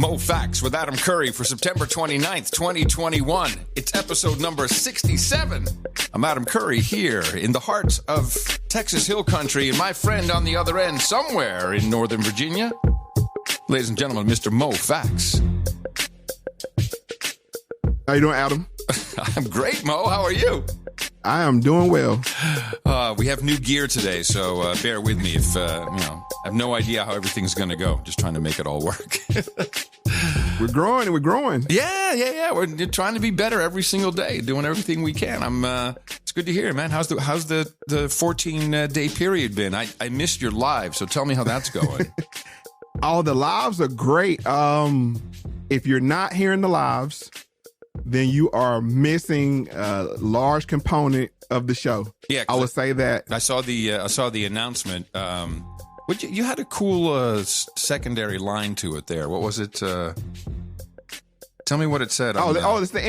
Moe Factz with Adam Curry for September 29th, 2021. It's episode number 67. I'm Adam Curry here in the heart of Texas Hill Country, and my friend on the other end somewhere in Northern Virginia, ladies and gentlemen, Mr. Moe Factz. How you doing, Adam? I'm great, Mo. How are you? I am doing well. We have new gear today, so bear with me if, I have no idea how everything's going to go. Just trying to make it all work. We're growing and we're growing. Yeah. We're trying to be better every single day, doing everything we can. It's good to hear, man. How's the 14-day period been? I missed your live, so tell me how that's going. Oh, the lives are great. If you're not hearing the lives, then you are missing a large component of the show. Yeah, I would say that. I saw the announcement. You had a cool secondary line to it there. What was it? Tell me what it said. It's the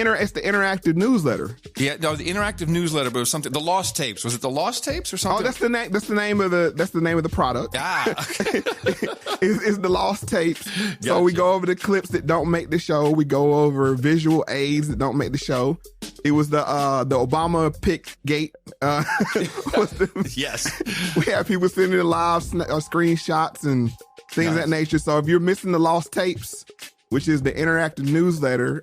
interactive newsletter. Yeah, no, the interactive newsletter, but it was something. The Lost Tapes. Was it the Lost Tapes or something? Oh, that's the name. That's the name of the product. Okay. It's the Lost Tapes. Gotcha. So we go over the clips that don't make the show. We go over visual aids that don't make the show. It was the Obama pick gate. Yes. We have people sending in live screenshots and things of that nature. So if you're missing the Lost Tapes, which is the interactive newsletter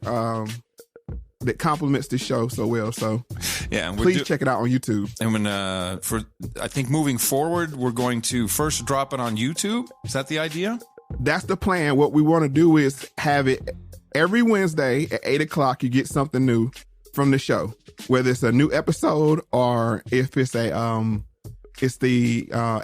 that complements the show so well. So yeah, please check it out on YouTube. And I think moving forward, we're going to first drop it on YouTube. Is that the idea? That's the plan. What we want to do is have it every Wednesday at 8:00. You get something new from the show, whether it's a new episode or if it's the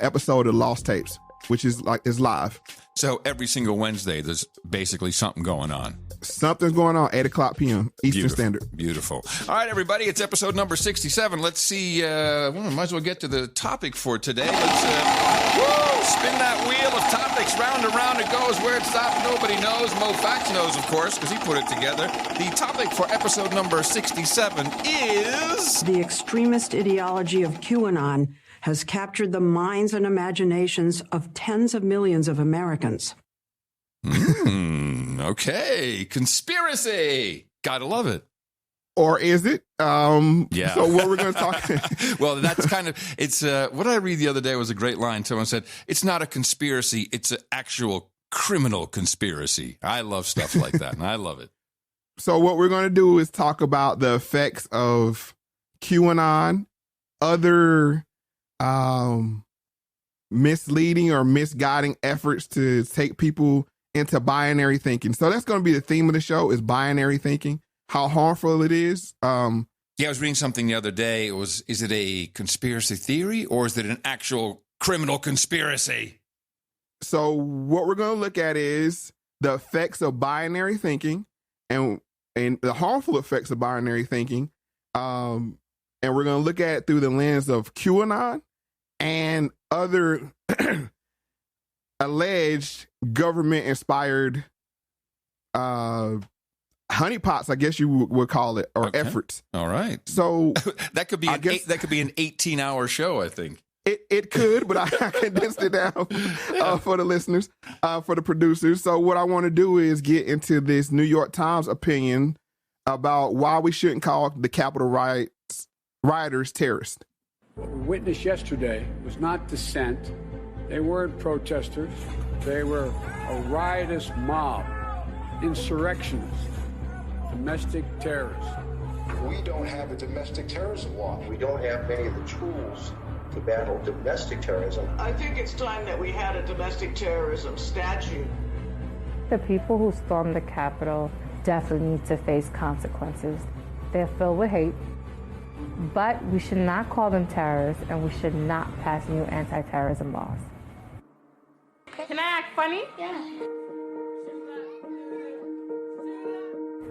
episode of Lost Tapes, which is live. So every single Wednesday, there's basically something going on. Something's going on, 8:00 p.m. Eastern Standard. Beautiful. All right, everybody, it's episode number 67. Let's see. Might as well get to the topic for today. Let's spin that wheel of topics. Round and round it goes. Where it stops, nobody knows. Moe Factz knows, of course, because he put it together. The topic for episode number 67 is... The extremist ideology of QAnon has captured the minds and imaginations of tens of millions of Americans. Okay. Conspiracy. Gotta love it. Or is it? Yeah. So what we're going to talk... Well, that's kind of... It's what I read the other day was a great line. Someone said, it's not a conspiracy, it's an actual criminal conspiracy. I love stuff like that, and I love it. So what we're going to do is talk about the effects of QAnon, other... misleading or misguiding efforts to take people into binary thinking. So that's going to be the theme of the show, is binary thinking, how harmful it is. I was reading something the other day. Is it a conspiracy theory or is it an actual criminal conspiracy? So what we're going to look at is the effects of binary thinking and the harmful effects of binary thinking. And we're going to look at it through the lens of QAnon and other alleged government-inspired honeypots, I guess you would call it, or efforts. All right. So that could be an 18-hour show, I think. It could, but I condensed it down for the listeners, for the producers. So what I want to do is get into this New York Times opinion about why we shouldn't call the Capitol rioters terrorists. What we witnessed yesterday was not dissent. They weren't protesters. They were a riotous mob, insurrectionists, domestic terrorists. We don't have a domestic terrorism law. We don't have many of the tools to battle domestic terrorism. I think it's time that we had a domestic terrorism statute. The people who stormed the Capitol definitely need to face consequences. They're filled with hate. But we should not call them terrorists, and we should not pass new anti-terrorism laws. Can I act funny? Yeah.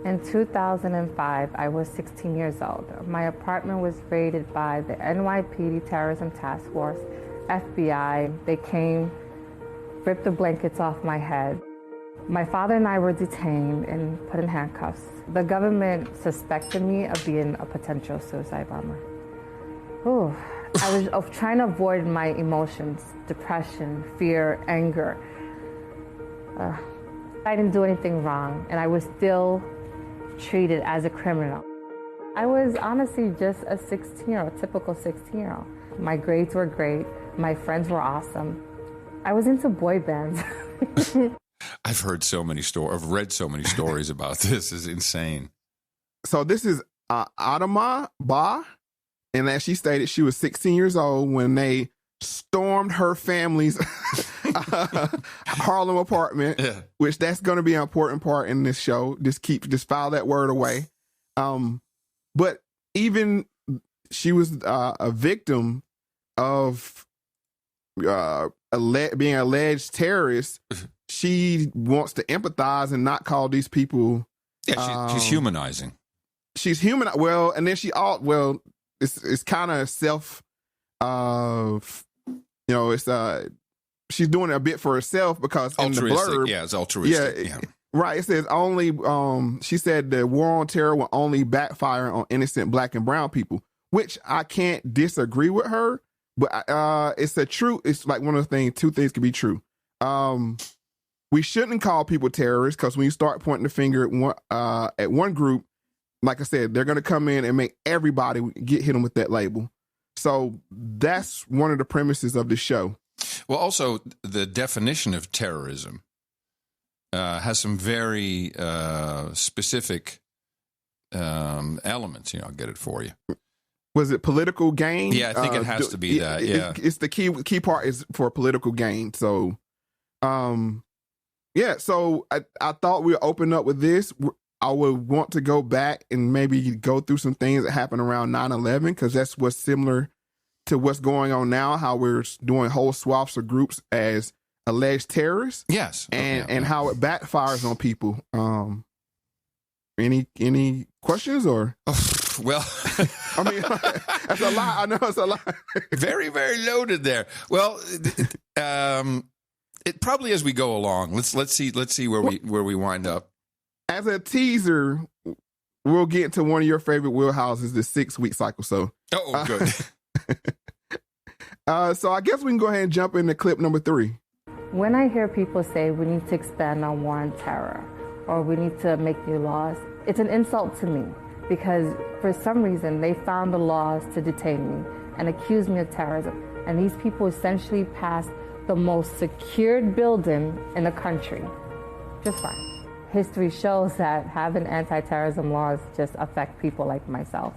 In 2005, I was 16 years old. My apartment was raided by the NYPD Terrorism Task Force, FBI. They came, ripped the blankets off my head. My father and I were detained and put in handcuffs. The government suspected me of being a potential suicide bomber. I was trying to avoid my emotions, depression, fear, anger. I didn't do anything wrong, and I was still treated as a criminal. I was honestly just a 16-year-old, typical 16-year-old. My grades were great. My friends were awesome. I was into boy bands. I've heard so many stories. I've read so many stories about this. It's insane. So this is Adama Ba, and as she stated, she was 16 years old when they stormed her family's Harlem apartment, which that's going to be an important part in this show. Just file that word away. But even she was a victim of being alleged terrorist. She wants to empathize and not call these people. Yeah, she's humanizing. She's human. Well, and then it's kind of self. She's doing it a bit for herself because in the blurb, it's altruistic. Yeah. Right. It says only. She said the war on terror will only backfire on innocent Black and brown people, which I can't disagree with her. But it's a true. It's like one of the things. Two things can be true. We shouldn't call people terrorists because when you start pointing the finger at one group, like I said, they're going to come in and make everybody hit them with that label. So that's one of the premises of the show. Well, also the definition of terrorism has some very specific elements. I'll get it for you. Was it political gain? Yeah, I think it has to be that. Yeah, it's the key part is for political gain. So, So I thought we'd open up with this. I would want to go back and maybe go through some things that happened around 9/11 because that's what's similar to what's going on now. How we're doing whole swaths of groups as alleged terrorists. Yes, and how it backfires on people. Any questions or? Well, I mean, that's a lot. I know it's a lot. Very, very loaded there. Well, it probably as we go along. Let's see where we wind up. As a teaser, we'll get into one of your favorite wheelhouses, the 6-week cycle. So, good. So I guess we can go ahead and jump into clip number 3. When I hear people say we need to expand on war on terror or we need to make new laws, it's an insult to me because for some reason they found the laws to detain me and accuse me of terrorism. And these people essentially passed the most secured building in the country just fine. History shows that having anti-terrorism laws just affect people like myself.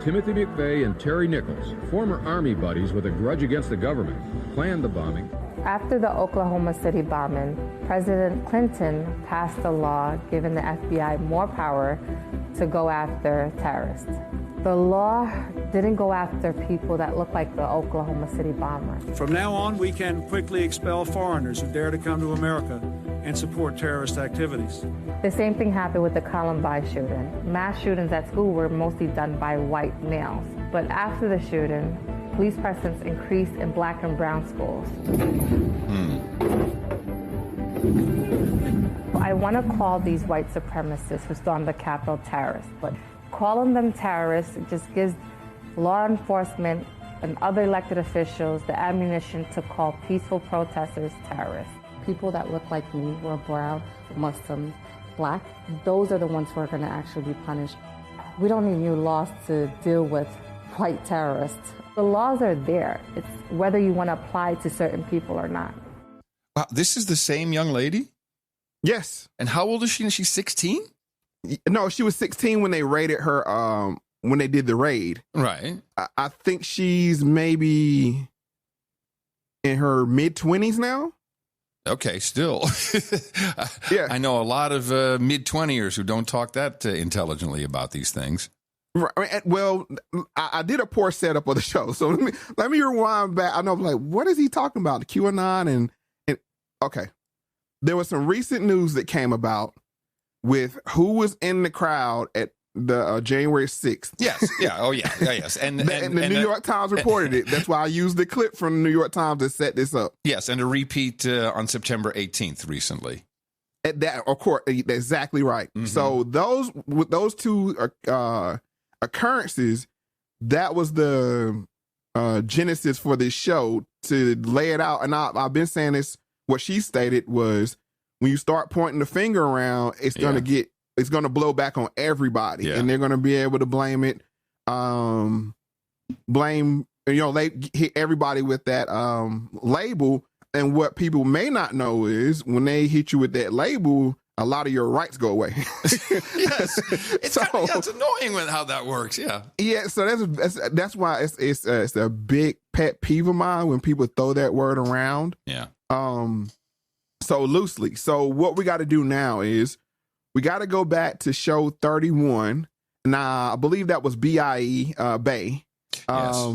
Timothy McVeigh and Terry Nichols, former Army buddies with a grudge against the government, planned the bombing. After the Oklahoma City bombing, President Clinton passed a law giving the FBI more power to go after terrorists. The law didn't go after people that look like the Oklahoma City bomber. From now on, we can quickly expel foreigners who dare to come to America and support terrorist activities. The same thing happened with the Columbine shooting. Mass shootings at school were mostly done by white males. But after the shooting, police presence increased in Black and brown schools. I want to call these white supremacists who stormed the Capitol terrorists, but calling them terrorists just gives law enforcement and other elected officials the ammunition to call peaceful protesters terrorists. People that look like me, who are brown, Muslims, Black, those are the ones who are going to actually be punished. We don't need new laws to deal with white terrorists. The laws are there. It's whether you want to apply to certain people or not. Wow, this is the same young lady? Yes. And how old is she? She's 16? No, she was 16 when they raided her, when they did the raid. Right. I think she's maybe in her mid-20s now. Okay, still. Yeah. I know a lot of mid-20ers who don't talk that intelligently about these things. Right. Well, I did a poor setup of the show, so let me rewind back. I know, like, what is he talking about? The QAnon and okay. There was some recent news that came about with who was in the crowd at the January 6th. Yes. Yeah. Oh, yeah. Yes. And the New York Times reported it. That's why I used the clip from the New York Times to set this up. Yes, and a repeat on September 18th recently. That, of course, exactly right. Mm-hmm. So those two occurrences, that was the genesis for this show to lay it out. And I've been saying this. What she stated was, when you start pointing the finger around, it's going to blow back on everybody, and they're going to be able to blame it. Hit everybody with that label. And what people may not know is when they hit you with that label, a lot of your rights go away. Yes, it's annoying when how that works. Yeah. So that's why it's a big pet peeve of mine when people throw that word around. Yeah. So loosely. So what we got to do now is we got to go back to show 31. Now I believe that was BIE Bay. Yes.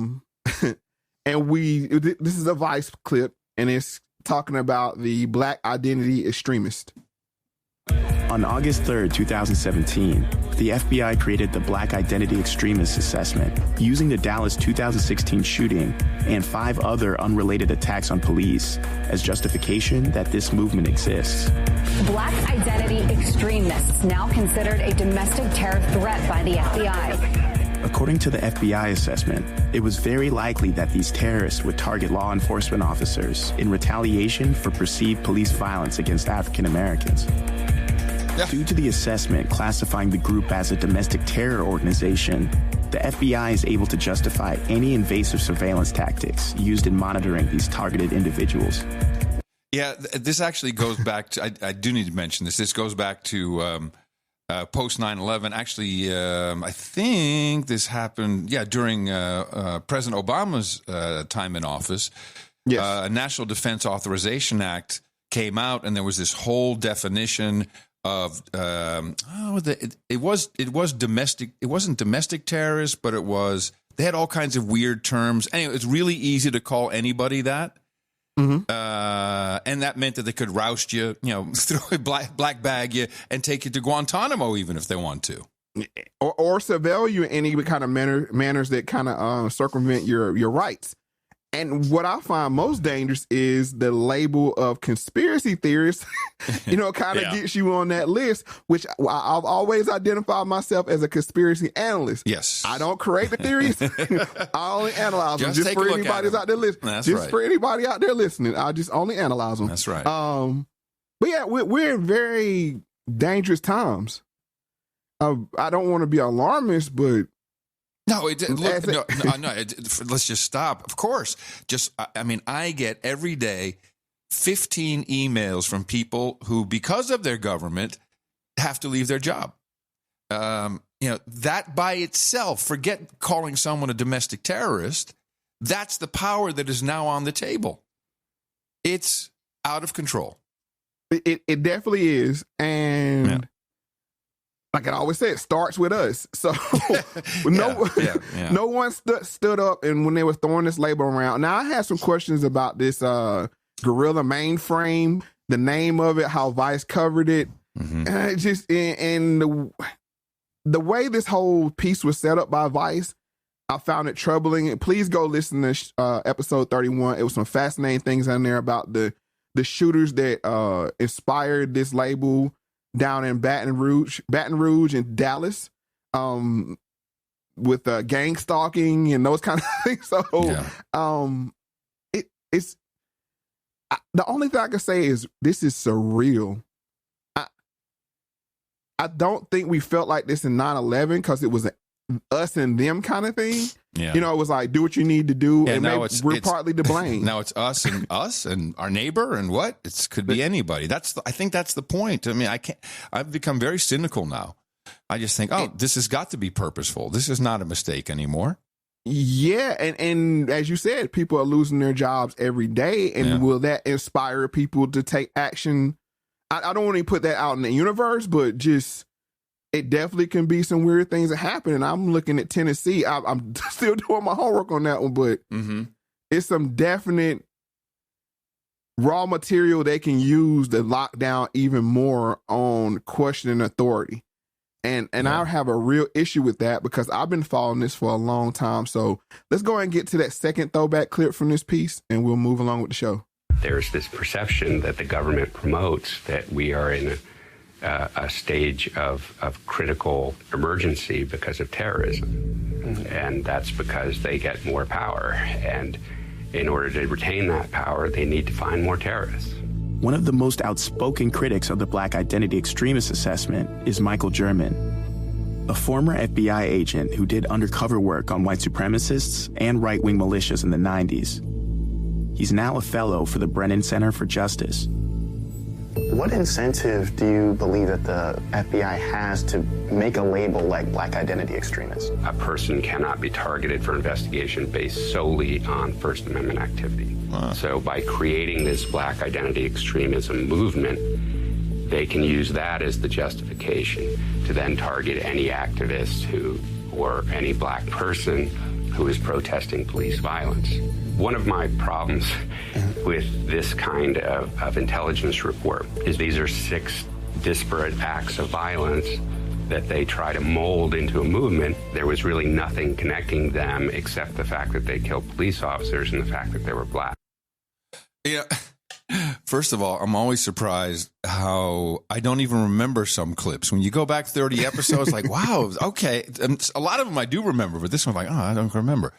And this is a Vice clip, and it's talking about the Black identity extremist. On August 3rd, 2017, the FBI created the Black Identity Extremist Assessment using the Dallas 2016 shooting and 5 other unrelated attacks on police as justification that this movement exists. Black identity extremists now considered a domestic terror threat by the FBI. According to the FBI assessment, it was very likely that these terrorists would target law enforcement officers in retaliation for perceived police violence against African Americans. Due to the assessment classifying the group as a domestic terror organization, the FBI is able to justify any invasive surveillance tactics used in monitoring these targeted individuals. Yeah, this actually goes back to, I do need to mention this. This goes back to post 9/11. Actually, I think this happened, during President Obama's time in office. Yes. A National Defense Authorization Act came out, and there was this whole definition of it was domestic. It wasn't domestic terrorist, but they had all kinds of weird terms. Anyway, it's really easy to call anybody that. Mm-hmm. And that meant that they could roust you, throw a black bag you, and take you to Guantanamo, even if they want to, or surveil you in any kind of manners that kind of circumvent your rights. And what I find most dangerous is the label of conspiracy theorist, kind of gets you on that list, which I've always identified myself as a conspiracy analyst. Yes. I don't create the theories. I only analyze them. Just for anybody out there listening. That's right. For anybody out there listening, I just only analyze them. That's right. But yeah, we're in very dangerous times. I don't want to be alarmist, but No, let's just stop. Of course. I get every day 15 emails from people who, because of their government, have to leave their job. That by itself, forget calling someone a domestic terrorist, that's the power that is now on the table. It's out of control. It definitely is. And like I always say, it starts with us. So no one stood up, and when they were throwing this label around. Now, I had some questions about this Gorilla mainframe, the name of it, how Vice covered it. Mm-hmm. And it just and the way this whole piece was set up by Vice, I found it troubling. Please go listen to episode 31. It was some fascinating things in there about the shooters that inspired this label down in Baton Rouge and Dallas, with gang stalking and those kind of things. So, it's the only thing I can say is this is surreal. I don't think we felt like this in 9/11 because it was an us and them kind of thing. Yeah. It was like, do what you need to do, and now we're partly to blame. Now it's us and our neighbor and what? It could be anybody. I think that's the point. I mean, I've become very cynical now. I just think, this has got to be purposeful. This is not a mistake anymore. Yeah, and as you said, people are losing their jobs every day, and will that inspire people to take action? I don't want to put that out in the universe, but just it definitely can be some weird things that happen. And I'm looking at Tennessee. I'm still doing my homework on that one, but it's some definite raw material they can use to lock down even more on questioning authority. And I have a real issue with that because I've been following this for a long time. So let's go ahead and get to that second throwback clip from this piece, and we'll move along with the show. There's this perception that the government promotes that we are in a stage of critical emergency because of terrorism. Mm-hmm. And that's because they get more power. And in order to retain that power, they need to find more terrorists. One of the most outspoken critics of the Black Identity Extremist assessment is Michael German, a former FBI agent who did undercover work on white supremacists and right-wing militias in the 90s. He's now a fellow for the Brennan Center for Justice. What incentive do you believe that the FBI has to make a label like Black Identity Extremist? A person cannot be targeted for investigation based solely on First Amendment activity. Wow. So by creating this Black Identity Extremism movement, they can use that as the justification to then target any activist or any black person who is protesting police violence. One of my problems with this kind of intelligence report is these are 6 disparate acts of violence that they try to mold into a movement. There was really nothing connecting them except the fact that they killed police officers and the fact that they were black. Yeah. First of all, I'm always surprised how I don't even remember some clips. When you go back 30 episodes, like, wow, okay. A lot of them I do remember, but this one, like, oh, I don't remember.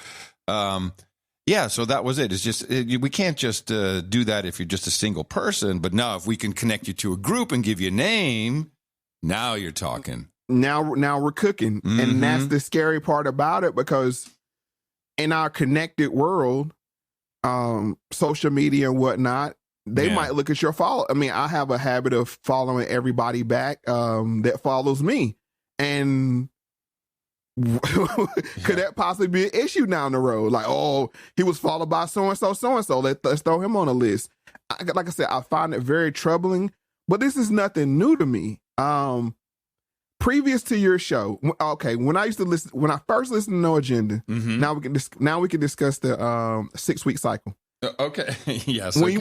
Yeah, so that was it. It's just we can't just do that if you're just a single person. But now, if we can connect you to a group and give you a name, now you're talking. Now we're cooking, and that's the scary part about it, because in our connected world, social media and whatnot, they might look at your follow. I mean, I have a habit of following everybody back that follows me, and could that possibly be an issue down the road? Like, oh, he was followed by so-and-so, so-and-so. Let's throw him on a list. Like I said, I find it very troubling, but this is nothing new to me. Previous to your show, okay, when I first listened to No Agenda, now we can discuss the 6-week cycle. Okay. Yes. When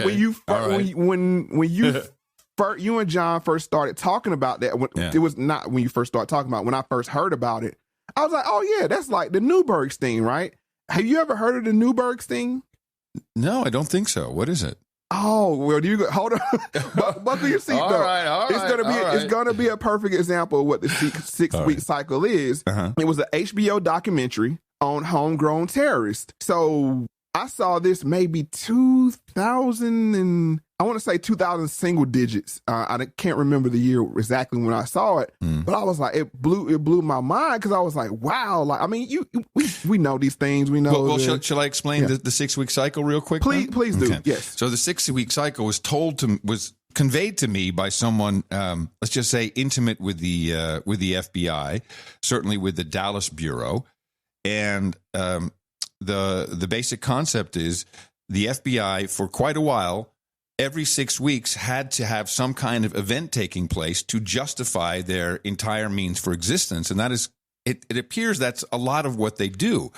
you and John first started talking about that, it was not when you first started talking about it. When I first heard about it, I was like, oh yeah, that's like the Newberg sting, right? Have you ever heard of the Newberg sting? No, I don't think so. What is it? Oh, well, hold on. Buckle your seatbelt. All right. It's gonna be a perfect example of what the 6-week cycle is. It was an HBO documentary on homegrown terrorists. So I saw this maybe 2000 single digits. I can't remember the year exactly when I saw it, but I was like, it blew my mind, because I was like, wow. Like, I mean, we know these things. We know. Well, shall I explain the 6-week cycle real quick? Please do. Okay. Yes. So the 6-week cycle was conveyed to me by someone, let's just say, intimate with the FBI, certainly with the Dallas Bureau, and the basic concept is the FBI for quite a while, every 6 weeks, had to have some kind of event taking place to justify their entire means for existence. And that is, it appears that's a lot of what they do.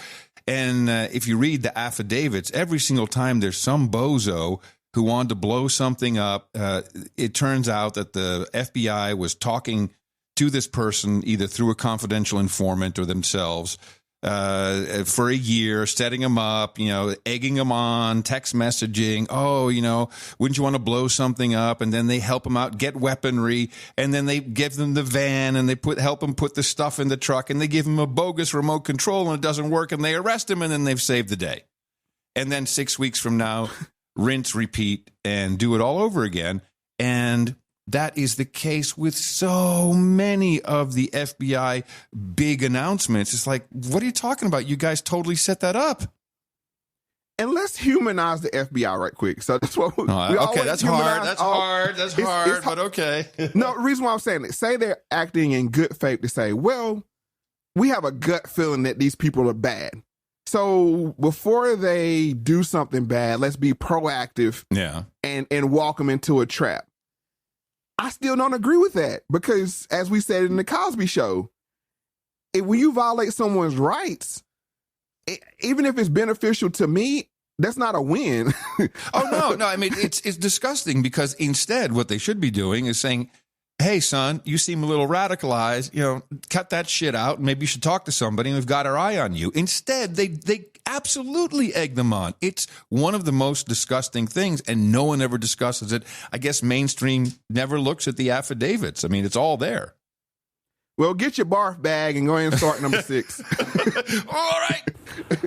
And if you read the affidavits, every single time there's some bozo who wanted to blow something up, it turns out that the FBI was talking to this person either through a confidential informant or themselves for a year, setting them up, egging them on, text messaging. Oh, wouldn't you want to blow something up? And then they help them out, get weaponry, and then they give them the van, and they help them put the stuff in the truck, and they give them a bogus remote control, and it doesn't work, and they arrest him, and then they've saved the day. And then 6 weeks from now, rinse, repeat, and do it all over again. And that is the case with so many of the FBI big announcements. It's like, what are you talking about? You guys totally set that up. And let's humanize the FBI right quick. So that's what okay, that's hard. That's hard, but okay. No, the reason why I'm saying it, say they're acting in good faith to say, well, we have a gut feeling that these people are bad. So before they do something bad, let's be proactive and walk them into a trap. I still don't agree with that, because as we said in the Cosby Show, when you violate someone's rights, even if it's beneficial to me, that's not a win. Oh, no. I mean, it's disgusting, because instead what they should be doing is saying, hey, son, you seem a little radicalized, cut that shit out. Maybe you should talk to somebody, and we've got our eye on you. Instead, they absolutely egg them on. It's one of the most disgusting things, and no one ever discusses it. I guess mainstream never looks at the affidavits. I mean, it's all there. Well, get your barf bag and go ahead and start number 6. All right.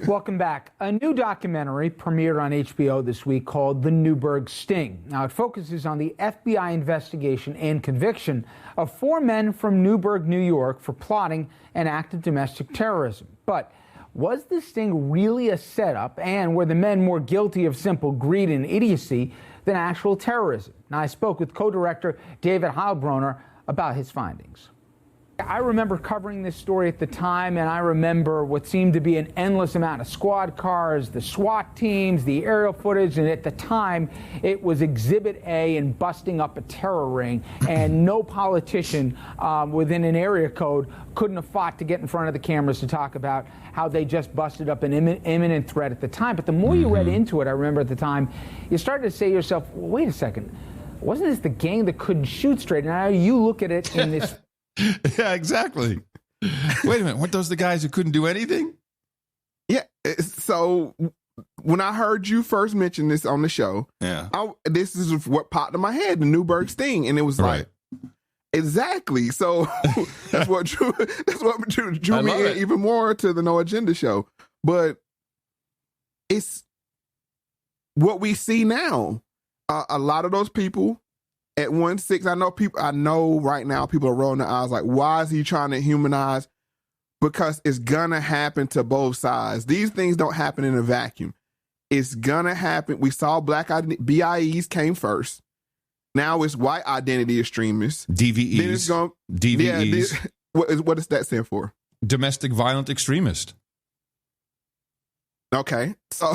Welcome back. A new documentary premiered on HBO this week called The Newburgh Sting. Now, it focuses on the FBI investigation and conviction of 4 men from Newburgh, New York, for plotting an act of domestic terrorism. But was the sting really a setup, and were the men more guilty of simple greed and idiocy than actual terrorism? Now, I spoke with co-director David Heilbronner about his findings. I remember covering this story at the time, and I remember what seemed to be an endless amount of squad cars, the SWAT teams, the aerial footage, and at the time, it was Exhibit A in busting up a terror ring, and no politician within an area code couldn't have fought to get in front of the cameras to talk about how they just busted up an imminent threat at the time. But the more you read into it, I remember at the time, you started to say to yourself, well, wait a second, wasn't this the gang that couldn't shoot straight? And now you look at it in this... Yeah, exactly. Wait a minute. Weren't those the guys who couldn't do anything? Yeah. So when I heard you first mention this on the show, this is what popped in my head, the Newburgh Sting. And it was like, exactly. So that's what drew me in even more to the No Agenda show. But it's what we see now. A lot of those people at 1-6, I know right now people are rolling their eyes like, why is he trying to humanize? Because it's gonna happen to both sides. These things don't happen in a vacuum. It's gonna happen. We saw black BIEs came first. Now it's white identity extremists. DVEs. Then it's going DVEs. Yeah, what does that stand for? Domestic violent extremist. Okay, so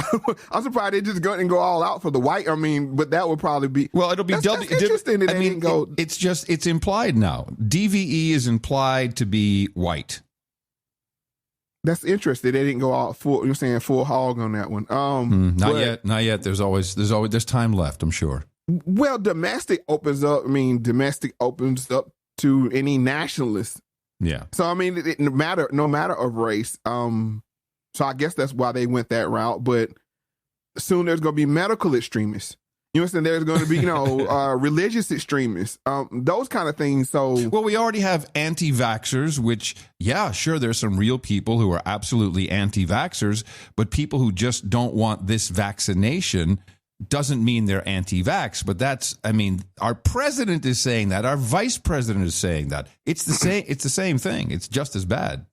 I'm surprised they just go all out for the white. I mean, but that would probably be it'll be that's interesting. That they didn't go. It's implied now. DVE is implied to be white. That's interesting. They didn't go all full. You're saying full hog on that one. Not yet. There's time left, I'm sure. Well, domestic opens up. I mean, domestic opens up to any nationalist. Yeah. So I mean, no matter of race. So I guess that's why they went that route. But soon there's going to be medical extremists. You understand? There's going to be, religious extremists, those kind of things. So, well, we already have anti-vaxxers, which, yeah, sure, there's some real people who are absolutely anti-vaxxers, but people who just don't want this vaccination doesn't mean they're anti-vax. But our president is saying that. Our vice president is saying that. It's the same. It's the same thing. It's just as bad.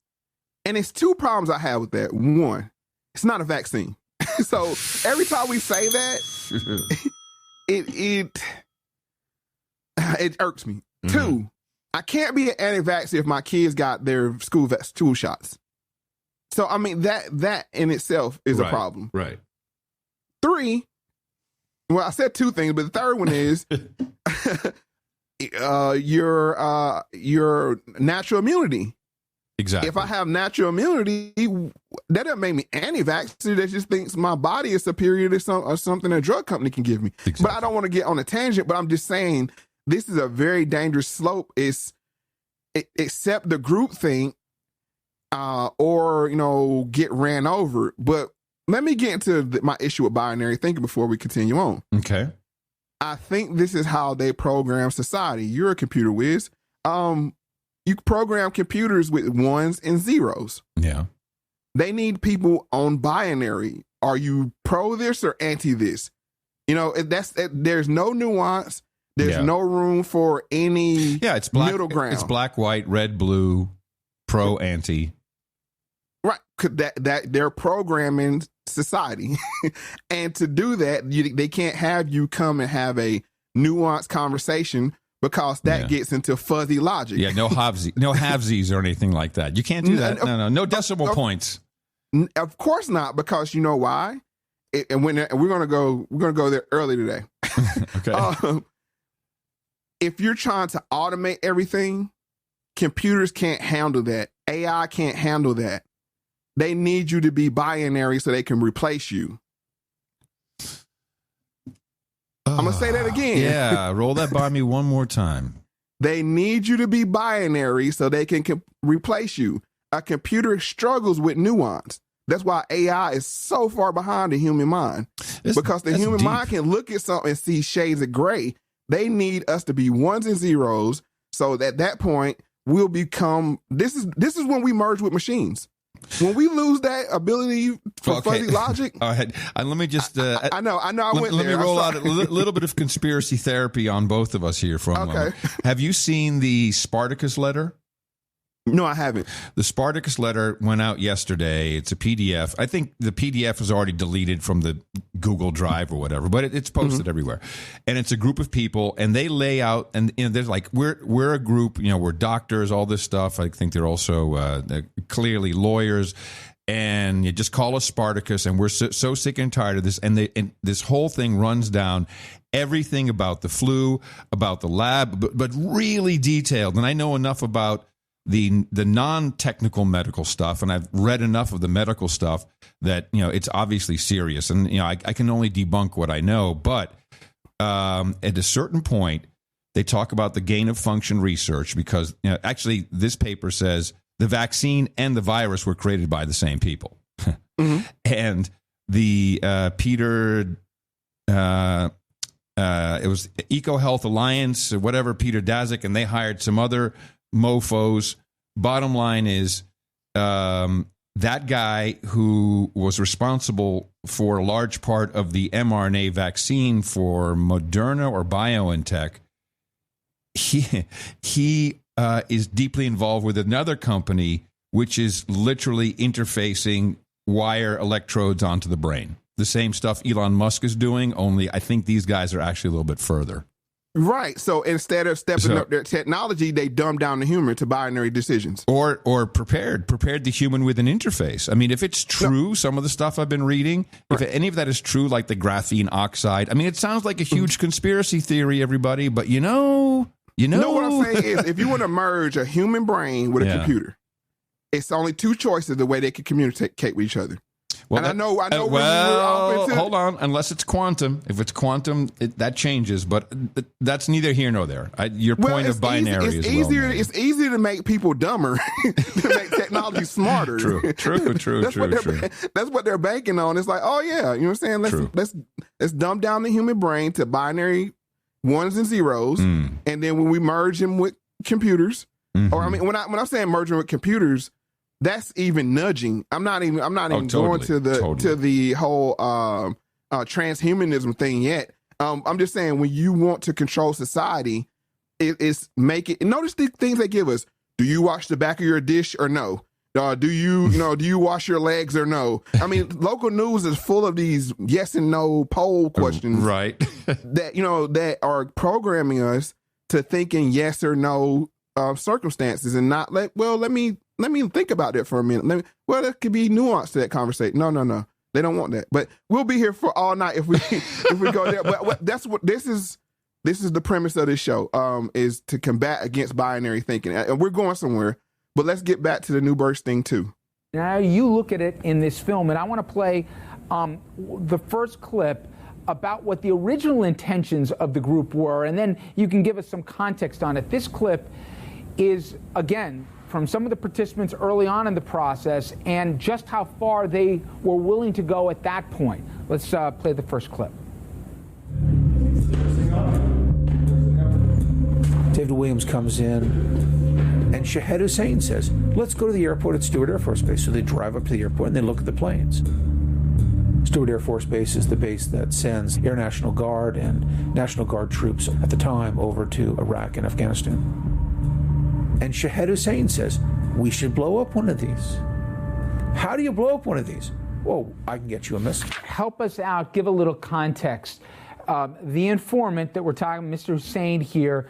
And it's 2 problems I have with that. One, it's not a vaccine. So every time we say that, it irks me. Mm-hmm. 2, I can't be an anti-vax if my kids got their school shots. So I mean that in itself is a problem. Right. 3, well, I said 2 things, but the third one is your natural immunity. Exactly. If I have natural immunity, that doesn't make me anti-vax. That just thinks my body is superior to something a drug company can give me. Exactly. But I don't want to get on a tangent, but I'm just saying this is a very dangerous slope. Accept the group thing or, get ran over. But let me get into my issue with binary thinking before we continue on. Okay. I think this is how they program society. You're a computer whiz. You program computers with 1s and 0s. Yeah. They need people on binary. Are you pro this or anti this? There's no nuance. There's no room for any it's black, middle ground. It's black, white, red, blue, pro, anti. Right. That they're programming society. And to do that, they can't have you come and have a nuanced conversation because that gets into fuzzy logic. Yeah, no halvesies or anything like that. You can't do that. No decimal points. Of course not, because you know why? And we're gonna go there early today. Okay. If you're trying to automate everything, computers can't handle that. AI can't handle that. They need you to be binary so they can replace you. I'm going to say that again. Yeah, roll that by me one more time. They need you to be binary so they can replace you. A computer struggles with nuance. That's why AI is so far behind the human mind. Because the human mind can look at something and see shades of gray. They need us to be 1s and 0s so that at that point we'll become, this is when we merge with machines. When we lose that ability for fuzzy logic, all right. Let me just. I know. Let me roll out a little bit of conspiracy therapy on both of us here for a moment. Have you seen the Spartacus letter? No, I haven't. The Spartacus letter went out yesterday. It's a PDF. I think the PDF is already deleted from the Google Drive or whatever, but it's posted everywhere. And it's a group of people, and they lay out, and there's like, we're a group, we're doctors, all this stuff. I think they're also they're clearly lawyers. And you just call us Spartacus, and we're so sick and tired of this. And this whole thing runs down everything about the flu, about the lab, but really detailed. And I know enough about the non-technical medical stuff, and I've read enough of the medical stuff that it's obviously serious, and I can only debunk what I know. But at a certain point, they talk about the gain of function research because actually this paper says the vaccine and the virus were created by the same people, and the Peter. It was EcoHealth Alliance or whatever, Peter Daszak, and they hired some other mofos. Bottom line is that guy who was responsible for a large part of the mRNA vaccine for Moderna or BioNTech, he is deeply involved with another company which is literally interfacing wire electrodes onto the brain. The same stuff Elon Musk is doing, only I think these guys are actually a little bit further. Right. So instead of stepping up their technology, they dumb down the human to binary decisions. Or prepared the human with an interface. I mean, if it's true, some of the stuff I've been reading, if any of that is true, like the graphene oxide, I mean, it sounds like a huge conspiracy theory, everybody, but you know what I'm saying is, if you want to merge a human brain with a computer, it's only two choices the way they can communicate with each other. Well, and I know. Hold on. Unless it's quantum. If it's quantum, that changes. But that's neither here nor there. Your point of binary is easier. It's easier to make people dumber, to make technology smarter. True. That's what they're banking on. It's like, oh yeah, you know what I'm saying? Let's dumb down the human brain to binary ones and zeros, and then when we merge them with computers, or I mean, when I'm saying merging with computers. That's even nudging. I'm not even going to the whole transhumanism thing yet. I'm just saying when you want to control society, it's make it. Notice the things they give us. Do you wash the back of your dish or no? Do you wash your legs or no? I mean, local news is full of these yes and no poll questions, right? that are programming us to think in yes or no circumstances and not let me think about that for a minute. There could be nuance to that conversation. No. They don't want that. But we'll be here for all night if we go there. But that's what this is the premise of this show, is to combat against binary thinking. And we're going somewhere. But let's get back to the Newberg Sting 2. Now you look at it in this film, and I want to play the first clip about what the original intentions of the group were, and then you can give us some context on it. This clip is, again, from some of the participants early on in the process and just how far they were willing to go at that point. Let's play the first clip. David Williams comes in, and Shahed Hussein says, let's go to the airport at Stewart Air Force Base. So they drive up to the airport and they look at the planes. Stewart Air Force Base is the base that sends Air National Guard and National Guard troops at the time over to Iraq and Afghanistan. And Shahed Hussein says, we should blow up one of these. How do you blow up one of these? Well, I can get you a missile. Help us out. Give a little context. The informant that we're talking, Mr. Hussein here,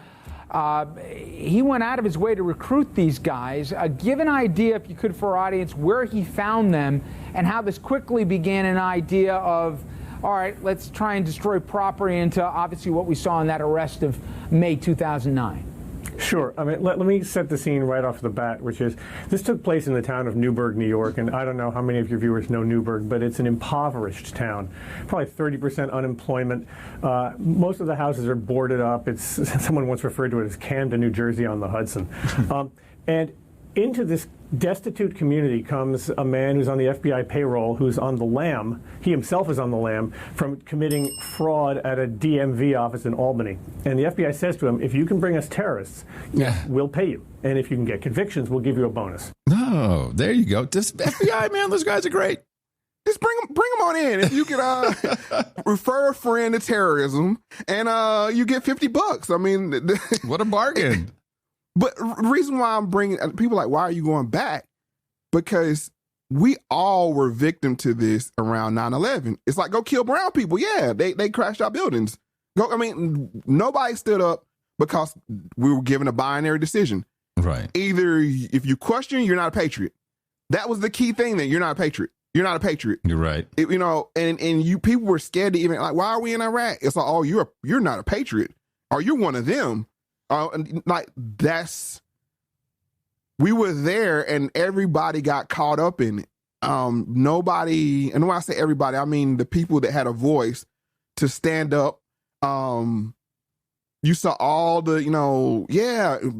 he went out of his way to recruit these guys. Give an idea, if you could, for our audience, where he found them and how this quickly began an idea of, all right, let's try and destroy property, into obviously what we saw in that arrest of May 2009. Sure. I mean, let me set the scene right off the bat, which is this took place in the town of Newburgh, New York, and I don't know how many of your viewers know Newburgh, but it's an impoverished town. Probably 30% unemployment. Most of the houses are boarded up. It's someone once referred to it as Camden, New Jersey on the Hudson. And into this destitute community comes a man who's on the FBI payroll, who's on the lam. He himself is on the lam from committing fraud at a DMV office in Albany. And the FBI says to him, if you can bring us terrorists, we'll pay you. And if you can get convictions, we'll give you a bonus. No, Oh, there you go. This FBI, man, those guys are great. Just bring them on in. If you could refer a friend to terrorism, and you get $50. I mean, what a bargain! But the reason why I'm bringing people like, why are you going back? Because we all were victim to this around 9/11. It's like, go kill brown people. Yeah, they crashed our buildings. Nobody stood up because we were given a binary decision. Right. Either if you question, you're not a patriot. That was the key thing. That you're not a patriot. You're not a patriot. You're right. And you people were scared to even, like, why are we in Iraq? It's like, oh, you're not a patriot, or you're one of them. We were there, and everybody got caught up in it. Nobody, and when I say everybody, I mean the people that had a voice to stand up. You saw all the,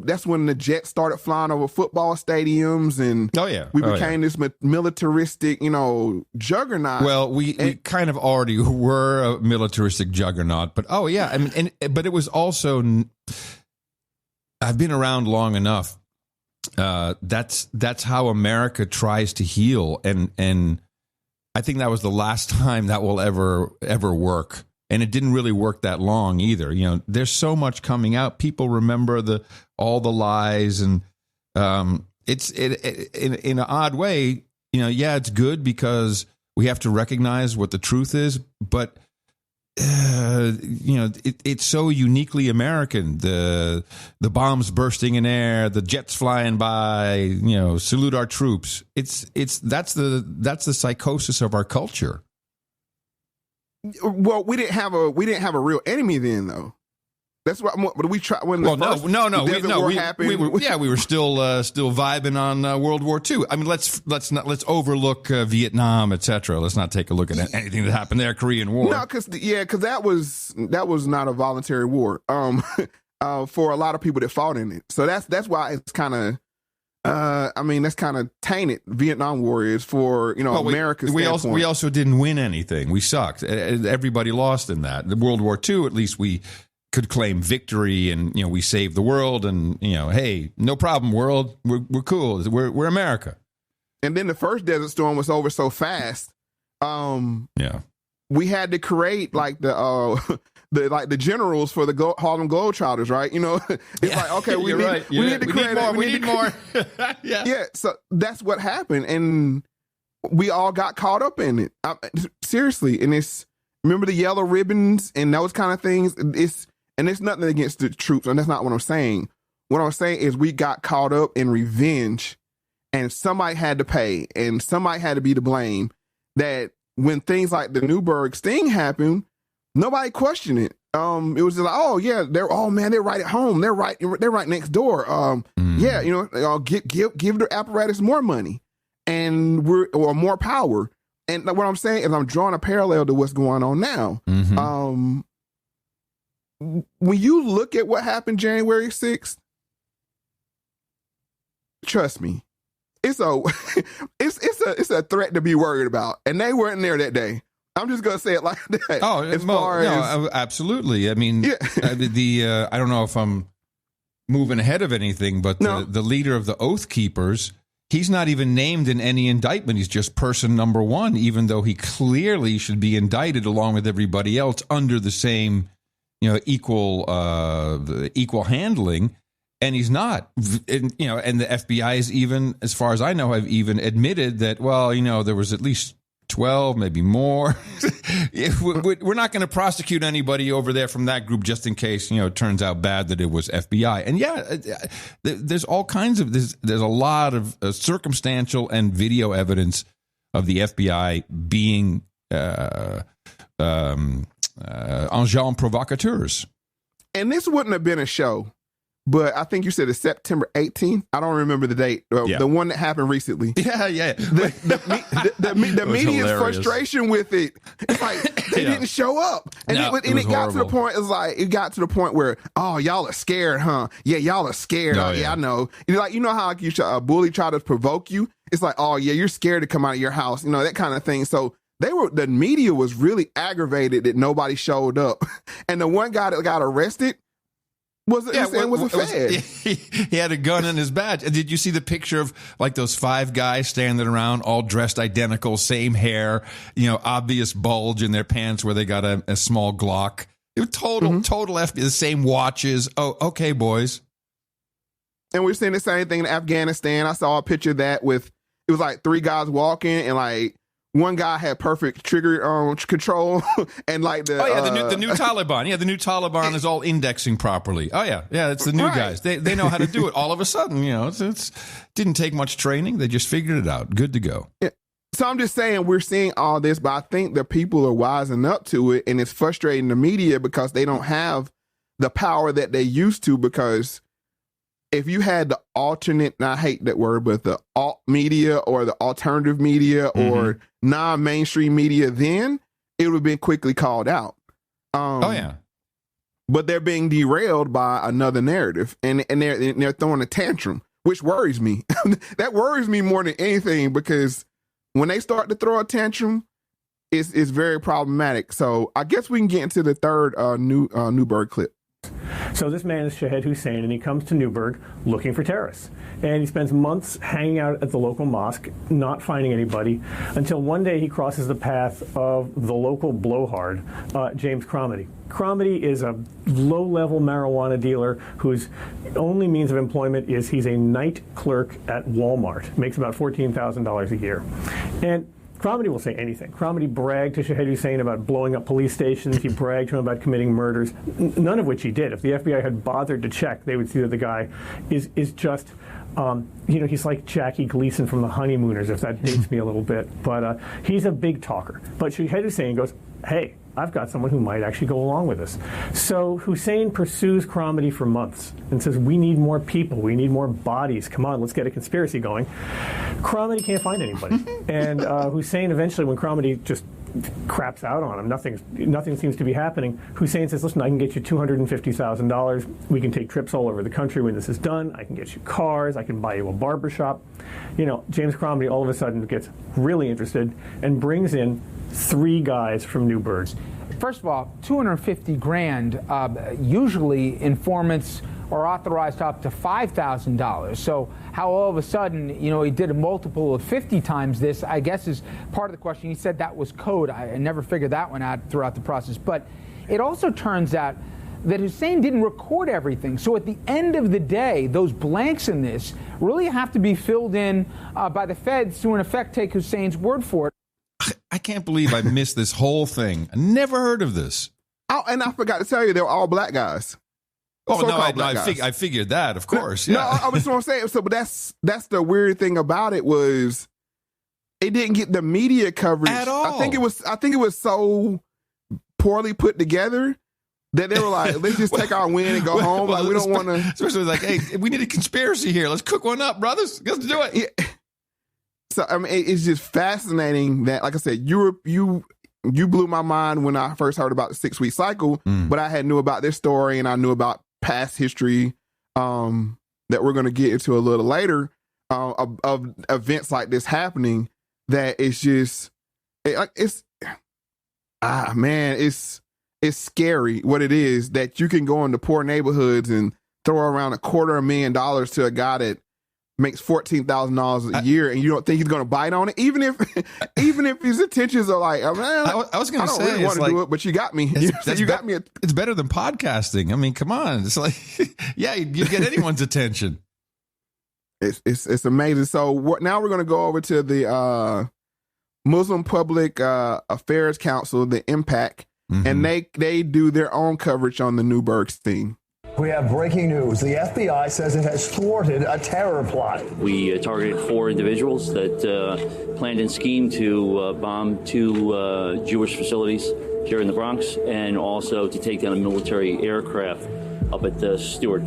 that's when the jets started flying over football stadiums, and we became this militaristic, juggernaut. Well, we kind of already were a militaristic juggernaut, but but it was also, I've been around long enough. That's how America tries to heal, and I think that was the last time that will ever work. And it didn't really work that long either. There's so much coming out. People remember all the lies, and it's in an odd way. It's good because we have to recognize what the truth is. But it's so uniquely American. The bombs bursting in air, the jets flying by. Salute our troops. That's the psychosis of our culture. Well, we didn't have a real enemy then, though. That's what we tried when the war happened. We were still vibing on World War II. I mean, let's overlook Vietnam, etc. Let's not take a look at anything that happened there, Korean War. No, because that was not a voluntary war. For a lot of people that fought in it, so that's why it's kind of. That's kind of tainted. Vietnam War is for America's standpoint. We also didn't win anything. We sucked. Everybody lost in that. The World War II, at least we could claim victory, and we saved the world. And hey, no problem, world. We're cool. We're America. And then the first Desert Storm was over so fast. We had to create like the generals for the Harlem Globetrotters, right? It's like, okay, we need more. Yeah. So that's what happened, and we all got caught up in it. Seriously, and remember the yellow ribbons and those kind of things. It's nothing against the troops, and that's not what I'm saying. What I'm saying is we got caught up in revenge, and somebody had to pay, and somebody had to be to blame. That when things like the Newburgh sting happened, nobody questioned it. It was just like, oh yeah, they're right at home. They're right next door. Give the apparatus more money or more power. And what I'm saying is I'm drawing a parallel to what's going on now. Mm-hmm. When you look at what happened January 6th, trust me, it's a threat to be worried about. And they weren't there that day. I'm just gonna say it like that. Oh, absolutely. I mean, I don't know if I'm moving ahead of anything, but the leader of the Oath Keepers, he's not even named in any indictment. He's just person number one, even though he clearly should be indicted along with everybody else under the same, equal handling. And he's not. And the FBI is even, as far as I know, have even admitted that, there was at least 12, maybe more. We're not going to prosecute anybody over there from that group just in case, it turns out bad that it was FBI. And there's all kinds of, there's a lot of circumstantial and video evidence of the FBI being agents provocateurs. And this wouldn't have been a show, but I think you said it's September 18th. I don't remember the date. The one that happened recently. Yeah. The media's frustration with it. It's like they didn't show up, and it got to the point. It got to the point where, oh, y'all are scared, huh? Yeah, y'all are scared. Oh, yeah, I know. You know how a bully try to provoke you. It's like, oh yeah, you're scared to come out of your house. That kind of thing. So the media was really aggravated that nobody showed up, and the one guy that got arrested Was a Fed. He had a gun in his badge. Did you see the picture of like those 5 guys standing around, all dressed identical, same hair, obvious bulge in their pants where they got a small Glock? It was total FBI, the same watches. Oh, okay, boys. And we're seeing the same thing in Afghanistan. I saw a picture of that it was like 3 guys walking, and like one guy had perfect trigger control, and like the new Taliban. Yeah, the new Taliban is all indexing properly. Oh yeah, it's the new guys. They know how to do it. All of a sudden, it's didn't take much training. They just figured it out. Good to go. Yeah. So I'm just saying we're seeing all this, but I think the people are wising up to it, and it's frustrating the media because they don't have the power that they used to. Because if you had the alternate, and I hate that word, but the alt media or the alternative media or non-mainstream media, then it would have been quickly called out. But they're being derailed by another narrative, and they're throwing a tantrum, which worries me. That worries me more than anything, because when they start to throw a tantrum, it's very problematic. So I guess we can get into the third Newberg clip. So this man is Shahed Hussein, and he comes to Newburgh looking for terrorists. And he spends months hanging out at the local mosque, not finding anybody, until one day he crosses the path of the local blowhard, James Cromedy. Cromedy is a low-level marijuana dealer whose only means of employment is he's a night clerk at Walmart, makes about $14,000 a year. And Cromedy will say anything. Cromedy bragged to Shahed Hussein about blowing up police stations. He bragged to him about committing murders, none of which he did. If the FBI had bothered to check, they would see that the guy is just, he's like Jackie Gleason from The Honeymooners, if that dates me a little bit. But he's a big talker. But Shahed Hussein goes, hey, I've got someone who might actually go along with this. So Hussein pursues Cromedy for months and says, we need more people. We need more bodies. Come on, let's get a conspiracy going. Cromedy can't find anybody. And Hussein eventually, when Cromedy just craps out on him, nothing seems to be happening, Hussein says, listen, I can get you $250,000. We can take trips all over the country when this is done. I can get you cars. I can buy you a barbershop. James Cromedy all of a sudden gets really interested and brings in 3 guys from Newburgh. First of all, $250,000. Usually informants are authorized up to $5,000. So how all of a sudden, he did a multiple of 50 times this, I guess, is part of the question. He said that was code. I never figured that one out throughout the process. But it also turns out that Hussein didn't record everything. So at the end of the day, those blanks in this really have to be filled in by the feds to, in effect, take Hussein's word for it. I can't believe I missed this whole thing. I never heard of this. Oh, and I forgot to tell you, they were all black guys. Oh, no, I figured that, of course. Yeah. No, I was going to say, so, but that's the weird thing about it was it didn't get the media coverage at all. I think it was so poorly put together that they were like, let's just take our win and go home. Like, we don't want to. Especially like, hey, we need a conspiracy here. Let's cook one up, brothers. Let's do it. Yeah. So I mean, it's just fascinating that, like I said, you blew my mind when I first heard about the 6-week cycle, but I had knew about this story and I knew about past history that we're going to get into a little later of events like this happening. That it's just it's scary what it is that you can go into poor neighborhoods and throw around $250,000 to a guy that makes $14,000 a year, and you don't think he's going to bite on it, even if his intentions are like, I was going to say, I don't really want to do it, but you got me. You got me. It's better than podcasting. I mean, come on. It's like, yeah, you get anyone's attention. It's amazing. So now we're going to go over to the Muslim Public Affairs Council, the MPAC, and they do their own coverage on the Newberg thing. We have breaking news. The FBI says it has thwarted a terror plot. We targeted 4 individuals that planned and schemed to bomb 2 Jewish facilities here in the Bronx, and also to take down a military aircraft up at the Stewart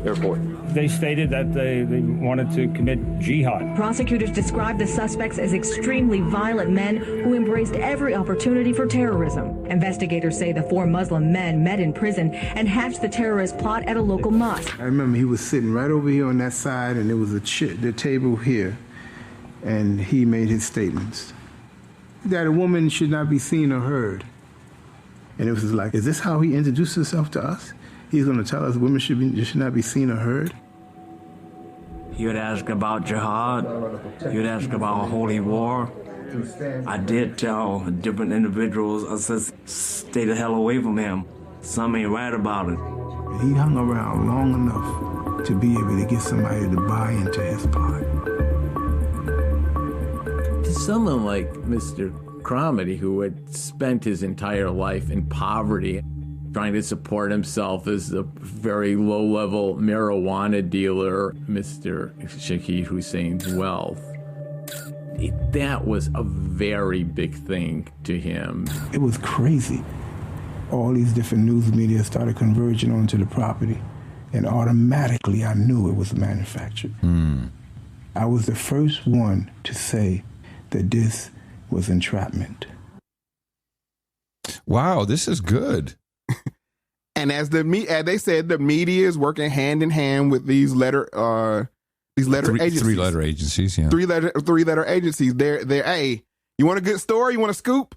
Airport. They stated that they wanted to commit jihad. Prosecutors described the suspects as extremely violent men who embraced every opportunity for terrorism. Investigators say the 4 Muslim men met in prison and hatched the terrorist plot at a local mosque. I remember he was sitting right over here on that side, and there was the table here, and he made his statements that a woman should not be seen or heard. And it was like, is this how he introduced himself to us? He's going to tell us women should not be seen or heard? He would ask about jihad. He would ask about holy war. I did tell different individuals, I said, stay the hell away from him. Some ain't right about it. He hung around long enough to be able to get somebody to buy into his plot. To someone like Mr. Cromedy, who had spent his entire life in poverty, trying to support himself as a very low-level marijuana dealer, Mr. Shahid Hussein's wealth, that was a very big thing to him. It was crazy. All these different news media started converging onto the property, and automatically I knew it was manufactured. I was the first one to say that this was entrapment. Wow, this is good. And as they said, the media is working hand in hand with these letter agencies. 3 letter agencies, yeah. 3 letter agencies. They're hey, you want a good story? You want a scoop?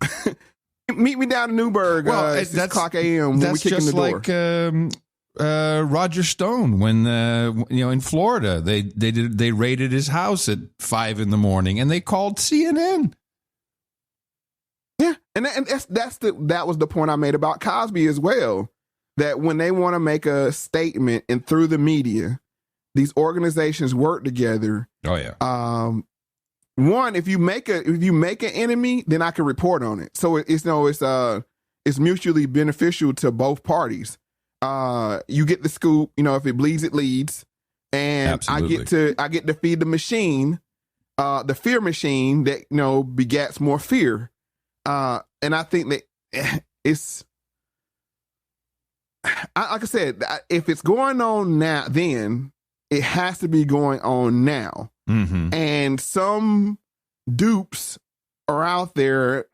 Meet me down in Newburgh. Well, that's 6 o'clock a.m. when we kick in the door. That's just like Roger Stone when in Florida they raided his house at 5 a.m. and they called CNN. Yeah, and that was the point I made about Cosby as well. That when they want to make a statement and through the media, these organizations work together. Oh yeah. One, if you make an enemy, then I can report on it. So it's mutually beneficial to both parties. You get the scoop. If it bleeds, it leads, and Absolutely. I get to feed the machine, the fear machine that begats more fear. And I think that it's. Like I said, if it's going on now, then it has to be going on now. Mm-hmm. And some dupes are out there.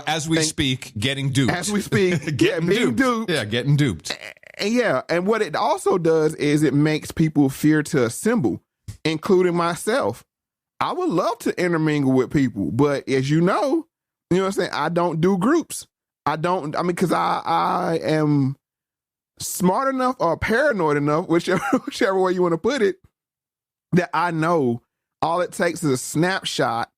As we speak, getting duped. As we speak, being duped. Yeah, getting duped. Yeah. And what it also does is it makes people fear to assemble, including myself. I would love to intermingle with people, but as you know what I'm saying? I don't do groups. Because I am smart enough or paranoid enough, whichever way you want to put it, that I know all it takes is a snapshot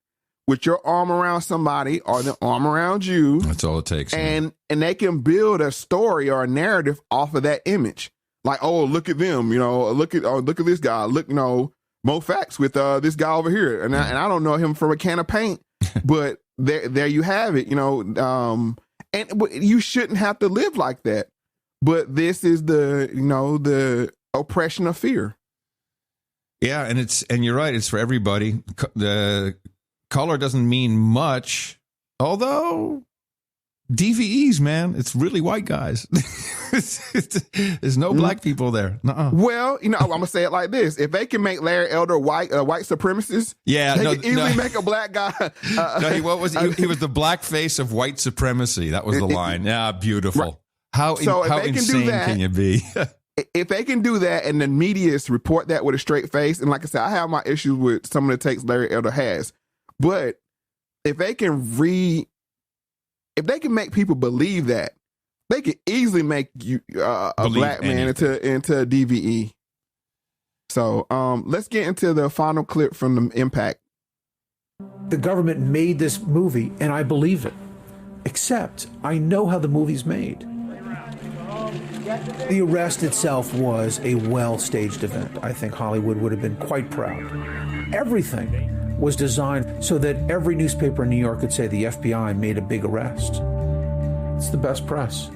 with your arm around somebody or the arm around you. That's all it takes. And they can build a story or a narrative off of that image. Like, oh, look at them, look at this guy. Look, Moe Factz with this guy over here. And I don't know him from a can of paint, but there you have it, and you shouldn't have to live like that. But this is the oppression of fear. Yeah, and you're right. It's for everybody. The color doesn't mean much, although DVEs, man, it's really white guys. There's no black people there. Nuh-uh. Well, I'm gonna say it like this: if they can make Larry Elder white supremacist, they can easily make a black guy. He was the black face of white supremacy. That was the line. Yeah, beautiful. Right. How insane can you be? If they can do that and the media report that with a straight face, and like I said, I have my issues with some of the takes Larry Elder has, but if they can make people believe that, they can easily make you a black man into a DVE. So let's get into the final clip from the Impact. The government made this movie, and I believe it. Except I know how the movie's made. The arrest itself was a well-staged event. I think Hollywood would have been quite proud. Everything was designed so that every newspaper in New York could say the FBI made a big arrest. It's the best press.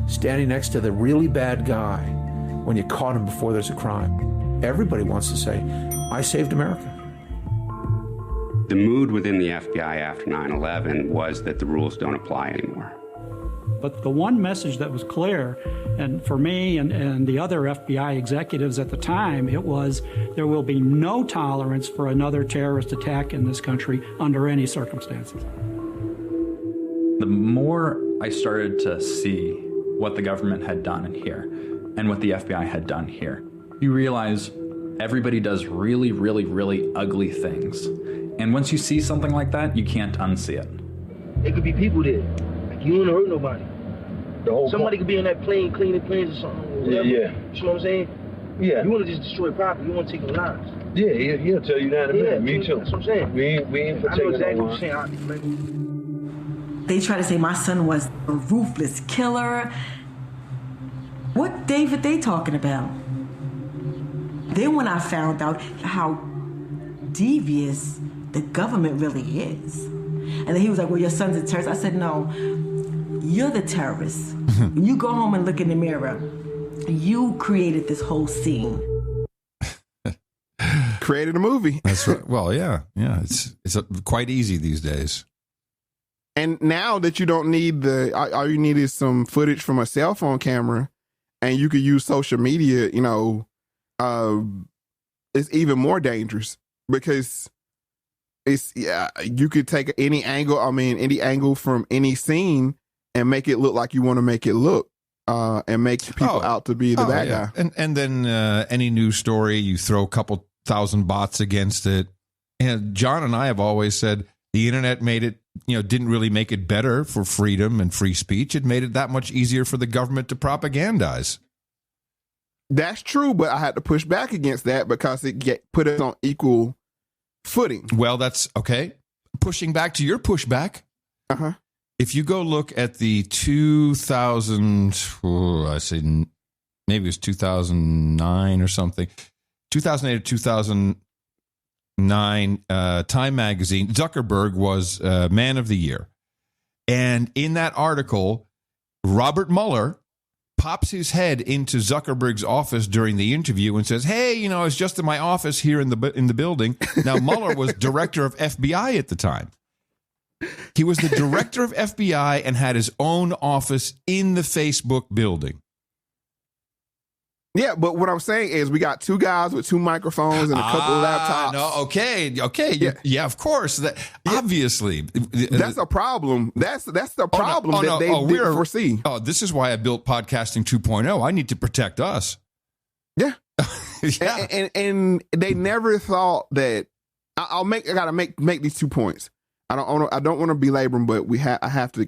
Standing next to the really bad guy when you caught him before there's a crime. Everybody wants to say, I saved America. The mood within the FBI after 9/11 was that the rules don't apply anymore. But the one message that was clear, and for me and the other FBI executives at the time, it was there will be no tolerance for another terrorist attack in this country under any circumstances. The more I started to see what the government had done here and what the FBI had done here, you realize everybody does really, really, really ugly things. And once you see something like that, you can't unsee it. There could be people there. Like, you don't hurt nobody. Somebody could be on that plane cleaning planes or something. Yeah. You know what I'm saying? Yeah. You want to just destroy property. You want to take the lives. Yeah, he'll tell you that in a minute. Me too. That's what I'm saying. We ain't for I know taking exactly no what you're line. saying. They try to say my son was a ruthless killer. What David they talking about? Then when I found out how devious the government really is, and then he was like, well, your son's a terrorist. I said, no, you're the terrorist. When you go home and look in the mirror, you created this whole scene. Created a movie. That's right. Well, yeah. It's quite easy these days. And now that you don't need all you need is some footage from a cell phone camera, and you could use social media, it's even more dangerous because you could take any angle from any scene and make it look like you want to make it look, and make people out to be the bad guy. And then any news story, you throw a couple thousand bots against it. And John and I have always said the internet made it, didn't really make it better for freedom and free speech. It made it that much easier for the government to propagandize. That's true, but I had to push back against that because it put us on equal footing. Well, that's okay. Pushing back to your pushback. Uh-huh. If you go look at the 2009 or something, 2008 or 2009 Time magazine, Zuckerberg was Man of the Year. And in that article, Robert Mueller pops his head into Zuckerberg's office during the interview and says, hey, I was just in my office here in the building. Now, Mueller was director of FBI at the time. He was the director of FBI and had his own office in the Facebook building. Yeah, but what I'm saying is we got two guys with two microphones and a couple of laptops. No, okay. Yeah, of course. Obviously. That's a problem. That's the problem that they didn't foresee. Oh, this is why I built Podcasting 2.0. I need to protect us. Yeah. Yeah. And they never thought that. I gotta make these 2 points. I don't want to belabor them, but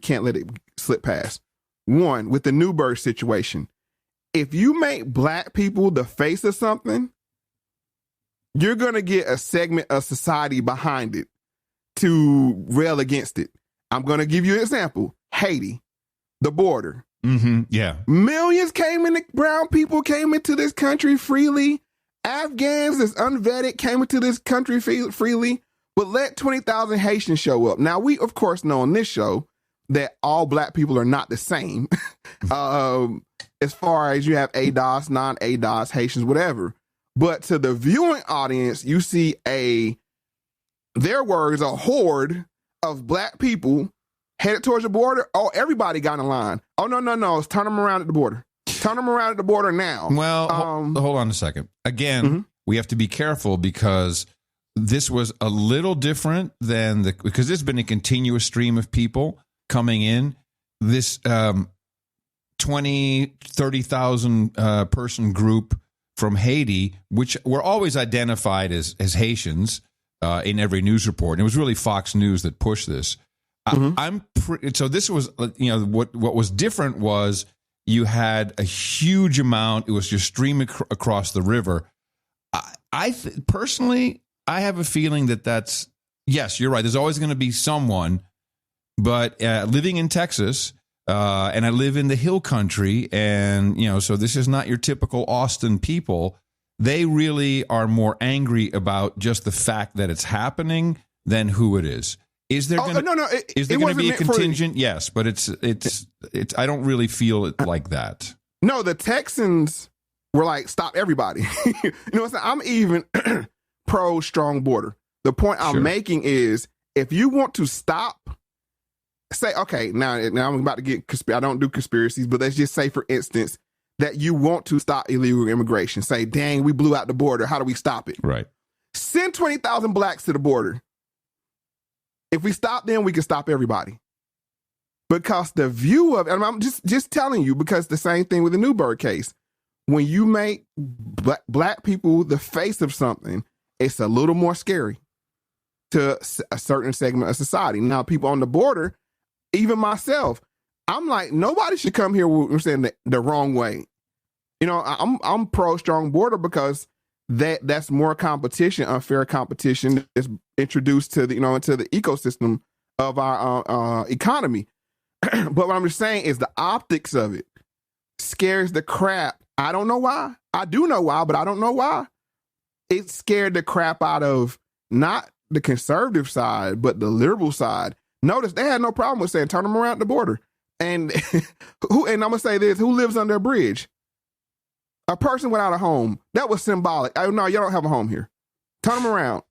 can't let it slip past. One, with the Newberg situation. If you make black people the face of something, you're going to get a segment of society behind it to rail against it. I'm going to give you an example. Haiti, the border. Mm-hmm. Yeah. Brown people came into this country freely. Afghans that's unvetted came into this country freely, but let 20,000 Haitians show up. Now, we, of course, know on this show that all black people are not the same. As far as you have ADOS, non-ADOS, Haitians, whatever. But to the viewing audience, you see their words, a horde of black people headed towards the border. Oh, everybody got in line. Oh, no. Turn them around at the border. Turn them around at the border now. Well, hold on a second. Again, we have to be careful because this was a little different than because there's been a continuous stream of people coming in. This 30,000 person group from Haiti, which were always identified as Haitians in every news report. And it was really Fox News that pushed this. So this was, what was different was you had a huge amount. It was just streaming across the river. Personally, I have a feeling that's, yes, you're right. There's always going to be someone, but living in Texas, and I live in the hill country, and, so this is not your typical Austin people. They really are more angry about just the fact that it's happening than who it is. Is there going to be a contingent? Yes, but it's. I don't really feel it like that. No, the Texans were like, stop everybody. You know what I'm saying? I'm even pro strong border. The point I'm making is if you want to stop. Say, okay, now I'm about to get I don't do conspiracies, but let's just say, for instance, that you want to stop illegal immigration. Say, dang, we blew out the border. How do we stop it? Right. Send 20,000 blacks to the border. If we stop them, we can stop everybody. Because the view of, and I'm just telling you, because the same thing with the Newberg case. When you make black people the face of something, it's a little more scary to a certain segment of society. Now, people on the border, even myself, I'm like, nobody should come here with saying the wrong way. You know, I'm pro strong border because that's more competition, unfair competition is introduced to the, you know, into the ecosystem of our economy. But what I'm just saying is the optics of it scares the crap. I don't know why. I do know why, but I don't know why. It scared the crap out of not the conservative side, but the liberal side. Notice they had no problem with saying turn them around the border. And and I'm gonna say this: who lives under a bridge? A person without a home. That was symbolic. Oh no, you don't have a home here. Turn them around.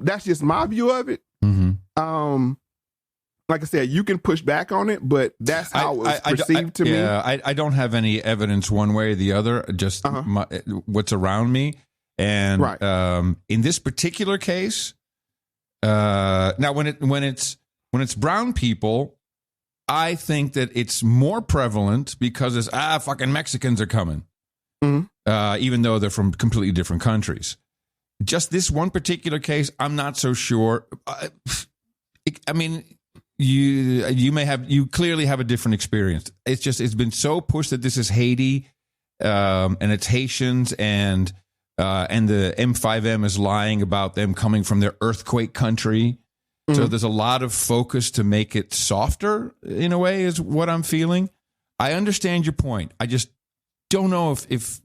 That's just my view of it. Mm-hmm. Like I said, you can push back on it, but that's how it was perceived to me. Yeah, I don't have any evidence one way or the other. Just what's around me, and in this particular case, now when it's brown people, I think that it's more prevalent because it's fucking Mexicans are coming. Even though they're from completely different countries. Just this one particular case, I'm not so sure. I mean, you clearly have a different experience. It's been so pushed that this is Haiti, and it's Haitians, and the M5M is lying about them coming from their earthquake country. So there's a lot of focus to make it softer in a way, is what I'm feeling. I understand your point. I just don't know if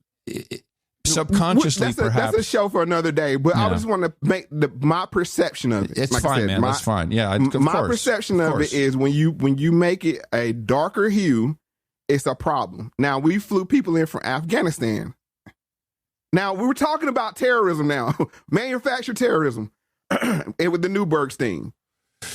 subconsciously perhaps. That's a show for another day, but I just want to make my perception of it. It's like fine, man. That's fine. Yeah, my perception of it is when you make it a darker hue, it's a problem. Now, we flew people in from Afghanistan. Now, we were talking about terrorism now, manufactured terrorism, and with the Newburgh sting.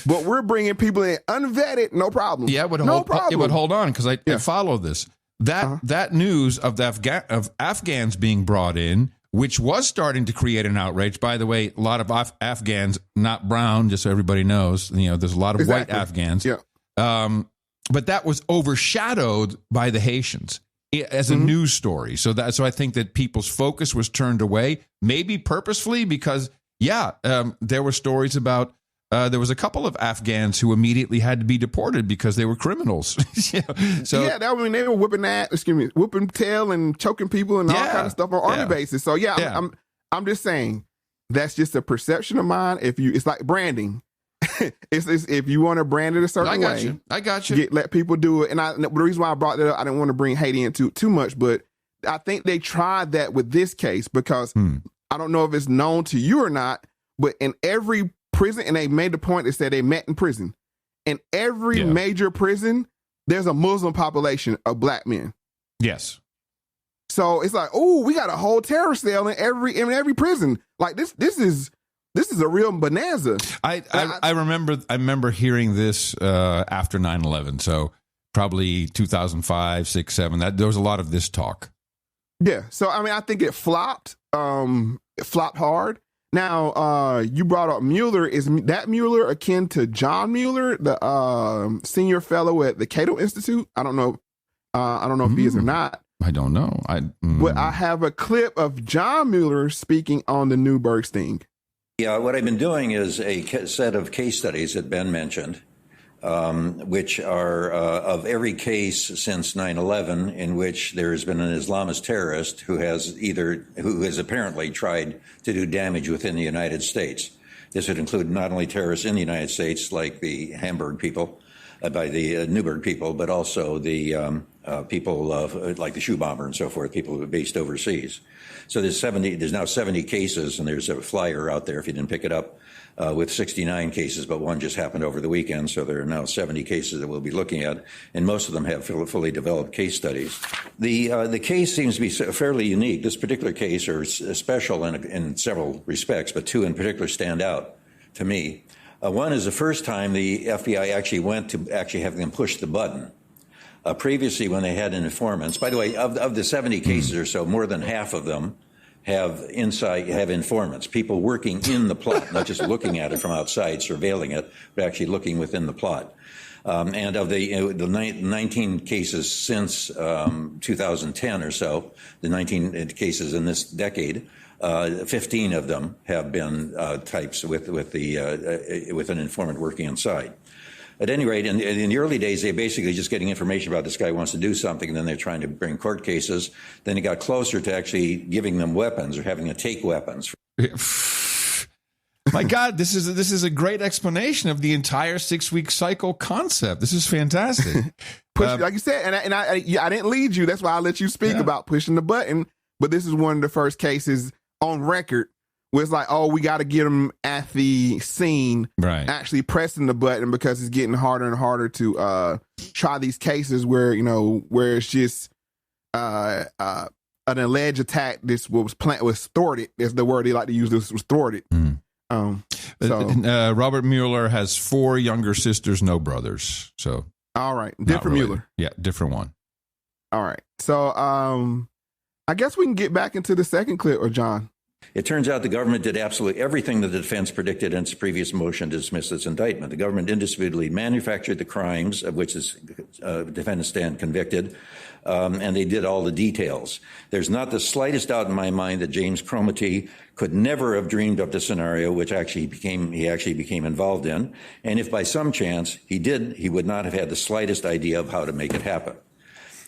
But we're bringing people in unvetted, no problem. Yeah, but hold on, because I follow this. That news of of Afghans being brought in, which was starting to create an outrage. By the way, a lot of Afghans, not brown, just so everybody knows. You know, there's a lot of white Afghans. Yeah. But that was overshadowed by the Haitians as a news story. So I think that people's focus was turned away, maybe purposefully, because there were stories about. There was a couple of Afghans who immediately had to be deported because they were criminals. They were whipping tail and choking people and all kind of stuff on army bases. So I'm just saying that's just a perception of mine. It's like branding. it's if you want to brand it a certain way, I got you. Let people do it. And the reason why I brought that up, I didn't want to bring Haiti into too much, but I think they tried that with this case because I don't know if it's known to you or not, but in every prison, and they made the point, they said they met in prison. In every major prison, there's a Muslim population of black men. Yes. So it's like, we got a whole terrorist cell in every prison. Like this is a real bonanza. I remember hearing this after 9/11. So probably 2005, 6, 7. There was a lot of this talk. Yeah. So I mean, I think it flopped. It flopped hard. Now, you brought up Mueller. Is that Mueller akin to John Mueller, the senior fellow at the Cato Institute? I don't know. If he is or not. I don't know. But I have a clip of John Mueller speaking on the Newburgh sting. Yeah, what I've been doing is a set of case studies that Ben mentioned, which are of every case since 9/11 in which there has been an Islamist terrorist who has apparently tried to do damage within the United States. This would include not only terrorists in the United States, like the Hamburg people, by the Newburgh people, but also the people like the shoe bomber and so forth, people who are based overseas. So there's now 70 cases, and there's a flyer out there if you didn't pick it up. With 69 cases, but one just happened over the weekend. So there are now 70 cases that we'll be looking at, and most of them have fully developed case studies. The case seems to be fairly unique. This particular case is special in several respects, but two in particular stand out to me. One is the first time the FBI actually went to actually have them push the button. Previously, when they had informants, by the way, of the 70 cases or so, more than half of them have informants, people working in the plot, not just looking at it from outside, surveilling it, but actually looking within the plot. And of the 19 cases since 2010 or so, the 19 cases in this decade, 15 of them have been types with an informant working inside. At any rate, in the early days, they're basically just getting information about this guy wants to do something, and then they're trying to bring court cases. Then it got closer to actually giving them weapons or having to take weapons. My God, this is a great explanation of the entire 6-week cycle concept. This is fantastic. Like you said, and I didn't lead you. That's why I let you speak about pushing the button. But this is one of the first cases on record where it's like, oh, we got to get them at the scene, right? Actually pressing the button, because it's getting harder and harder to try these cases where it's just an alleged attack. This was thwarted. Is the word they like to use. This was thwarted. Robert Mueller has 4 younger sisters, no brothers. So all right, different really. Mueller. Yeah, different one. All right, so I guess we can get back into the second clip, or John. It turns out the government did absolutely everything that the defense predicted in its previous motion to dismiss this indictment. The government indisputably manufactured the crimes of which this defendants stand convicted, and they did all the details. There's not the slightest doubt in my mind that James Cromartie could never have dreamed up the scenario which he actually became involved in. And if by some chance he did, he would not have had the slightest idea of how to make it happen.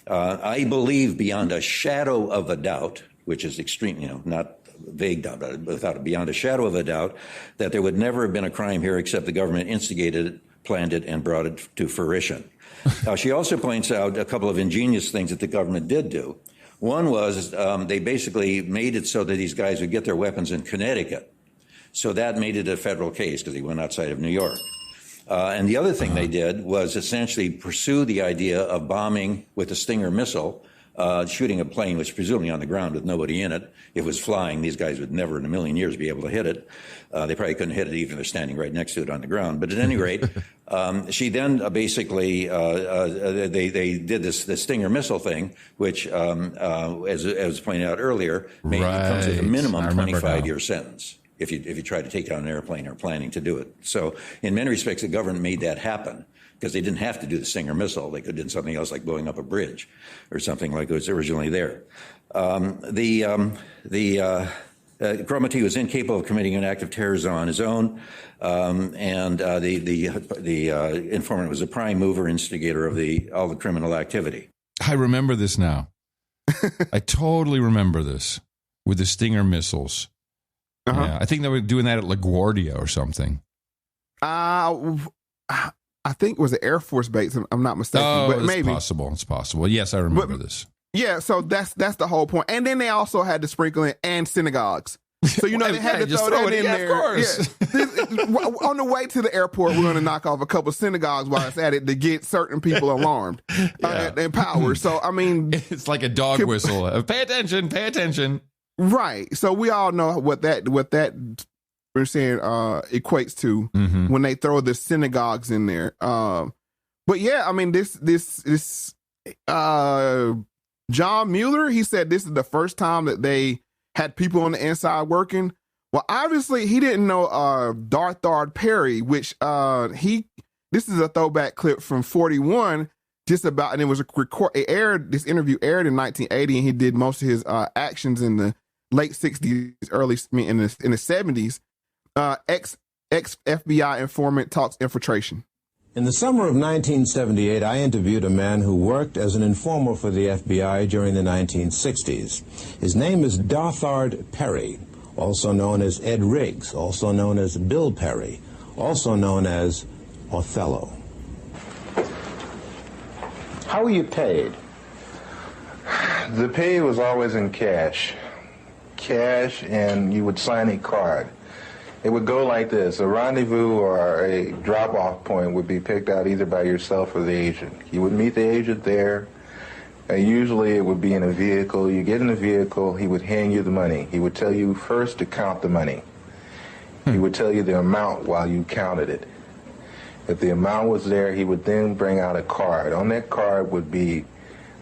I believe beyond a shadow of a doubt, which is extreme, not vague doubt, but beyond a shadow of a doubt, that there would never have been a crime here except the government instigated it, planned it, and brought it to fruition. She also points out a couple of ingenious things that the government did do. One was they basically made it so that these guys would get their weapons in Connecticut. So that made it a federal case because they went outside of New York. And the other thing they did was essentially pursue the idea of bombing with a Stinger missile, shooting a plane which was presumably on the ground with nobody in it. If it was flying, these guys would never in a million years be able to hit it. They probably couldn't hit it even if they're standing right next to it on the ground. But at any rate, she then basically, they did this Stinger missile thing, which, as pointed out earlier, it comes with a minimum 25-year sentence if you try to take down an airplane or planning to do it. So in many respects, the government made that happen, because they didn't have to do the Stinger missile. They could have done something else, like blowing up a bridge or something like it was originally there. Cromartie was incapable of committing an act of terrorism on his own, and the informant was a prime mover, instigator of all the criminal activity. I remember this now. I totally remember this with the Stinger missiles. Yeah, I think they were doing that at LaGuardia or something. I think it was an Air Force base, if I'm not mistaken. But maybe. It's possible. Yes, I remember this. Yeah, so that's the whole point. And then they also had to sprinkle in and synagogues. So, they had to throw that in there. Of course. Yeah. On the way to the airport, we're going to knock off a couple of synagogues while it's at it to get certain people alarmed and power. So, I mean. It's like a dog whistle. Pay attention. Right. So we all know what that we're saying equates to when they throw the synagogues in there. But yeah, I mean this John Mueller, he said this is the first time that they had people on the inside working. Well, obviously he didn't know Darthard Perry, which this is a throwback clip from 41, just about, and it was this interview aired in 1980, and he did most of his actions in the late 60s, in the 70s. Ex FBI informant talks infiltration. In the summer of 1978, I interviewed a man who worked as an informer for the FBI during the 1960s. His name is Darthard Perry, also known as Ed Riggs, also known as Bill Perry, also known as Othello. How were you paid? The pay was always in cash. Cash, and you would sign a card. It would go like this. A rendezvous or a drop-off point would be picked out either by yourself or the agent. You would meet the agent there. Usually it would be in a vehicle. You get in the vehicle, he would hand you the money. He would tell you first to count the money. He would tell you the amount while you counted it. If the amount was there, he would then bring out a card. On that card would be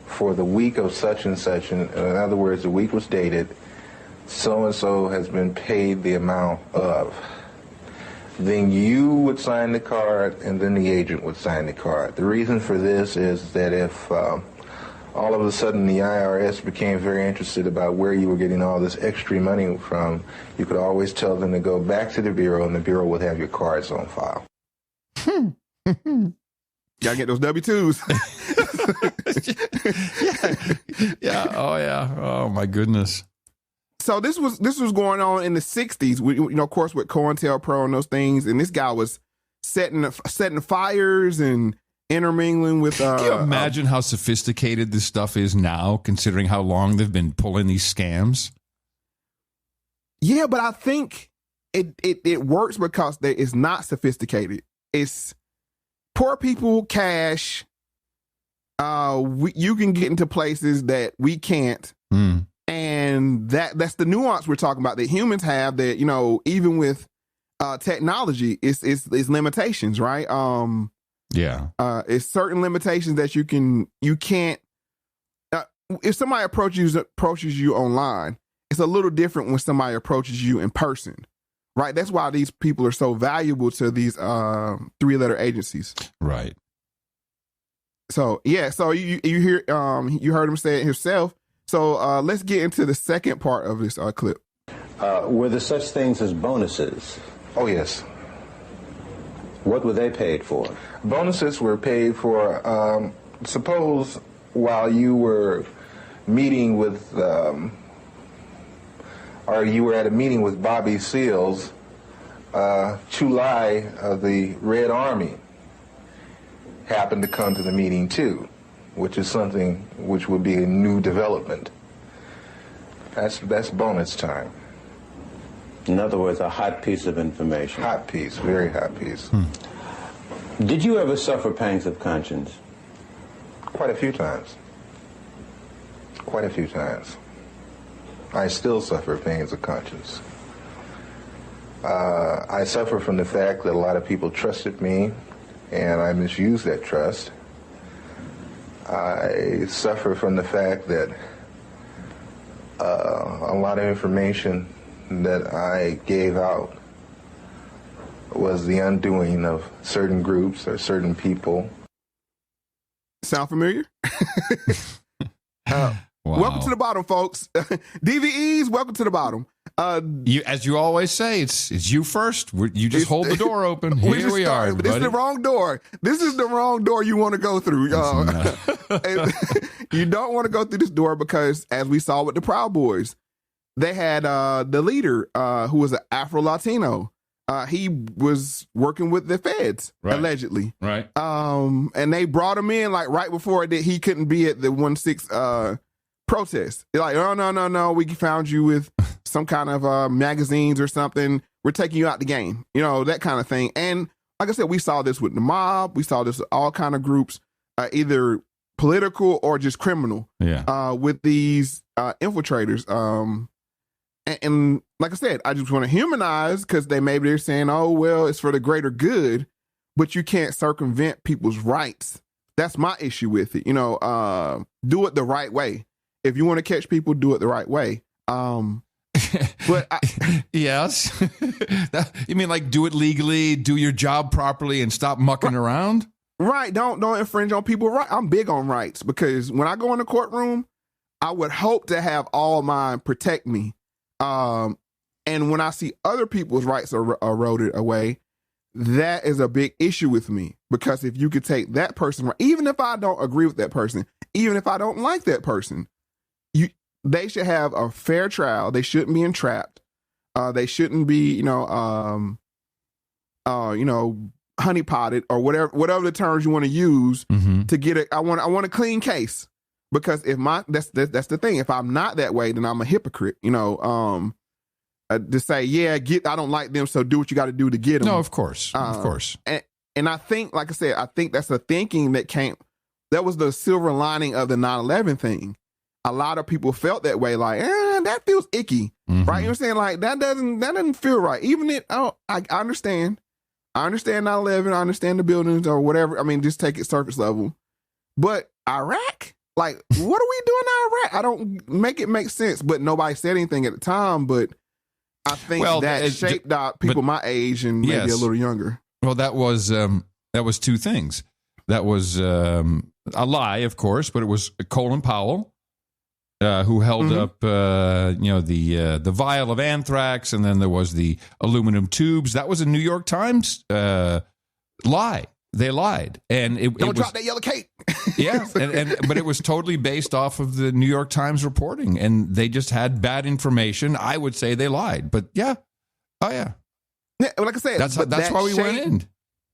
for the week of such and such. In other words, the week was dated. So-and-so has been paid the amount of. Then you would sign the card, and then the agent would sign the card. The reason for this is that if all of a sudden the IRS became very interested about where you were getting all this extra money from, you could always tell them to go back to the Bureau, and the Bureau would have your cards on file. Gotta get those W-2s. Yeah. Oh, yeah. Oh, my goodness. So this was going on in the 60s, of course, with COINTELPRO and those things. And this guy was setting fires and intermingling with. Can you imagine how sophisticated this stuff is now, considering how long they've been pulling these scams? Yeah, but I think it works because it's not sophisticated. It's poor people cash. You can get into places that we can't. And that's the nuance we're talking about that humans have, that, even with technology, it's limitations, right? Yeah. It's certain limitations that you can't, if somebody approaches you online, it's a little different when somebody approaches you in person, right? That's why these people are so valuable to these 3-letter agencies. Right. So, yeah. So you hear, you heard him say it himself. So let's get into the second part of this clip. Were there such things as bonuses? Oh, yes. What were they paid for? Bonuses were paid for, suppose while you were meeting with, or you were at a meeting with Bobby Seals, Chulai of the Red Army happened to come to the meeting too, which is something which would be a new development. That's bonus time. In other words, a hot piece of information. Hot piece, very hot piece. Did you ever suffer pangs of conscience? Quite a few times. Quite a few times. I still suffer pangs of conscience. I suffer from the fact that a lot of people trusted me and I misused that trust. I suffer from the fact that a lot of information that I gave out was the undoing of certain groups or certain people. Sound familiar? Wow. Welcome to the bottom, folks. DVEs, welcome to the bottom. As you always say, it's you first. You just hold the door open. Here we are, everybody. This is the wrong door. This is the wrong door you want to go through. You don't want to go through this door because, as we saw with the Proud Boys, they had the leader who was an Afro-Latino. He was working with the feds, allegedly. Right. And they brought him in like right before he couldn't be at the 1-6 protest. They're like, oh, no, we found you with some kind of magazines or something. We're taking you out the game, that kind of thing. And like I said, we saw this with the mob. We saw this with all kind of groups, either political or just criminal, with these infiltrators. And like I said, I just want to humanize because maybe they're saying, oh, well, it's for the greater good, but you can't circumvent people's rights. That's my issue with it. Do it the right way. If you want to catch people, do it the right way. But yes, you mean like do it legally, do your job properly, and stop mucking around? Right. Don't infringe on people's rights. I'm big on rights because when I go in the courtroom, I would hope to have all mine protect me. And when I see other people's rights are eroded away, that is a big issue with me, because if you could take that person, even if I don't agree with that person, even if I don't like that person, they should have a fair trial. They shouldn't be entrapped. They shouldn't be, honeypotted or whatever the terms you want to use to get it. I want a clean case, because that's the thing. If I'm not that way, then I'm a hypocrite. To say, I don't like them, so do what you got to do to get them. No, of course. And I think, like I said, I think that's the thinking that was the silver lining of the 9/11 thing. A lot of people felt that way, like, that feels icky, right? You know what I'm saying? Like, that doesn't feel right. Even I understand. I understand 9/11. I understand the buildings or whatever. I mean, just take it surface level. But Iraq? Like, what are we doing in Iraq? I don't make it make sense, but nobody said anything at the time. But I think that shaped out people my age and maybe a little younger. Well, that was two things. That was a lie, of course, but it was Colin Powell, who held up, the vial of anthrax, and then there was the aluminum tubes. That was a New York Times lie. they lied, and Don't drop that yellow cake. Yeah, but it was totally based off of the New York Times reporting, and they just had bad information. I would say they lied, but yeah, Yeah, like I said, that's why we went in.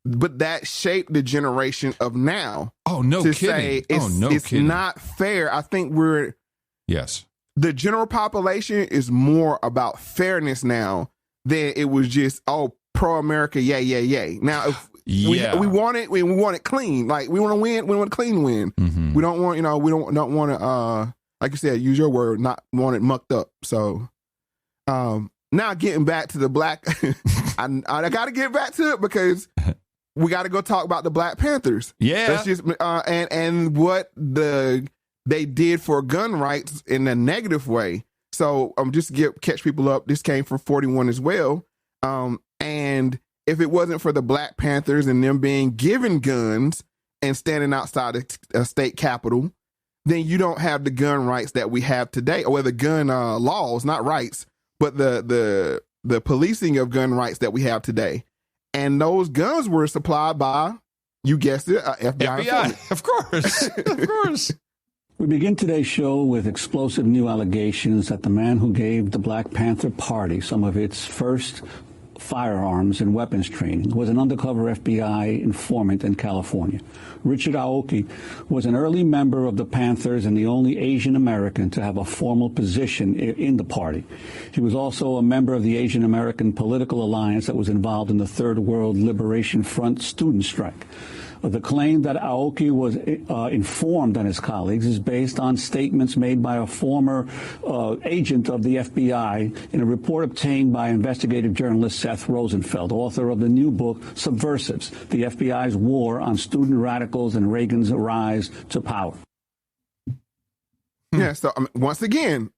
But that shaped the generation of now. Oh, no to kidding. Say it's not fair. I think the general population is more about fairness now than it was just, pro-America, yay. Now, if we want it clean. Like, we want to win. We want a clean win. Mm-hmm. We don't want, we don't want to, like you said, use your word, not want it mucked up. So, now getting back to the black, I got to get back to it because we got to go talk about the Black Panthers. Yeah. That's just, and what they did for gun rights in a negative way. So, just to catch people up, this came from 41 as well. And if it wasn't for the Black Panthers and them being given guns and standing outside a state capitol, then you don't have the gun rights that we have today, or the gun laws, not rights, but the policing of gun rights that we have today. And those guns were supplied by, you guessed it, FBI. Of course. Of course. We begin today's show with explosive new allegations that the man who gave the Black Panther Party some of its first firearms and weapons training was an undercover FBI informant in California. Richard Aoki was an early member of the Panthers and the only Asian American to have a formal position in the party. He was also a member of the Asian American political alliance that was involved in the Third World Liberation Front student strike. The claim that Aoki was informed on his colleagues is based on statements made by a former agent of the FBI in a report obtained by investigative journalist Seth Rosenfeld, author of the new book, Subversives, the FBI's War on Student Radicals and Reagan's Rise to Power. Yeah, so once again,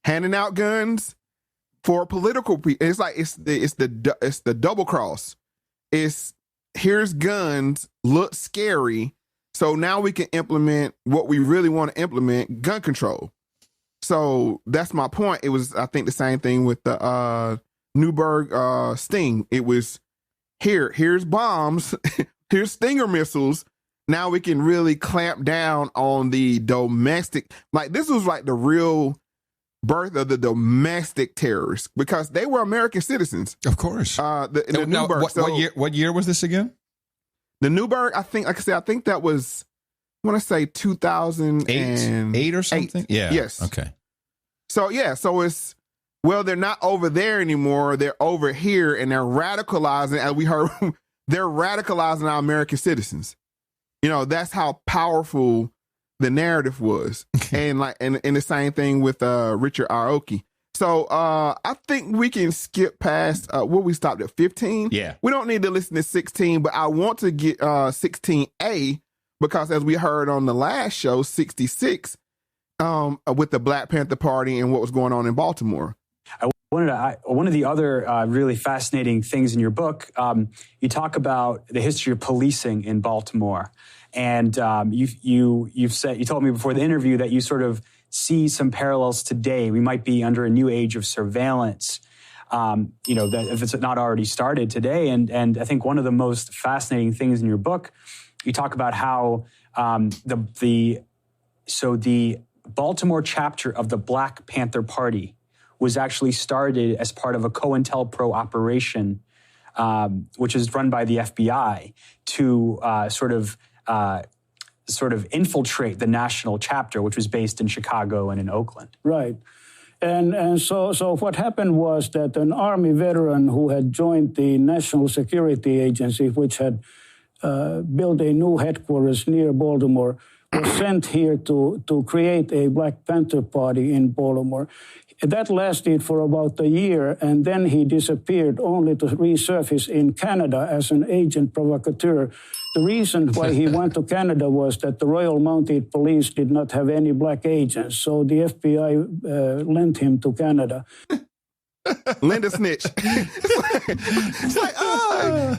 handing out guns for political people. It's like it's the double cross. Here's guns, look scary, so now we can implement what we really want to implement, gun control. So that's my point. It was, I think, the same thing with the Newburgh Sting. It was, here's bombs, here's Stinger missiles. Now we can really clamp down on the domestic, like this was like the real birth of the domestic terrorists, because they were American citizens. Of course. The Newburgh. What year was this again? The Newburgh, I think, like I said, I think that was, I want to say 2008 or something. Yeah. Yes. Okay. So it's, well, they're not over there anymore. They're over here, and they're radicalizing, as we heard, they're radicalizing our American citizens. That's how powerful the narrative was. And the same thing with Richard Aoki. So I think we can skip past what we stopped at 15. Yeah. We don't need to listen to 16, but I want to get 16A, because as we heard on the last show, 66, with the Black Panther Party and what was going on in Baltimore. One of the other really fascinating things in your book, you talk about the history of policing in Baltimore. And you told me before the interview that you sort of see some parallels today. We might be under a new age of surveillance, that if it's not already started today. And I think one of the most fascinating things in your book, you talk about how the Baltimore chapter of the Black Panther Party was actually started as part of a COINTELPRO operation, which is run by the FBI to sort of infiltrate the national chapter, which was based in Chicago and in Oakland. Right. And so what happened was that an Army veteran who had joined the National Security Agency, which had built a new headquarters near Baltimore, was sent here to create a Black Panther Party in Baltimore. That lasted for about a year, and then he disappeared, only to resurface in Canada as an agent provocateur. The reason why he went to Canada was that the Royal Mounted Police did not have any black agents, so the FBI lent him to Canada. Linda snitch. It's like,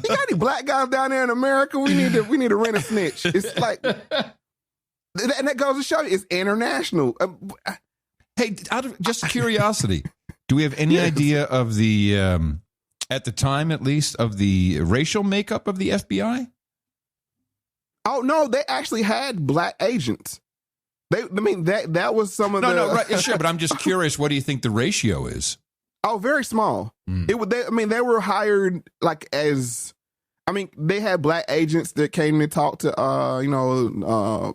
you got any black guys down there in America? We need to rent a snitch. It's like, and that goes to show you, it's international. Hey, out of just curiosity, do we have any idea of the, at the time at least, of the racial makeup of the FBI? Oh no, they actually had black agents. That was some of No, right, yeah, sure, but I'm just curious. What do you think the ratio is? Oh, very small. They were hired like as. They had black agents that came to talk to,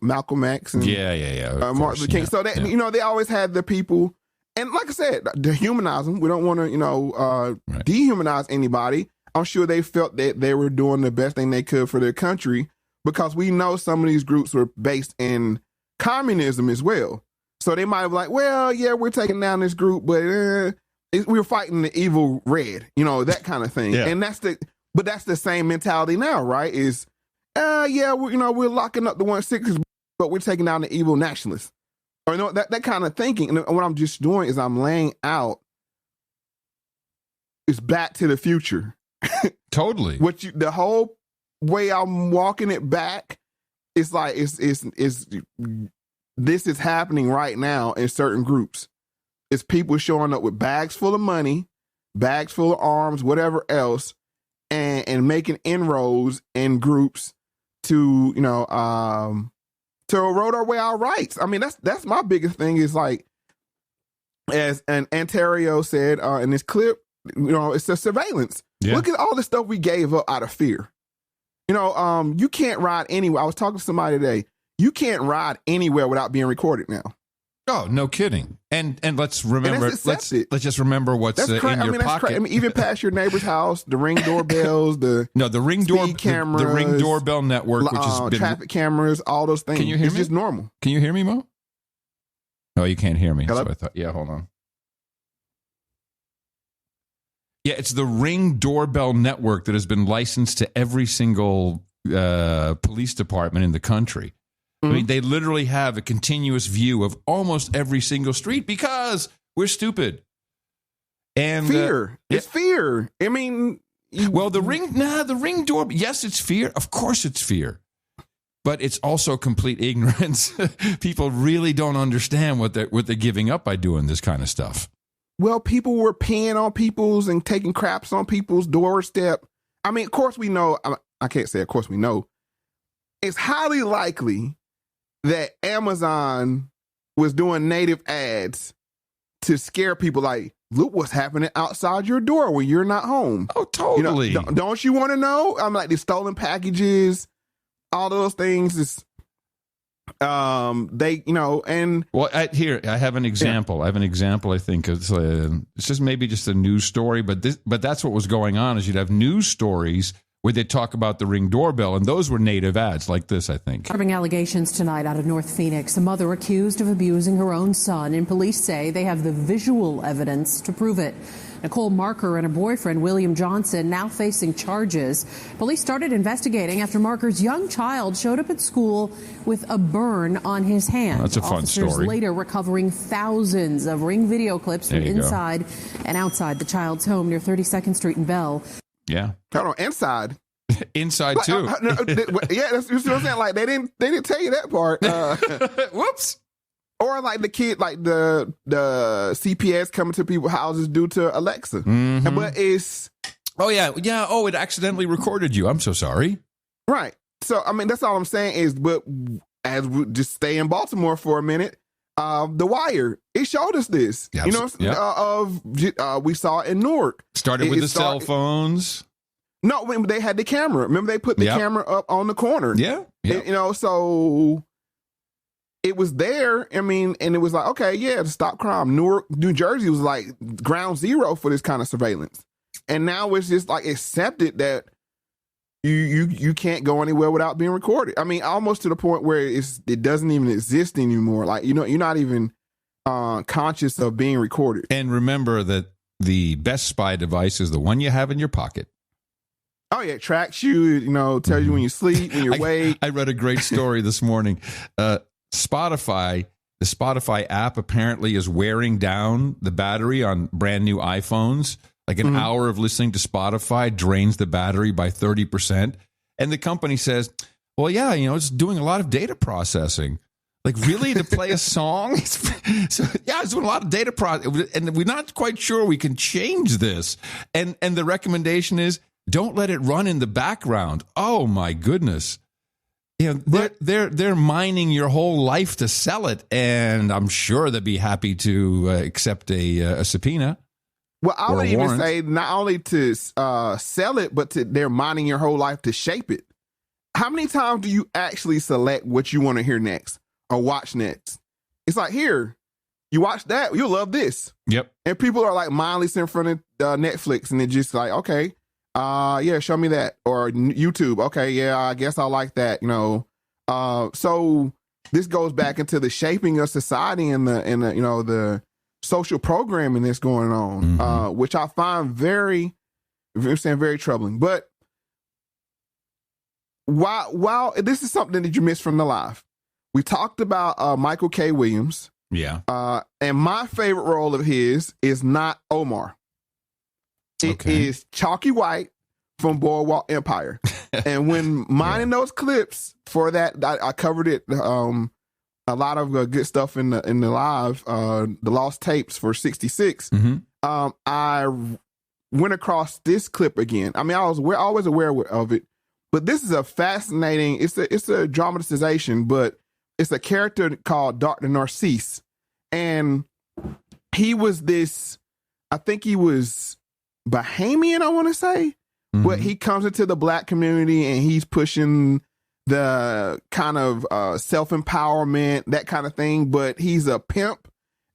Malcolm X and Martin Luther King. So they always had the people, and like I said, dehumanize them. We don't want to, dehumanize anybody. I'm sure they felt that they were doing the best thing they could for their country, because we know some of these groups were based in communism as well. So they might have like, well, yeah, we're taking down this group, but we're fighting the evil red, that kind of thing. Yeah. And that's the same mentality now, right? Is, we're locking up the 160s, but we're taking down the evil nationalists. Or that kind of thinking. And what I'm just doing is I'm laying out, it's Back to the Future. Totally. The whole way I'm walking it back, it's like this is happening right now in certain groups. It's people showing up with bags full of money, bags full of arms, whatever else, and making inroads in groups to erode our way our rights. That's my biggest thing is like, as Ontario said in this clip, it's a surveillance. Yeah. Look at all the stuff we gave up out of fear. You can't ride anywhere. I was talking to somebody today. You can't ride anywhere without being recorded now. Oh, no kidding. And let's remember. Let's just remember what's in your pocket. Even past your neighbor's house, the Ring doorbells, the Ring cameras, the Ring doorbell network, which has been traffic cameras, all those things. Can you hear me? It's just normal. Can you hear me, Mo? Oh, you can't hear me. Hello? So I thought. Yeah, hold on. Yeah, it's the Ring doorbell network that has been licensed to every single police department in the country. Mm-hmm. They literally have a continuous view of almost every single street because we're stupid. And fear. It's fear. Well, the Ring doorbell. Yes, it's fear. Of course, it's fear. But it's also complete ignorance. People really don't understand what they're giving up by doing this kind of stuff. Well, people were peeing on people's and taking craps on people's doorstep. Of course we know. I can't say of course we know. It's highly likely that Amazon was doing native ads to scare people like, look what's happening outside your door when you're not home. Oh, totally. Don't you want to know? Like the stolen packages, all those things is and well, here I have an example. Yeah. I have an example. I think it's just maybe just a news story, but that's what was going on. Is you'd have news stories where they talk about the Ring doorbell, and those were native ads like this, I think. Disturbing allegations tonight out of North Phoenix. A mother accused of abusing her own son, and police say they have the visual evidence to prove it. Nicole Marker and her boyfriend, William Johnson, now facing charges. Police started investigating after Marker's young child showed up at school with a burn on his hand. That's a fun story. Officers later recovering thousands of Ring video clips from inside and outside the child's home near 32nd Street in Bell. Yeah. Hold on, inside. Inside too. Yeah, that's what I'm saying. Like they didn't tell you that part. Whoops. Or like the kid, like the CPS coming to people's houses due to Alexa. Mm-hmm. But it's it accidentally recorded you. I'm so sorry. Right. So that's all I'm saying is, but as we just stay in Baltimore for a minute, The Wire, it showed us this. Yes. We saw it in Newark. Started with the cell phones. No, they had the camera. Remember, they put the camera up on the corner. Yeah. So it was there. And it was like, okay, to stop crime. Newark, New Jersey was like ground zero for this kind of surveillance. And now it's just like accepted that you can't go anywhere without being recorded. Almost to the point where it doesn't even exist anymore. Like, you're not even conscious of being recorded. And remember that the best spy device is the one you have in your pocket. Oh, yeah. Tracks you, tells you when you sleep, when you're awake. I read a great story this morning. The Spotify app apparently is wearing down the battery on brand new iPhones. Like an hour of listening to Spotify drains the battery by 30%. And the company says, well, yeah, it's doing a lot of data processing. Like, really, to play a song? It's doing a lot of data processing. And we're not quite sure we can change this. And the recommendation is, don't let it run in the background. Oh, my goodness. they're mining your whole life to sell it, and I'm sure they'd be happy to accept a subpoena. Well, I would even say not only to sell it, but they're mining your whole life to shape it. How many times do you actually select what you want to hear next or watch next? It's like, here, you watch that, you'll love this. Yep. And people are like mindless in front of Netflix, and they're just like, okay, yeah, show me that. Or YouTube, okay, yeah, I guess I like that, So this goes back into the shaping of society and the social programming that's going on, which I find very troubling. But while this is something that you missed from the live, we talked about Michael K. Williams. Yeah. And my favorite role of his is not Omar. It is Chalky White from Boardwalk Empire. And when mining those clips for that, I covered it. A lot of good stuff in the live, the lost tapes for 66. I went across this clip again. I mean, I was always aware of it, but this is a fascinating. It's a dramatization, but it's a character called Dr. Narcisse, and he was this. I think he was Bahamian, I want to say, but he comes into the black community and he's pushing the kind of self-empowerment, that kind of thing. But he's a pimp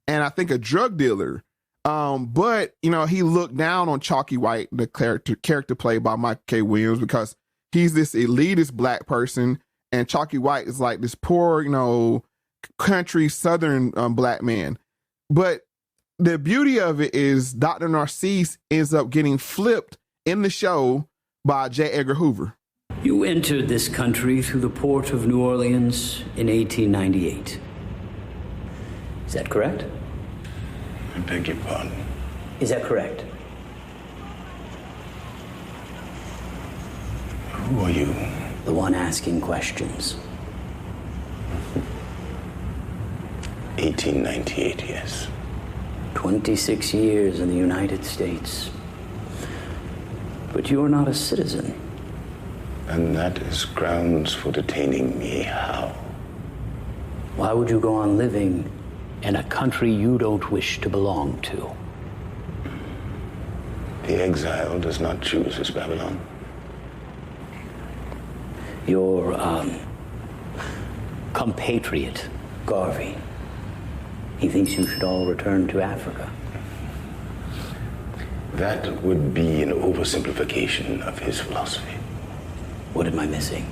and I think a drug dealer. But he looked down on Chalky White, the character played by Michael K. Williams, because he's this elitist black person, and Chalky White is like this poor, country Southern black man. But the beauty of it is Dr. Narcisse ends up getting flipped in the show by J. Edgar Hoover. You entered this country through the port of New Orleans in 1898. Is that correct? I beg your pardon. Is that correct? Who are you? The one asking questions. 1898, yes. 26 years in the United States. But you are not a citizen. And that is grounds for detaining me. How? Why would you go on living in a country you don't wish to belong to? The exile does not choose his Babylon. Your compatriot, Garvey, he thinks you should all return to Africa. That would be an oversimplification of his philosophy. What am I missing?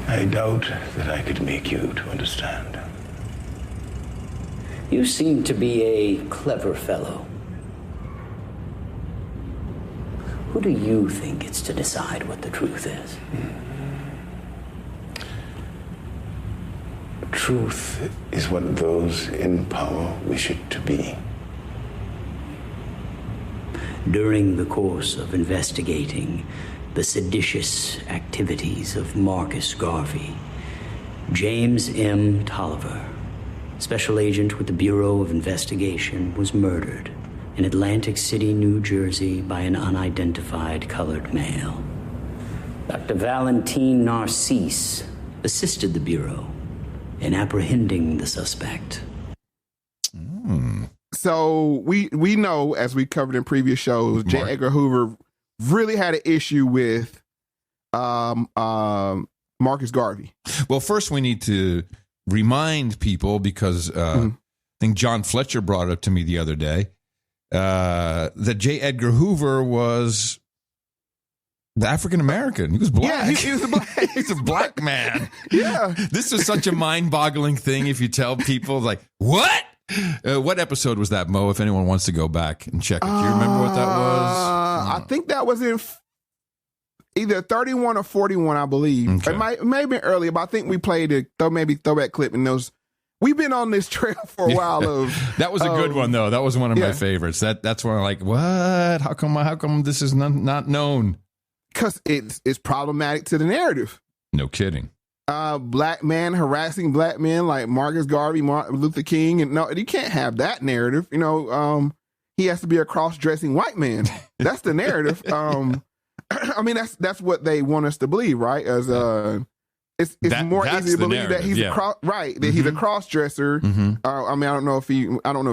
I doubt that I could make you to understand. You seem to be a clever fellow. Who do you think gets to decide what the truth is? Truth is what those in power wish it to be. During the course of investigating the seditious activities of Marcus Garvey, James M. Tolliver, special agent with the Bureau of Investigation, was murdered in Atlantic City, New Jersey, by an unidentified colored male. Dr. Valentine Narcisse assisted the Bureau in apprehending the suspect. So we know, as we covered in previous shows, J. Edgar Hoover really had an issue with Marcus Garvey. Well, first we need to remind people, because I think John Fletcher brought it up to me the other day, that J. Edgar Hoover was African American. He was black. Yeah, he was a black. He's a black man. Yeah. This is such a mind-boggling thing if you tell people, like, what? What episode was that, Mo, if anyone wants to go back and check it? Do you remember what that was? I think that was in either 31 or 41, I believe. Okay. It may have been earlier, but I think we played a throwback clip in those. We've been on this trail for a while. That was a good one, though. That was one of my favorites. That's when I'm like, what? How come this is not known? Because it's problematic to the narrative. No kidding. Black man harassing black men like Marcus Garvey, Martin Luther King, and no, you can't have that narrative. He has to be a cross-dressing white man. That's the narrative. I mean, that's what they want us to believe, right? As it's more easy to believe that he's he's a cross dresser. I mean, I don't know if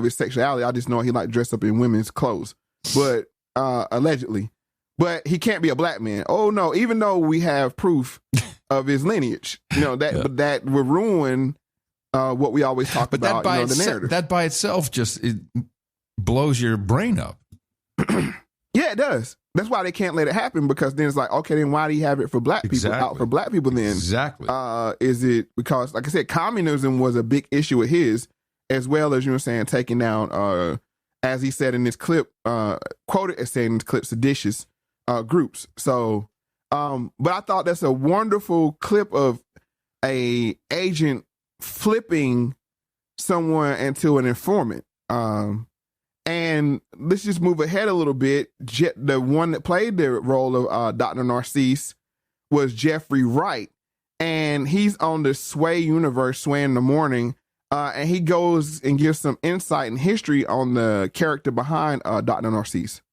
his sexuality. I just know he like dress up in women's clothes, but allegedly. But he can't be a black man. Oh no! Even though we have proof of his lineage, that would ruin what we always talk about. The narrative. That by itself it blows your brain up. Yeah, it does. That's why they can't let it happen, because then it's like, okay, then why do you have it for black people? Out for black people then? Exactly. Is it because, like I said, communism was a big issue of his, as well as, taking down, as he said in this clip, quoted as saying in this clip, seditious groups. So, but I thought that's a wonderful clip of a agent flipping someone into an informant. And let's just move ahead a little bit. The one that played the role of Dr. Narcisse was Jeffrey Wright. And he's on the Sway universe, Sway in the Morning. And he goes and gives some insight and history on the character behind Dr. Narcisse.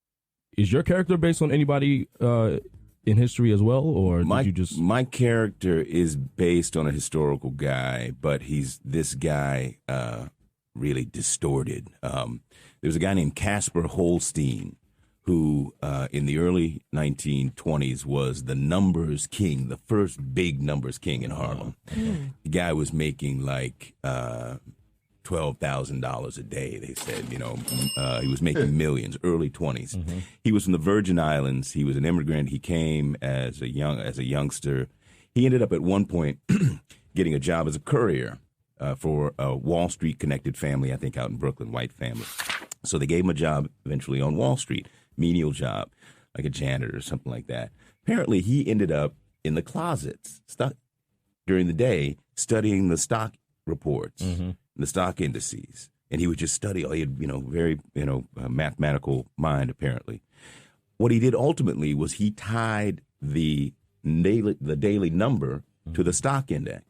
Is your character based on anybody in history as well? Or did you just... My character is based on a historical guy, but this guy really distorted. There was a guy named Casper Holstein who in the early 1920s was the numbers king, the first big numbers king in Harlem. The guy was making like $12,000 a day, they said. He was making millions, early 20s. He was from the Virgin Islands. He was an immigrant. He came as a youngster. He ended up at one point getting a job as a courier for a Wall Street connected family, I think out in Brooklyn, white family. So they gave him a job eventually on Wall Street, menial job, like a janitor or something like that. Apparently, he ended up in the closets during the day studying the stock reports, the stock indices. And he would just study. He had, very, mathematical mind, apparently. What he did ultimately was he tied the daily number to the stock index.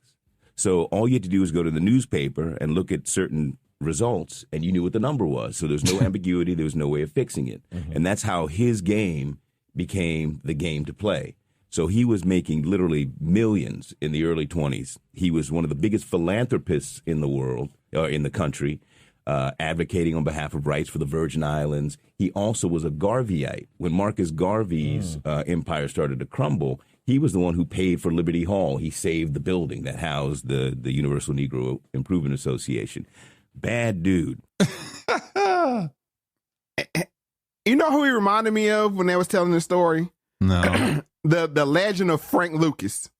So all you had to do was go to the newspaper and look at certain results, and you knew what the number was. So there's no ambiguity. There was no way of fixing it. And that's how his game became the game to play. So he was making literally millions in the early 20s. He was one of the biggest philanthropists in the world, or in the country, advocating on behalf of rights for the Virgin Islands. He also was a Garveyite. When Marcus Garvey's empire started to crumble, he was the one who paid for Liberty Hall. He saved the building that housed the Universal Negro Improvement Association. Bad dude. You know who he reminded me of when they was telling the story? No. the legend of Frank Lucas,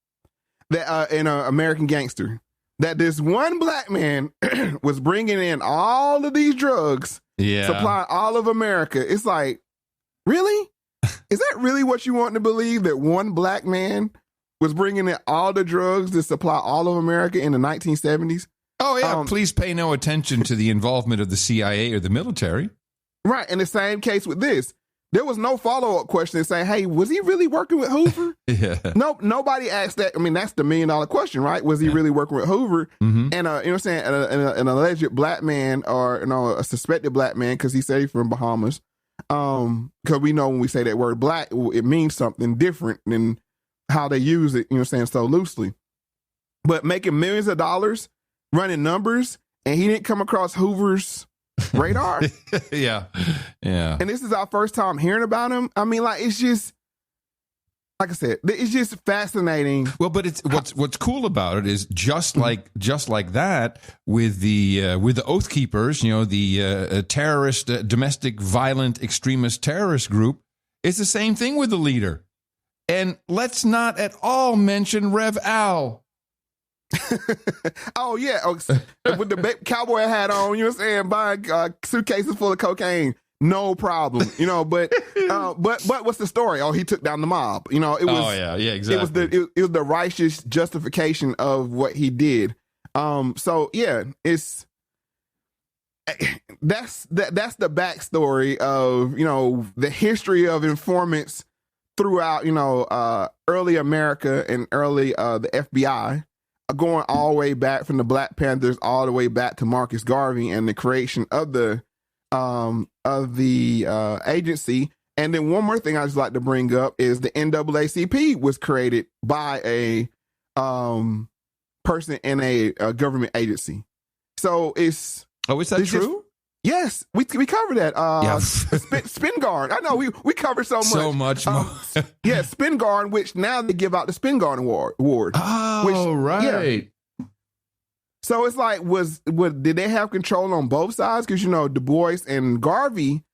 that in American Gangster. That this one black man was bringing in all of these drugs, supplying all of America. It's like, really? Is that really what you want to believe, that one black man was bringing in all the drugs to supply all of America in the 1970s? Oh, yeah. Please pay no attention to the involvement of the CIA or the military. Right. In the same case with this, there was no follow-up question saying, hey, was he really working with Hoover? No, nobody asked that. I mean, that's the $1 million question, right? Was he really working with Hoover? And, you know what I'm saying, an alleged black man, or, a suspected black man, because he said he's from Bahamas. Because we know when we say that word black, it means something different than how they use it, so loosely. But making millions of dollars, running numbers, and he didn't come across Hoover's radar. Yeah. And this is our first time hearing about him. I mean, it's just, like I said, it's just fascinating. Well, but it's what's cool about it is just like that with the Oath Keepers, the terrorist, domestic violent extremist terrorist group. It's the same thing with the leader. And let's not at all mention Rev Al. Oh yeah, with the cowboy hat on, buying suitcases full of cocaine, no problem, But what's the story? Oh, he took down the mob. It was. Oh yeah, exactly. It was the righteous justification of what he did. So yeah, that's the backstory of the history of informants throughout early America and early the FBI. Going all the way back from the Black Panthers all the way back to Marcus Garvey and the creation of the agency. And then one more thing I just like to bring up is the NAACP was created by a person in a government agency. So it's... Oh, is that true? Yes, we covered that. Spin Guard. I know we covered so much. So much more. Spin Guard, which now they give out the Spin Guard Award. Oh, right. Yeah. So it's like, did they have control on both sides? Because, Du Bois and Garvey,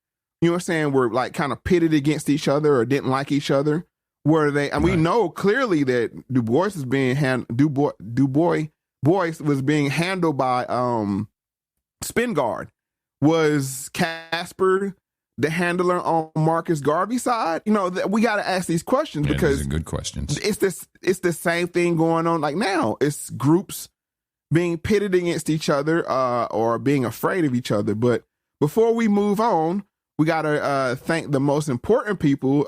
you know what I'm saying, were like kind of pitted against each other or didn't like each other. Were they? And we know clearly that Du Bois was being handled by Spin Guard. Was Casper the handler on Marcus Garvey's side? We got to ask these questions because these are good questions. It's the same thing going on like now. It's groups being pitted against each other or being afraid of each other. But before we move on, we got to thank the most important people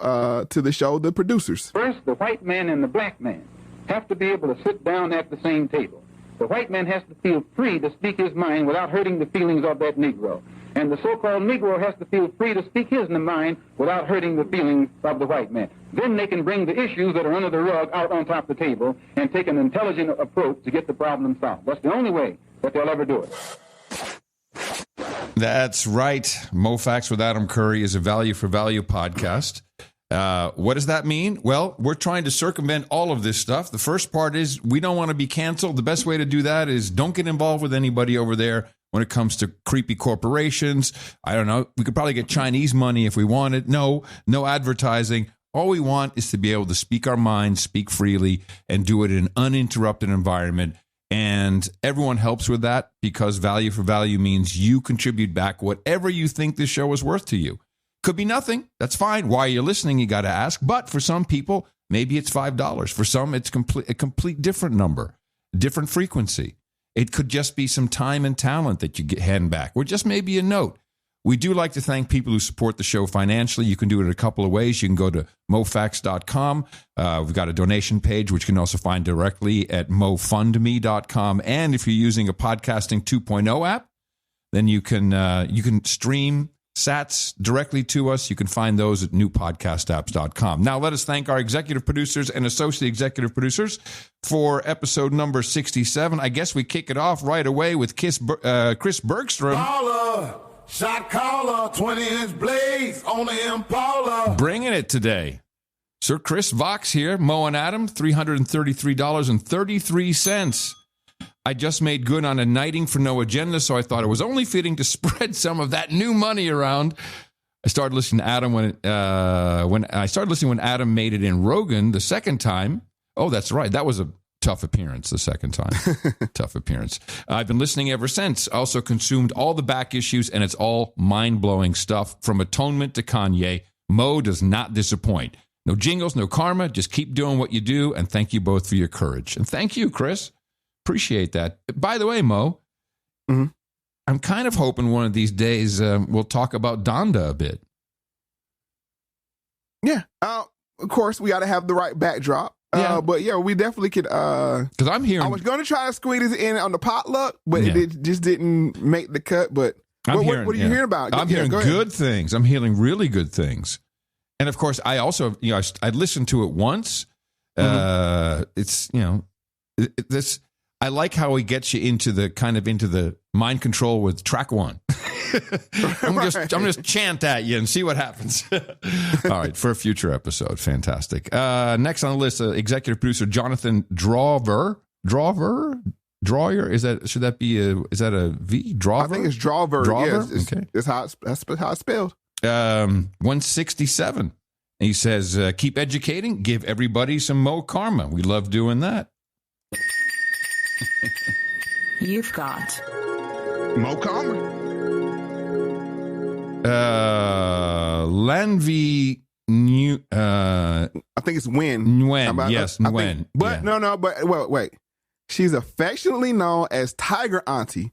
to the show, the producers. First, the white man and the black man have to be able to sit down at the same table. The white man has to feel free to speak his mind without hurting the feelings of that Negro. And the so-called Negro has to feel free to speak his mind without hurting the feelings of the white man. Then they can bring the issues that are under the rug out on top of the table and take an intelligent approach to get the problem solved. That's the only way that they'll ever do it. That's right. Moe Factz with Adam Curry is a value for value podcast. What does that mean? Well, we're trying to circumvent all of this stuff. The first part is we don't want to be canceled. The best way to do that is don't get involved with anybody over there when it comes to creepy corporations. I don't know. We could probably get Chinese money if we wanted. No advertising. All we want is to be able to speak our minds, speak freely, and do it in an uninterrupted environment. And everyone helps with that because value for value means you contribute back whatever you think this show is worth to you. Could be nothing. That's fine. While you're listening, you got to ask. But for some people, maybe it's $5. For some, it's a complete different number, different frequency. It could just be some time and talent that you hand back, or just maybe a note. We do like to thank people who support the show financially. You can do it in a couple of ways. You can go to mofactz.com. We've got a donation page, which you can also find directly at mofundme.com. And if you're using a Podcasting 2.0 app, then you can stream Sats directly to us. You can find those at newpodcastapps.com. Now, let us thank our executive producers and associate executive producers for episode number 67. I guess we kick it off right away with Chris Bergstrom. Caller, shot caller, 20-inch blades on the Impala. Bringing it today. Sir Chris Vox here, Moe and Adam, $333.33. I just made good on a knighting for no agenda, so I thought it was only fitting to spread some of that new money around. I started listening to Adam when Adam made it in Rogan the second time. Oh, that's right. That was a tough appearance the second time. Tough appearance. I've been listening ever since. Also consumed all the back issues, and it's all mind-blowing stuff from Atonement to Kanye. Moe does not disappoint. No jingles, no karma. Just keep doing what you do, and thank you both for your courage. And thank you, Chris. Appreciate that. By the way, Moe, I'm kind of hoping one of these days we'll talk about Donda a bit. Yeah. Of course, we got to have the right backdrop. But yeah, we definitely could. Because I'm hearing. I was going to try to squeeze it in on the potluck, but it just didn't make the cut. But what are you hearing about? I'm hearing good things. I'm hearing really good things. And of course, I also, I listened to it once. It's, this. I like how he gets you into the mind control with track one. I'm just chant at you and see what happens. All right, for a future episode. Fantastic. Next on the list, executive producer Jonathan Drawer? Is that a V? Drawer? I think it's Drawer. Yes, okay. That's how it's spelled. 167. And he says, keep educating, give everybody some Moe karma. We love doing that. You've got Moe karma. Lanvi New. I think it's Nguyen. Nguyen, yes, Nguyen. But no. But wait. She's affectionately known as Tiger Auntie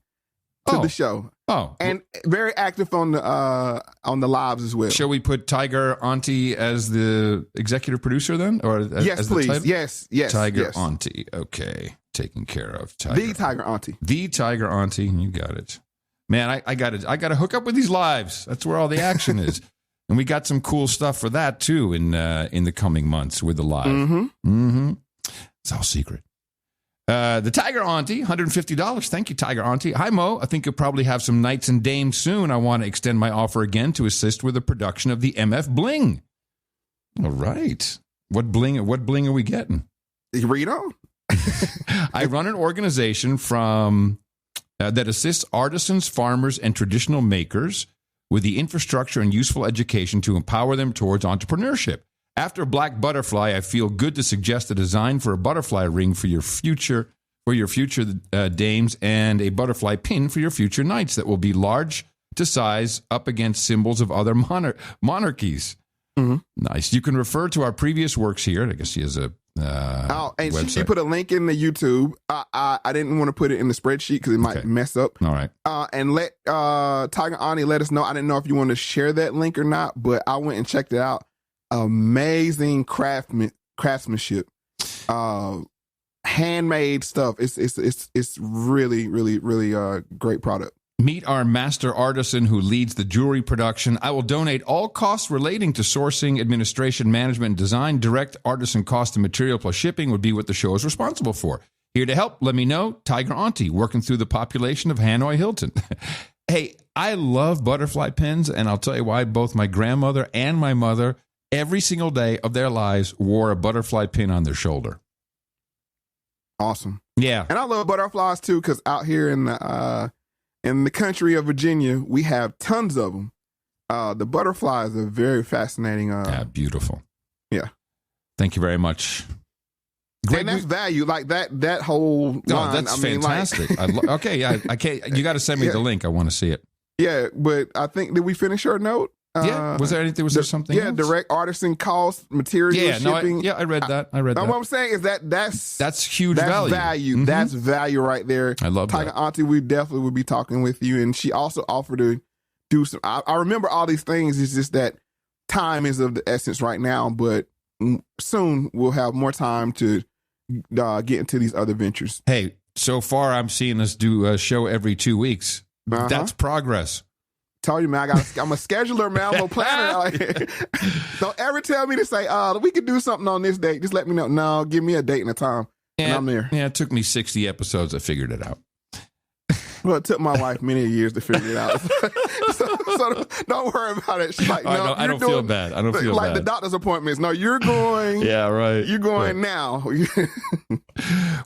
to the show. Oh, and very active on the lives as well. Shall we put Tiger Auntie as the executive producer then, or yes, as please, the title? yes, Tiger Auntie. Okay, taken care of. The Tiger Auntie. The Tiger Auntie. You got it, man. I got to hook up with these lives. That's where all the action is. And we got some cool stuff for that, too, in the coming months with the live. It's all secret. The Tiger Auntie, $150. Thank you, Tiger Auntie. Hi, Mo. I think you'll probably have some knights and dames soon. I want to extend my offer again to assist with the production of the MF Bling. All right. What bling are we getting? Read on. I run an organization that assists artisans, farmers, and traditional makers with the infrastructure and useful education to empower them towards entrepreneurship. After Black Butterfly, I feel good to suggest a design for a butterfly ring for your future dames and a butterfly pin for your future knights that will be large to size up against symbols of other monarchies. Nice. You can refer to our previous works here. I guess she has a and website. she put a link in the YouTube. I didn't want to put it in the spreadsheet because it might mess up. All right. And let Tiger Auntie let us know. I didn't know if you want to share that link or not, but I went and checked it out. Amazing craftsmanship, handmade stuff. It's really, really, really great product. Meet our master artisan who leads the jewelry production. I will donate all costs relating to sourcing, administration, management, and design. Direct artisan cost and material plus shipping would be what the show is responsible for. Here to help, let me know, Tiger Auntie, working through the population of Hanoi Hilton. Hey, I love butterfly pins, and I'll tell you why. Both my grandmother and my mother, every single day of their lives, wore a butterfly pin on their shoulder. Awesome. Yeah. And I love butterflies, too, because out here in the country of Virginia, we have tons of them. The butterflies are very fascinating. Beautiful. Yeah. Thank you very much. And that's value, like that whole line. No, that's fantastic. Okay, I can't. You got to send me the link. I want to see it. Yeah, but I think, did we finish our note? Yeah. Was there anything? Was there something? Yeah, else? Direct artisan cost, material shipping. I read that. What I'm saying is that's huge value. That's value right there. I love Tiger that. Auntie, we definitely would be talking with you, and she also offered to do some. I remember all these things. It's just that time is of the essence right now, but soon we'll have more time to get into these other ventures. Hey, so far I'm seeing us do a show every 2 weeks. That's progress. Tell you, man, I'm a scheduler, man. I'm a planner. Don't ever tell me to say, we could do something on this date. Just let me know. No, give me a date and a time, and I'm there. Yeah, it took me 60 episodes. I figured it out. Well, it took my wife many years to figure it out. so don't worry about it. She's like, no, I don't feel bad. I don't feel like bad. the doctor's appointments. No, you're going. Yeah, right. You're going now.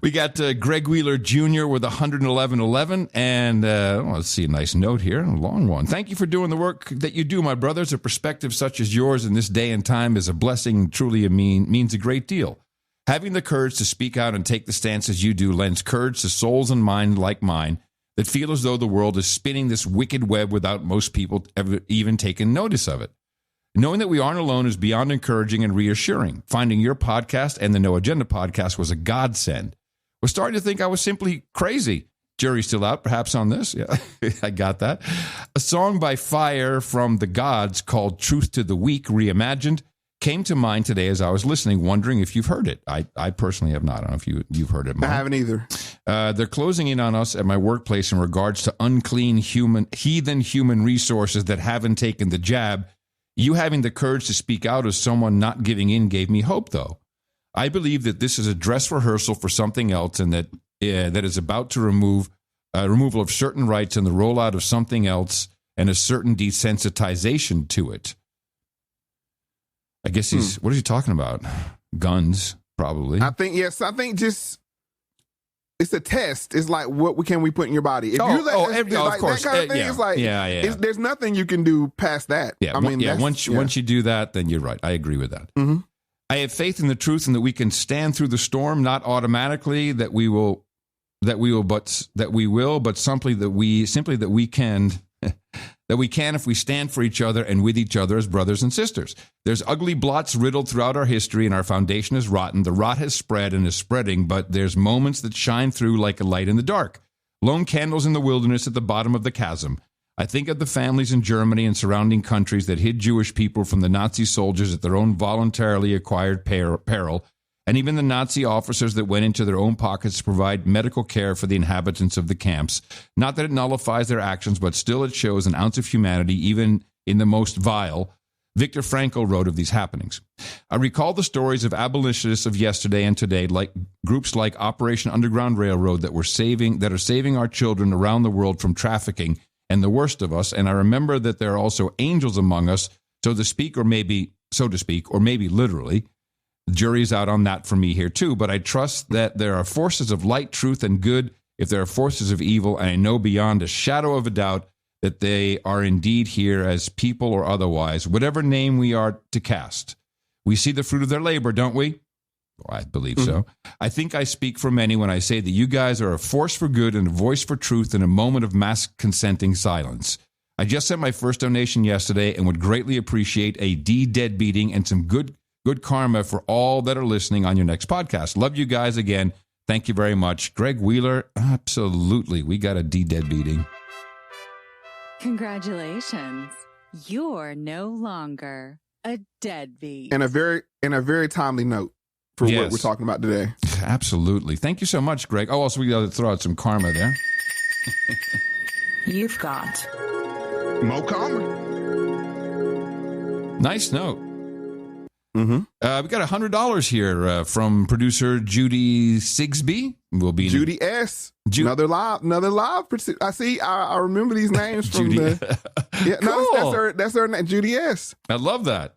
We got Greg Wheeler Jr. with 111.11. And let's see, a nice note here, a long one. Thank you for doing the work that you do, my brothers. A perspective such as yours in this day and time is a blessing, truly means a great deal. Having the courage to speak out and take the stances you do lends courage to souls and minds like mine that feel as though the world is spinning this wicked web without most people ever even taking notice of it. Knowing that we aren't alone is beyond encouraging and reassuring. Finding your podcast and the No Agenda podcast was a godsend. Was starting to think I was simply crazy. Jury's still out, perhaps, on this. Yeah, I got that. A song by Fire from the Gods called Truth to the Weak Reimagined came to mind today as I was listening, wondering if you've heard it. I personally have not. I don't know if you've heard it, Mark. I haven't either. They're closing in on us at my workplace in regards to unclean heathen human resources that haven't taken the jab. You having the courage to speak out as someone not giving in gave me hope, though. I believe that this is a dress rehearsal for something else, and that is about to removal of certain rights and the rollout of something else and a certain desensitization to it. I guess what is he talking about? Guns, probably. I think just it's a test. It's like, what can we put in your body? If you of course. That kind of thing, it's like, there's nothing you can do past that. Yeah, once you do that, then you're right. I agree with that. Mm-hmm. I have faith in the truth and that we can stand through the storm, not automatically that we will, but simply that we can if we stand for each other and with each other as brothers and sisters. There's ugly blots riddled throughout our history, and our foundation is rotten. The rot has spread and is spreading, but there's moments that shine through like a light in the dark. Lone candles in the wilderness at the bottom of the chasm. I think of the families in Germany and surrounding countries that hid Jewish people from the Nazi soldiers at their own voluntarily acquired peril, and even the Nazi officers that went into their own pockets to provide medical care for the inhabitants of the camps. Not that it nullifies their actions, but still it shows an ounce of humanity, even in the most vile. Viktor Frankl wrote of these happenings. I recall the stories of abolitionists of yesterday and today, like groups like Operation Underground Railroad that are saving our children around the world from trafficking and the worst of us. And I remember that there are also angels among us, so to speak, or maybe literally. The jury's out on that for me here too, but I trust that there are forces of light, truth, and good if there are forces of evil, and I know beyond a shadow of a doubt that they are indeed here as people or otherwise, whatever name we are to cast. We see the fruit of their labor, don't we? Well, I believe so. I think I speak for many when I say that you guys are a force for good and a voice for truth in a moment of mass consenting silence. I just sent my first donation yesterday and would greatly appreciate a dead beating and some good karma for all that are listening on your next podcast. Love you guys again. Thank you very much. Greg Wheeler, absolutely. We got a dead beating. Congratulations. You're no longer a deadbeat. And a very timely note for what we're talking about today. Absolutely. Thank you so much, Greg. Oh, also we got to throw out some karma there. You've got Mo Karma. Nice note. We got $100 here from producer Judy Sigsby. Judy S. Another live. I remember these names from Judy. Cool. That's her name, Judy S. I love that.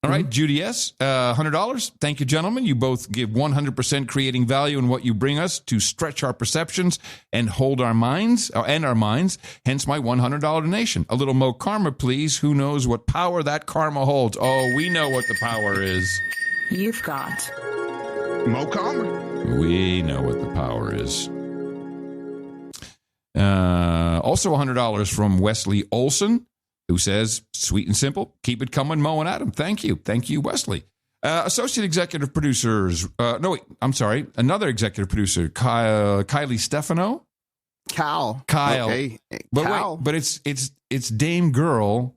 All right, Judy S., $100. Thank you, gentlemen. You both give 100% creating value in what you bring us to stretch our perceptions and hold our minds, hence my $100 donation. A little Mo Karma, please. Who knows what power that karma holds? Oh, we know what the power is. You've got Mo Karma. We know what the power is. Also $100 from Wesley Olson, who says, sweet and simple, keep it coming, Mo and Adam. Thank you. Thank you, Wesley. Associate executive producers. Another executive producer, Kylie Stefano. Kyle. Okay. But Kyle. Wait, but it's Dame Girl.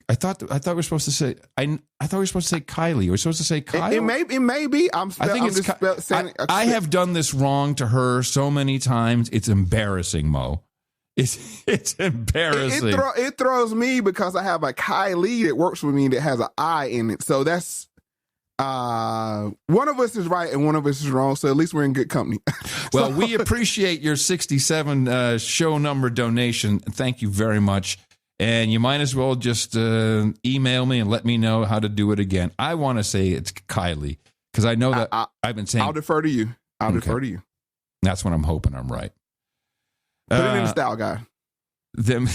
I thought we were supposed to say Kylie. We're supposed to say Kyle. It may be. I have done this wrong to her so many times. It's embarrassing, Mo. It's embarrassing. It throws me because I have a Kylie that works with me that has an I in it. So that's one of us is right and one of us is wrong. So at least we're in good company. Well, we appreciate your 67 show number donation. Thank you very much. And you might as well just email me and let me know how to do it again. I want to say it's Kylie because I know that I've been saying. I'll defer to you. Defer to you. That's what I'm hoping I'm right. Put it in the style guide. Then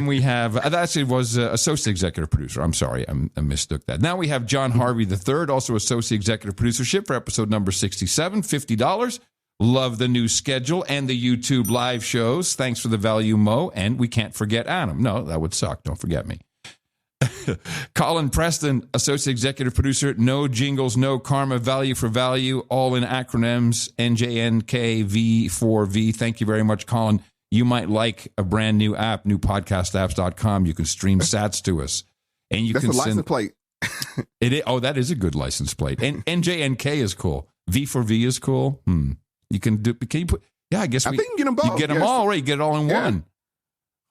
we have, that actually was associate executive producer. I'm sorry, I mistook that. Now we have John Harvey III, also associate executive producership for episode number 67, $50. Love the new schedule and the YouTube live shows. Thanks for the value, Mo. And we can't forget Adam. No, that would suck. Don't forget me. Colin Preston, associate executive producer. No jingles, no karma, value for value, all in acronyms, NJNKV4V. Thank you very much, Colin. You might like a brand new app, newpodcastapps.com. You can stream sats to us. And you That's can a license plate. That is a good license plate. And NJNK is cool. V4V is cool. You can do, can you put, I guess I think you can get them both. You get them all, right? You get it all in one.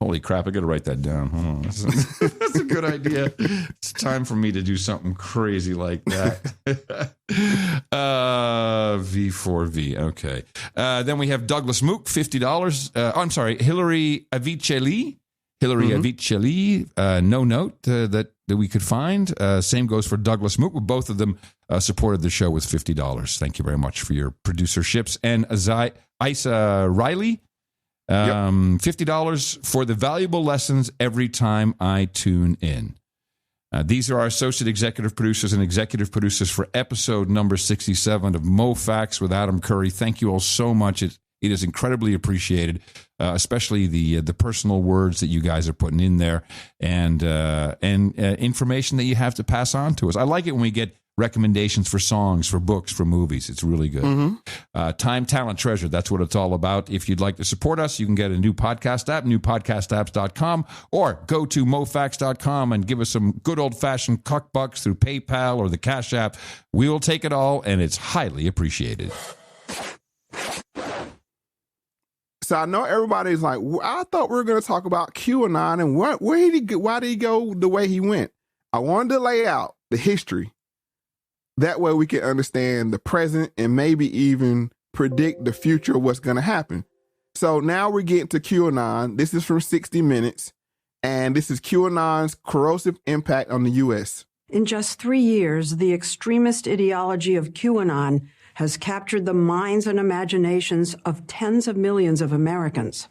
Holy crap, I got to write that down. That's a good idea. It's time for me to do something crazy like that. V4V, okay. Then we have Douglas Mook, $50. I'm sorry, Hillary Avicelli. No note that we could find. Same goes for Douglas Mook. Both of them supported the show with $50. Thank you very much for your producerships. And Isa Riley, $50 for the valuable lessons every time I tune in. These are our associate executive producers and executive producers for episode number 67 of Moe Factz with Adam Curry. Thank you all so much. It is incredibly appreciated, especially the personal words that you guys are putting in there and information that you have to pass on to us. I like it when we get recommendations for songs, for books, for movies. It's really good. Time, talent, treasure. That's what it's all about. If you'd like to support us, you can get a new podcast app, newpodcastapps.com, or go to mofactz.com and give us some good old-fashioned $1 through PayPal or the Cash App. We will take it all, and it's highly appreciated. So I know everybody's like, I thought we were going to talk about QAnon and why did he go the way he went? I wanted to lay out the history. That way we can understand the present and maybe even predict the future of what's going to happen. So now we're getting to QAnon. This is from 60 Minutes, and this is QAnon's corrosive impact on the U.S. In just 3 years, the extremist ideology of QAnon has captured the minds and imaginations of tens of millions of Americans.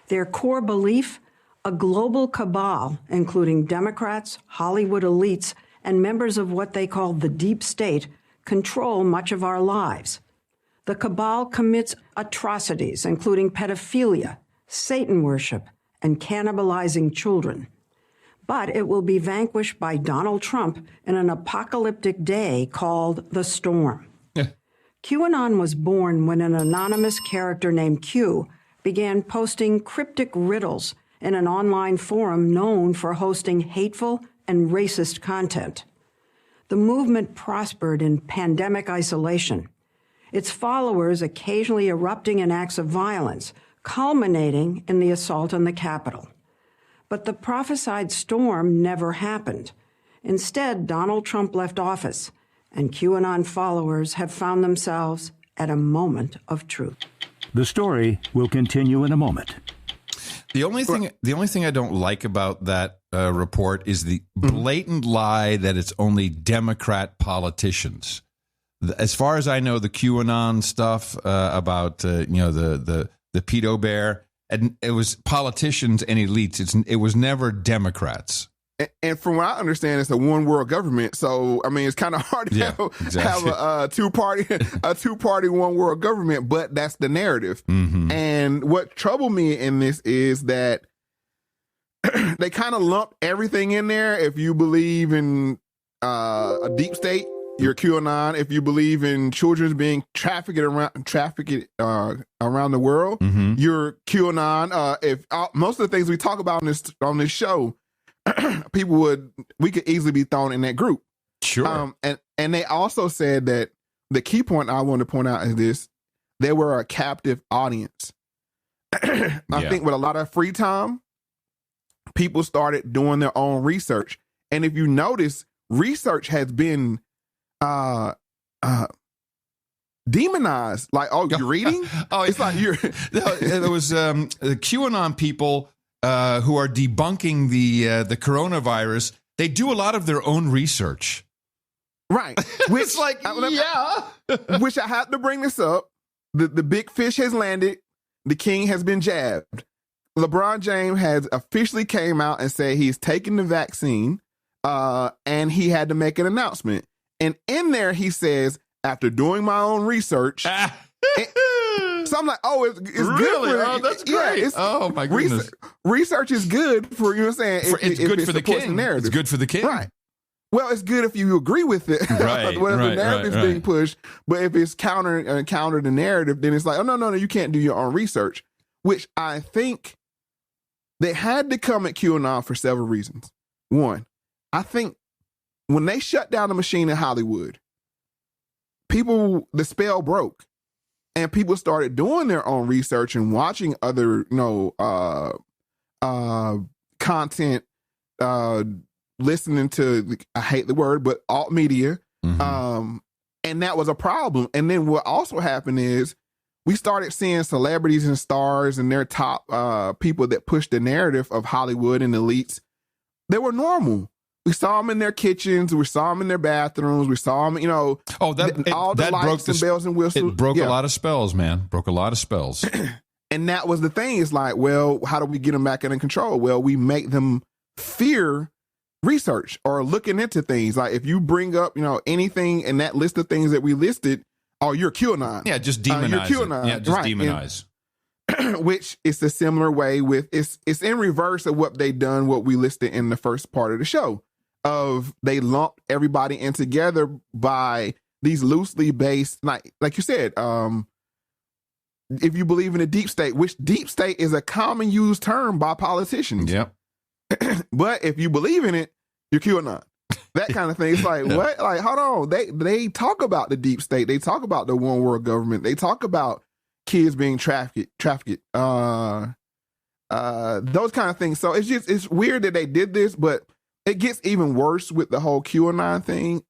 Their core belief, a global cabal, including Democrats, Hollywood elites, and members of what they call the deep state, control much of our lives. The cabal commits atrocities, including pedophilia, Satan worship, and cannibalizing children. But it will be vanquished by Donald Trump in an apocalyptic day called the Storm. QAnon was born when an anonymous character named Q began posting cryptic riddles in an online forum known for hosting hateful and racist content. The movement prospered in pandemic isolation, its followers occasionally erupting in acts of violence, culminating in the assault on the Capitol. But the prophesied storm never happened. Instead, Donald Trump left office, and QAnon followers have found themselves at a moment of truth. The story will continue in a moment. The only thing I don't like about that report is the blatant lie that it's only Democrat politicians. As far as I know, the QAnon stuff about the pedo bear, and it was politicians and elites. It was never Democrats. And from what I understand, it's a one world government. So, I mean, it's kind of hard to have a two-party one world government, but that's the narrative. Mm-hmm. And what troubled me in this is that they kind of lump everything in there. If you believe in a deep state, you're QAnon. If you believe in children being trafficked around the world, mm-hmm. you're QAnon. Most of the things we talk about on this show, we could easily be thrown in that group. Sure. And they also said that the key point I want to point out is this: they were a captive audience. I think with a lot of free time, people started doing their own research. And if you notice, research has been demonized. Like, oh, you're reading? It's like you're. There was the QAnon people who are debunking the coronavirus. They do a lot of their own research, right? Which, which I have to bring this up. The big fish has landed. The king has been jabbed. LeBron James has officially came out and said he's taking the vaccine, and he had to make an announcement. And in there, he says, after doing my own research, so I'm like, oh, it's really? good. Oh, that's great. Yeah, oh, my goodness. Research is good for, you know what I'm saying? It's good for the king. Narrative. It's good for the king. Right. Well, it's good if you agree with it. Right. Whatever the narrative's being pushed. But if it's counter the narrative, then it's like, oh, no, you can't do your own research. Which I think they had to come at QAnon for several reasons. One, I think when they shut down the machine in Hollywood, the spell broke. And people started doing their own research and watching other, content, listening to, I hate the word, but alt media. Mm-hmm. And that was a problem. And then what also happened is we started seeing celebrities and stars and their top people that pushed the narrative of Hollywood and elites. They were normal. We saw them in their kitchens. We saw them in their bathrooms. We saw them, all the lights and bells and whistles. It broke a lot of spells, man. Broke a lot of spells. And that was the thing. It's like, well, how do we get them back under control? Well, we make them fear research or looking into things. Like if you bring up, anything in that list of things that we listed, oh, you're QAnon. Yeah, just demonize. You're QAnon. Yeah, just demonize. Which is a similar way with it's in reverse of what they done, what we listed in the first part of the show. Of they lumped everybody in together by these loosely based, like you said, if you believe in a deep state, which deep state is a common used term by politicians. Yep. But if you believe in it, you're QAnon. That kind of thing. It's like, what? Like, hold on. They talk about the deep state. They talk about the one world government. They talk about, kids being trafficked, those kind of things. So it's weird that they did this, but it gets even worse with the whole QAnon thing.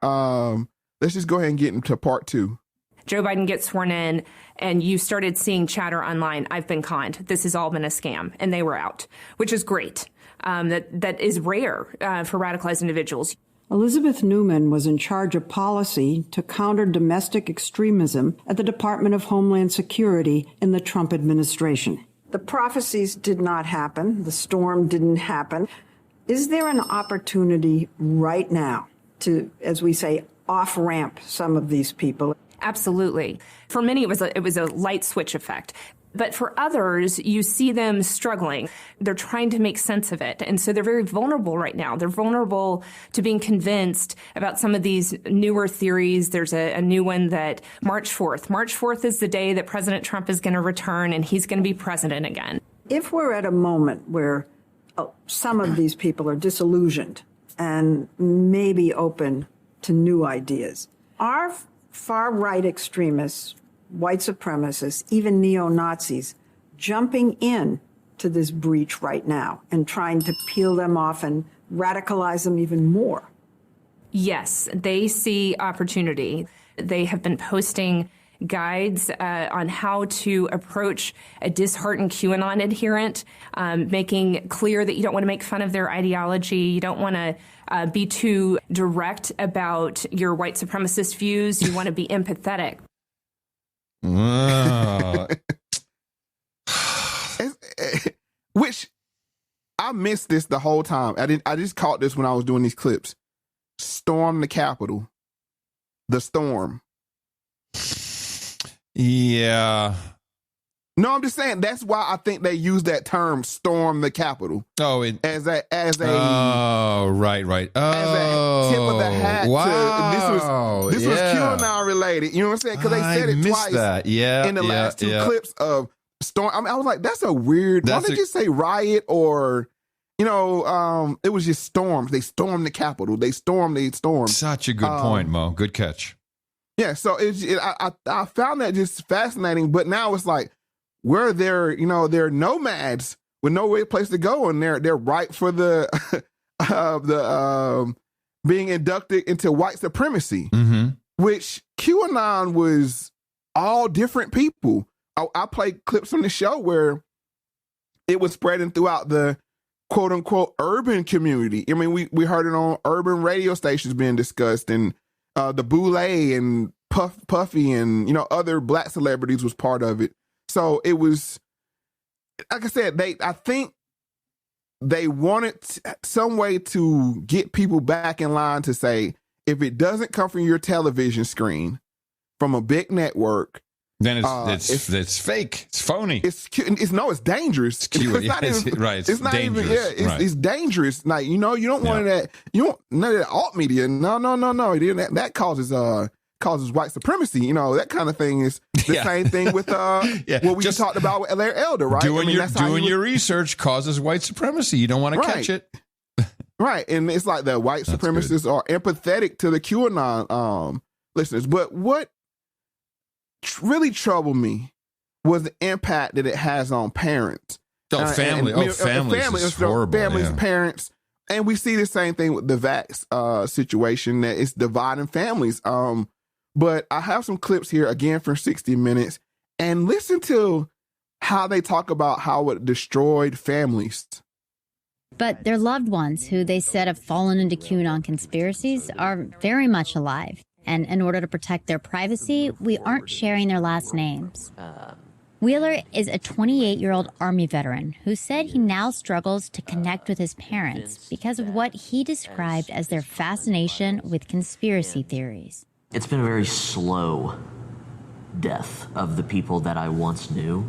Let's just go ahead and get into part 2. Joe Biden gets sworn in, and you started seeing chatter online. I've been conned. This has all been a scam, and they were out, which is great. That is rare for radicalized individuals. Elizabeth Newman was in charge of policy to counter domestic extremism at the Department of Homeland Security in the Trump administration. The prophecies did not happen. The storm didn't happen. Is there an opportunity right now to, as we say, off-ramp some of these people? Absolutely. For many, it was a light switch effect. But for others, you see them struggling. They're trying to make sense of it. And so they're very vulnerable right now. They're vulnerable to being convinced about some of these newer theories. There's a new one that March 4th is the day that President Trump is going to return and he's going to be president again. If we're at a moment where some of these people are disillusioned and maybe open to new ideas, are far-right extremists, white supremacists, even neo-Nazis, jumping in to this breach right now and trying to peel them off and radicalize them even more? Yes, they see opportunity. They have been posting guides on how to approach a disheartened QAnon adherent, making clear that you don't want to make fun of their ideology. You don't want to be too direct about your white supremacist views. You want to be empathetic. Which I missed this the whole time. I just caught this when I was doing these clips. Storm the Capitol. The storm. Yeah. No, I'm just saying that's why I think they use that term, storm the Capitol. Oh, as a right. Oh, as a tip of the hat. Wow. This was QAnon related. You know what I'm saying? Because they said it twice. That. Yeah, in the last two clips of storm. I mean, I was like, that's a weird. Why did they just say riot or? You know, it was just storms. They stormed the Capitol. They stormed. Such a good point, Mo. Good catch. Yeah, so I found that just fascinating. But now it's like, where they're nomads with no place to go, and they're ripe for the being inducted into white supremacy, which QAnon was all different people. I played clips from the show where it was spreading throughout the quote unquote urban community. I mean, we heard it on urban radio stations being discussed, and the Boule and Puffy and other black celebrities was part of it. So it was, like I said, I think they wanted some way to get people back in line to say, if it doesn't come from your television screen, from a big network, then it's fake. It's phony. It's dangerous. It's cute. It's not even, right. It's not dangerous. Even. It's dangerous. Like you don't want that. You don't none of that alt media. No. That causes white supremacy. That kind of thing is the same thing with what we just talked about with Larry Elder, right? Doing your research causes white supremacy. You don't want to catch it. Right. And it's like the white supremacists are empathetic to the QAnon listeners. But what really troubled me was the impact that it has on parents. Families is horrible. Families, parents. And we see the same thing with the vax situation, that it's dividing families. But I have some clips here again from 60 Minutes, and listen to how they talk about how it destroyed families. But their loved ones, who they said have fallen into QAnon conspiracies, are very much alive. And in order to protect their privacy, we aren't sharing their last names. Wheeler is a 28-year-old Army veteran who said he now struggles to connect with his parents because of what he described as their fascination with conspiracy theories. It's been a very slow death of the people that I once knew.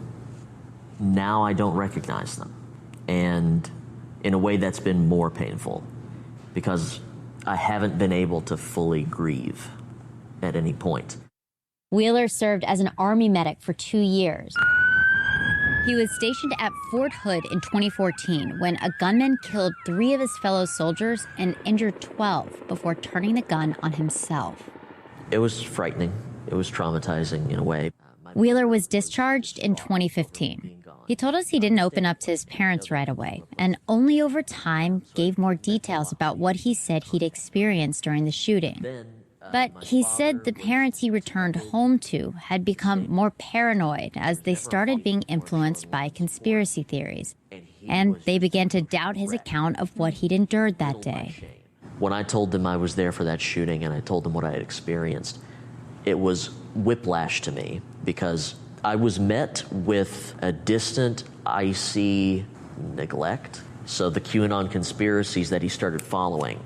Now I don't recognize them. And in a way that's been more painful because I haven't been able to fully grieve at any point. Wheeler served as an Army medic for 2 years. He was stationed at Fort Hood in 2014 when a gunman killed 3 of his fellow soldiers and injured 12 before turning the gun on himself. It was frightening. It was traumatizing in a way. Wheeler was discharged in 2015. He told us he didn't open up to his parents right away, and only over time gave more details about what he said he'd experienced during the shooting. But he said the parents he returned home to had become more paranoid as they started being influenced by conspiracy theories, and they began to doubt his account of what he'd endured that day. When I told them I was there for that shooting and I told them what I had experienced, it was whiplash to me because I was met with a distant, icy neglect. So the QAnon conspiracies that he started following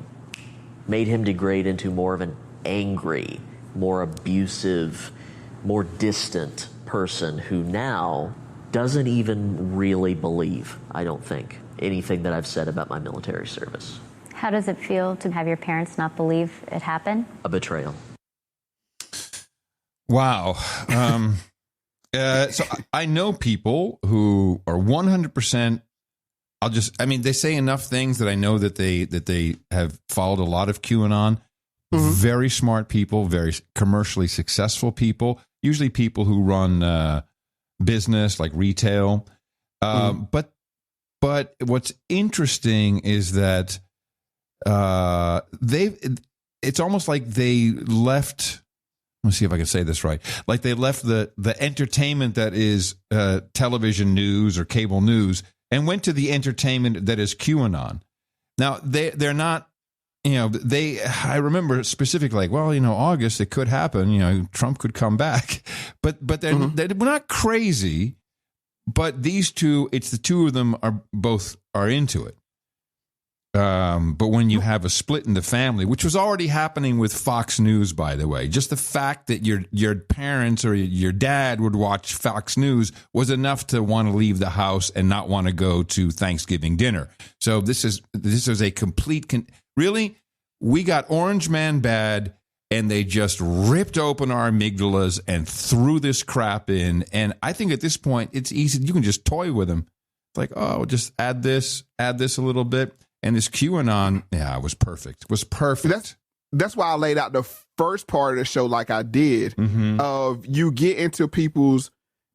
made him degrade into more of an angry, more abusive, more distant person who now doesn't even really believe, I don't think, anything that I've said about my military service. How does it feel to have your parents not believe it happened? A betrayal. Wow. So I know people who are 100%. They say enough things that I know that they have followed a lot of QAnon. Mm-hmm. Very smart people, very commercially successful people, usually people who run business like retail. But what's interesting is that it's almost like they left. Let's see if I can say this right. Like they left the entertainment that is television news or cable news and went to the entertainment that is QAnon. Now they're not. I remember specifically, like, well, August, it could happen. Trump could come back, but they're not crazy. But these two, it's the two of them are into it. But when you have a split in the family, which was already happening with Fox News, by the way, just the fact that your parents or your dad would watch Fox News was enough to want to leave the house and not want to go to Thanksgiving dinner. So this is a complete. Really, we got Orange Man bad, and they just ripped open our amygdalas and threw this crap in. And I think at this point, it's easy. You can just toy with them. It's like, oh, just add this a little bit. And this QAnon, it was perfect. It was perfect. That's why I laid out the first part of the show like I did, of you get into people's,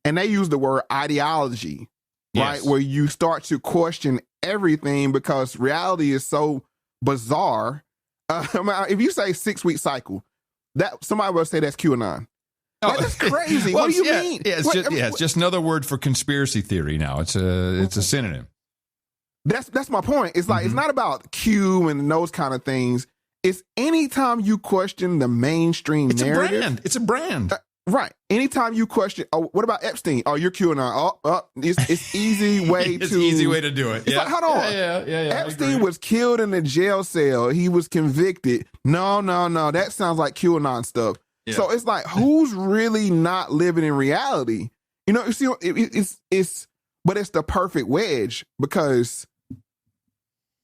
and they use the word ideology, right? Where you start to question everything because reality is so bizarre. If you say 6-week cycle, that somebody will say that's QAnon. Like, that's crazy. What do you mean? Yeah, it's just another word for conspiracy theory now. It's a synonym. That's my point. It's like, it's not about Q and those kind of things. It's anytime you question the mainstream narrative. It's a brand. Right. Anytime you question, oh, what about Epstein? Oh, you're QAnon. It's easy way it's easy way to do it. It's like, hold on. Yeah. Epstein was killed in a jail cell. He was convicted. No. That sounds like QAnon stuff. Yeah. So it's like, who's really not living in reality? You see, but it's the perfect wedge because,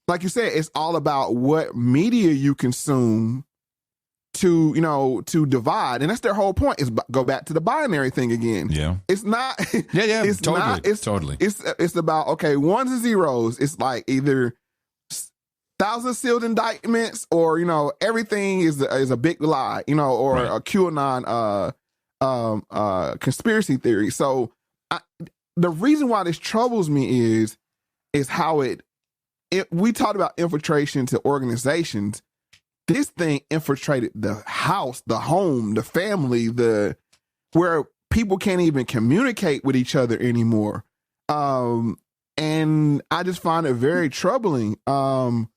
like you said, it's all about what media you consume to divide, and that's their whole point. Is go back to the binary thing again. Yeah, it's not. It's totally. It's about ones and zeros. It's like either 1,000 sealed indictments, or everything is a big lie. Or right. A QAnon conspiracy theory. So the reason why this troubles me is how we talked about infiltration to organizations. This thing infiltrated the house, the home, the family, where people can't even communicate with each other anymore. And I just find it very troubling. When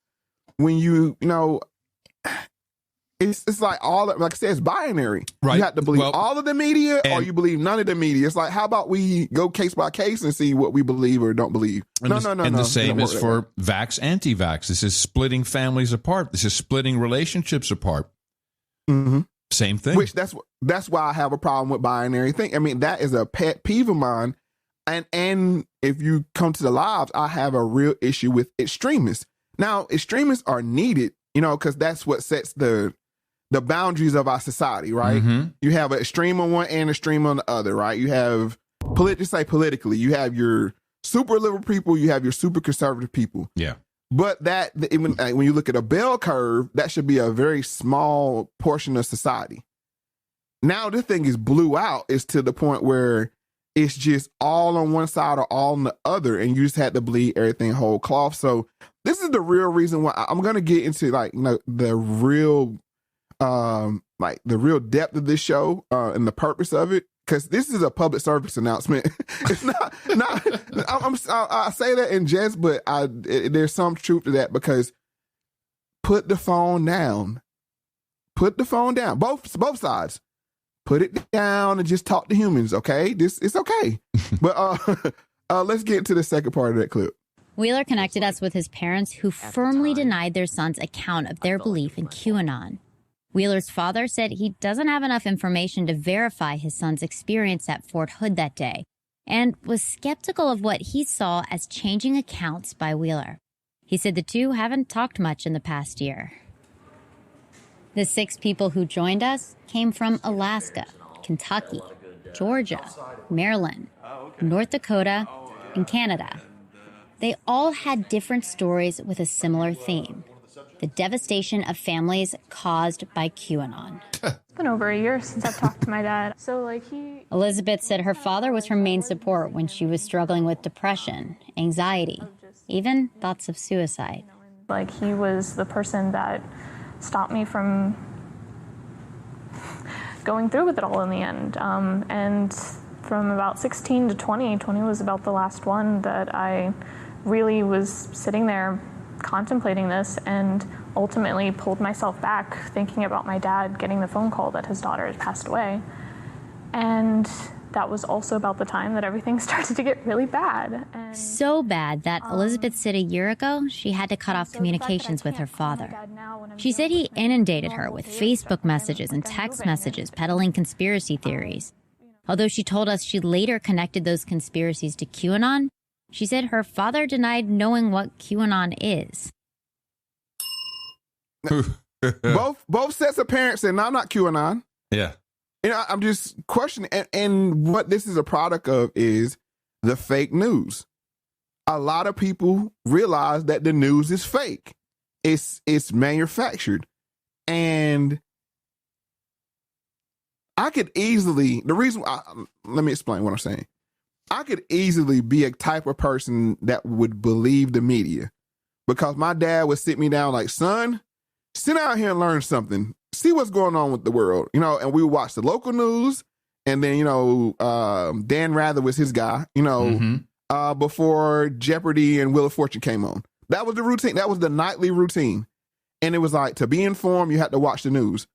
it's like like I said, it's binary. Right. You have to believe all of the media, or you believe none of the media. It's like, how about we go case by case and see what we believe or don't believe? No. And the same is for vax, anti-vax. This is splitting families apart. This is splitting relationships apart. Mm-hmm. Same thing. Which that's why I have a problem with binary thing. I mean, that is a pet peeve of mine. And if you come to the lives, I have a real issue with extremists. Now, extremists are needed, because that's what sets the boundaries of our society, right? Mm-hmm. You have an extreme on one and an extreme on the other, right? You have, politically, you have your super liberal people, you have your super conservative people. Yeah. But even when you look at a bell curve, that should be a very small portion of society. now this thing is blew out. It's to the point where it's just all on one side or all on the other, and you just had to bleed everything whole cloth. So this is the real reason why I'm going to get into the real the real depth of this show and the purpose of it, because this is a public service announcement. It's not I say that in jest, but there's some truth to that, because put the phone down. Put the phone down. Both sides. Put it down and just talk to humans, okay? It's okay. But let's get to the second part of that clip. Wheeler connected us with his parents, who firmly denied their son's account of their belief in QAnon. Wheeler's father said he doesn't have enough information to verify his son's experience at Fort Hood that day, and was skeptical of what he saw as changing accounts by Wheeler. He said the two haven't talked much in the past year. The 6 people who joined us came from Alaska, Kentucky, Georgia, Maryland, North Dakota, and Canada. They all had different stories with a similar theme: the devastation of families caused by QAnon. It's been over a year since I've talked to my dad. Elizabeth said her father was her main support when she was struggling with depression, anxiety, even thoughts of suicide. He was the person that stopped me from going through with it all in the end. And from about 16 to 20 was about the last one that I really was sitting there contemplating this, and ultimately pulled myself back thinking about my dad getting the phone call that his daughter had passed away. And that was also about the time that everything started to get really bad. So bad that Elizabeth said a year ago she had to cut off communications with her father. She said he inundated her with Facebook messages and text messages peddling conspiracy theories. Although she told us she later connected those conspiracies to QAnon, she said her father denied knowing what QAnon is. both sets of parents said, no, I'm not QAnon. Yeah. I'm just questioning, and what this is a product of is the fake news. A lot of people realize that the news is fake. It's manufactured. And I could easily, let me explain what I'm saying. I could easily be a type of person that would believe the media, because my dad would sit me down like, son, sit out here and learn something. See what's going on with the world, and we would watch the local news, and then, Dan Rather was his guy, before Jeopardy and Wheel of Fortune came on. That was the routine. That was the nightly routine. And it was like, to be informed, you had to watch the news.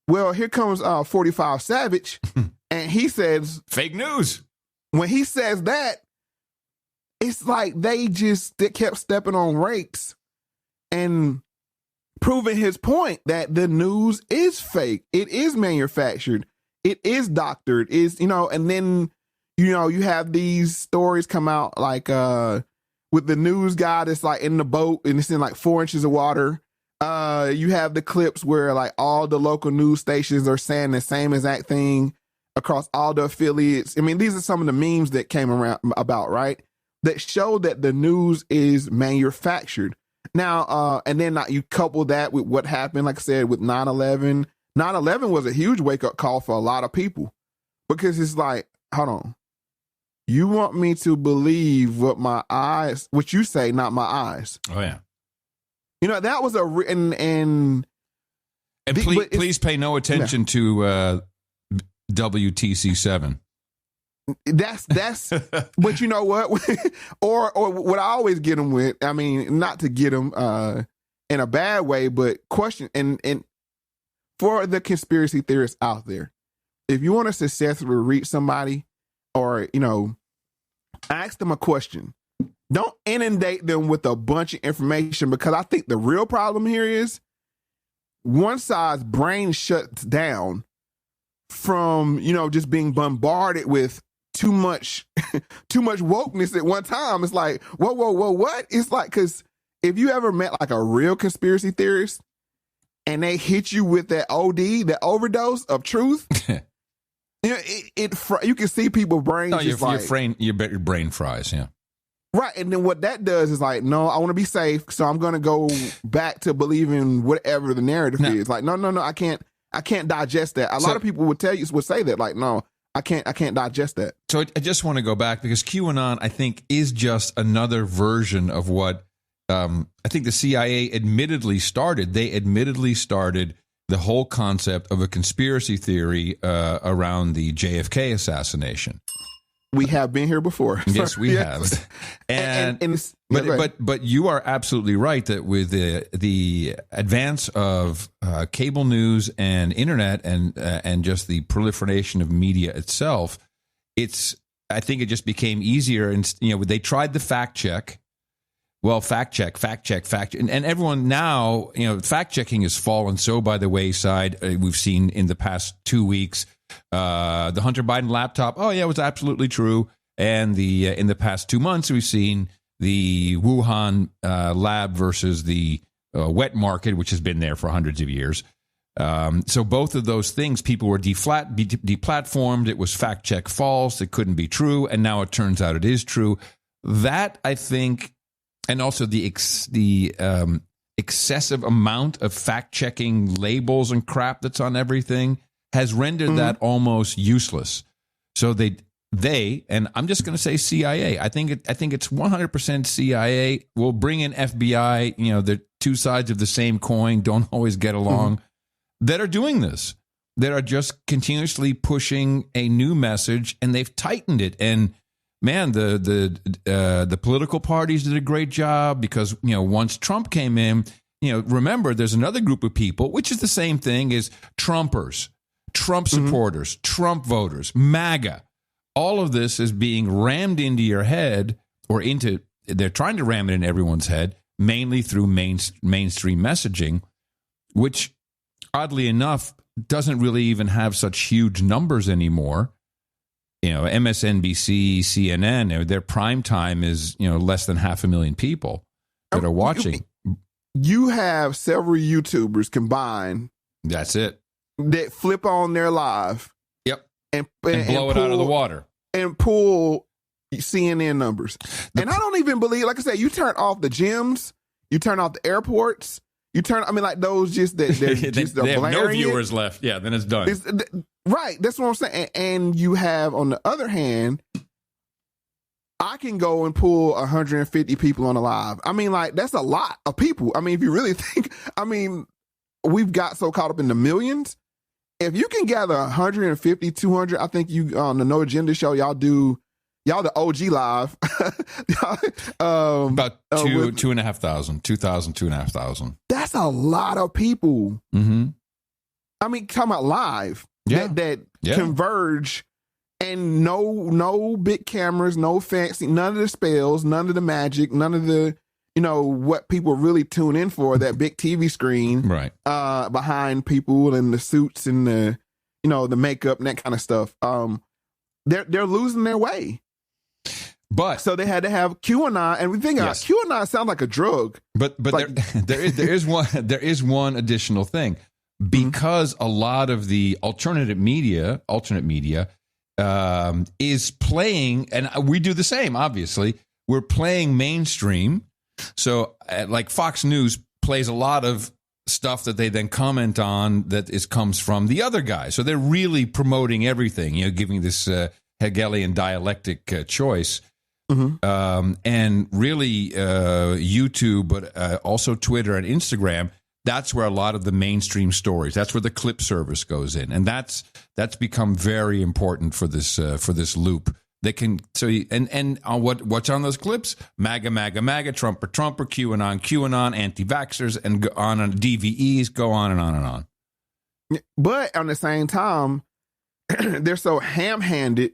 Well, here comes 45 Savage, and he says, fake news. When he says that, it's like they kept stepping on rakes and proving his point that the news is fake. It is manufactured. It is doctored. And then, you have these stories come out like with the news guy that's like in the boat and it's in like 4 inches of water. You have the clips where like all the local news stations are saying the same exact thing across all the affiliates. I mean, these are some of the memes that came around about, right? That show that the news is manufactured. Now, and then you couple that with what happened, like I said, with 9/11. 9/11 was a huge wake-up call for a lot of people, because it's like, hold on. You want me to believe what you say, not my eyes. Oh, yeah. That was and please pay no attention to WTC7. That's but you know what? or what I always get them with, I mean, not to get them in a bad way, but question and for the conspiracy theorists out there, if you want to successfully reach somebody or, ask them a question, don't inundate them with a bunch of information, because I think the real problem here is one side's brain shuts down from, just being bombarded with too much wokeness at one time. It's like, whoa, what? It's like, because if you ever met like a real conspiracy theorist and they hit you with that OD, that overdose of truth, you can see people's brains. Your brain fries, yeah. Right, and then what that does is like, no, I want to be safe, so I'm going to go back to believing whatever the narrative is. Like, no, I can't can't digest that. A lot of people would say that, like, no, I can't digest that. So I just want to go back because QAnon, I think, is just another version of what I think the CIA admittedly started. They admittedly started the whole concept of a conspiracy theory around the JFK assassination. We have been here before. Yes, we have. But you are absolutely right that with the advance of cable news and internet and just the proliferation of media itself, I think it just became easier. And they tried the fact check. Well, fact check, and everyone now, fact checking has fallen so by the wayside. We've seen in the past 2 weeks. The Hunter Biden laptop, it was absolutely true. And in the past 2 months, we've seen the Wuhan lab versus the wet market, which has been there for hundreds of years. So both of those things, people were deplatformed. It was fact check false. It couldn't be true. And now it turns out it is true. That, I think, and also the excessive amount of fact checking labels and crap that's on everything has rendered that almost useless. So they, and I'm just going to say CIA. I think it's 100% CIA. We'll bring in FBI. The two sides of the same coin don't always get along. That are doing this. That are just continuously pushing a new message, and they've tightened it. And man, the political parties did a great job because once Trump came in, remember there's another group of people, which is the same thing as Trumpers. Trump supporters, Trump voters, MAGA. All of this is being rammed into your head they're trying to ram it in everyone's head, mainly through mainstream messaging, which oddly enough doesn't really even have such huge numbers anymore. MSNBC, CNN, their prime time is, less than 500,000 people that are watching. You have several YouTubers combined. That's it. That flip on their live. Yep. And blow it out of the water. And pull CNN numbers. And I don't even believe, like I said, you turn off the gyms, you turn off the airports, those just that they're just they have no viewers left. Yeah, then it's done. Right. That's what I'm saying. And you have, on the other hand, I can go and pull 150 people on a live. That's a lot of people. If you really think, we've got so caught up in the millions. If you can gather 150, 200, I think you on the No Agenda show, y'all the OG live. About 2,500. 2,500. That's a lot of people. Mm-hmm. Talking about live. Yeah. That converge, and no big cameras, no fancy, none of the spells, none of the magic, none of the, what people really tune in for, that big TV screen, right? Behind people and the suits and the, the makeup and that kind of stuff. They're losing their way. But so they had to have QAnon, and we think QAnon sounds like a drug. But there is one additional thing, because a lot of the alternate media is playing, and we do the same. Obviously, we're playing mainstream. So, like Fox News plays a lot of stuff that they then comment on that comes from the other guy. So they're really promoting everything, giving this Hegelian dialectic choice. And really YouTube, but also Twitter and Instagram. That's where a lot of the mainstream stories. That's where the clip service goes in, and that's become very important for this loop. They can what's on those clips? MAGA, Trumper, QAnon, anti-vaxxers, and go on DVEs, go on and on and on. But on the same time, they're so ham-handed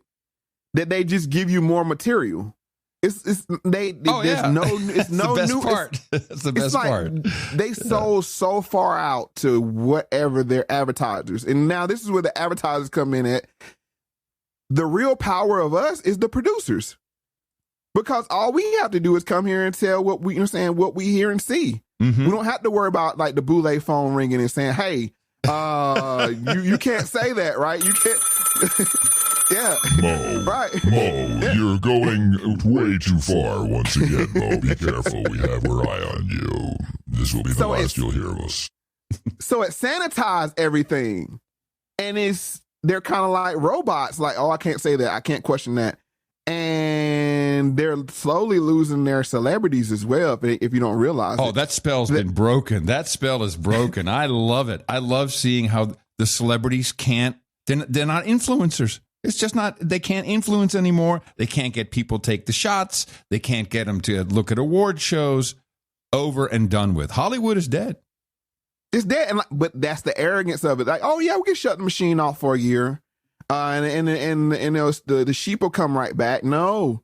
that they just give you more material. It's the best part. That's the best part. They sold so far out to whatever their advertisers, and now this is where the advertisers come in at. The real power of us is the producers, because all we have to do is come here and tell what we hear and see. We don't have to worry about like the Boule phone ringing and saying, "Hey, you can't say that, right? You can't." Yeah. Moe. Right. Moe, you're going way too far once again, Moe. Be careful. We have our eye on you. This will be the last you'll hear of us. So it sanitized everything. And they're kind of like robots. Like, oh, I can't say that. I can't question that. And they're slowly losing their celebrities as well, if you don't realize it. Oh, that spell's been broken. That spell is broken. I love it. I love seeing how the celebrities they're not influencers. It's just not, they can't influence anymore. They can't get people take the shots. They can't get them to look at award shows. Over and done with. Hollywood is dead. It's dead. But that's the arrogance of it. Like, oh yeah, we can shut the machine off for a year. And the sheep will come right back. No,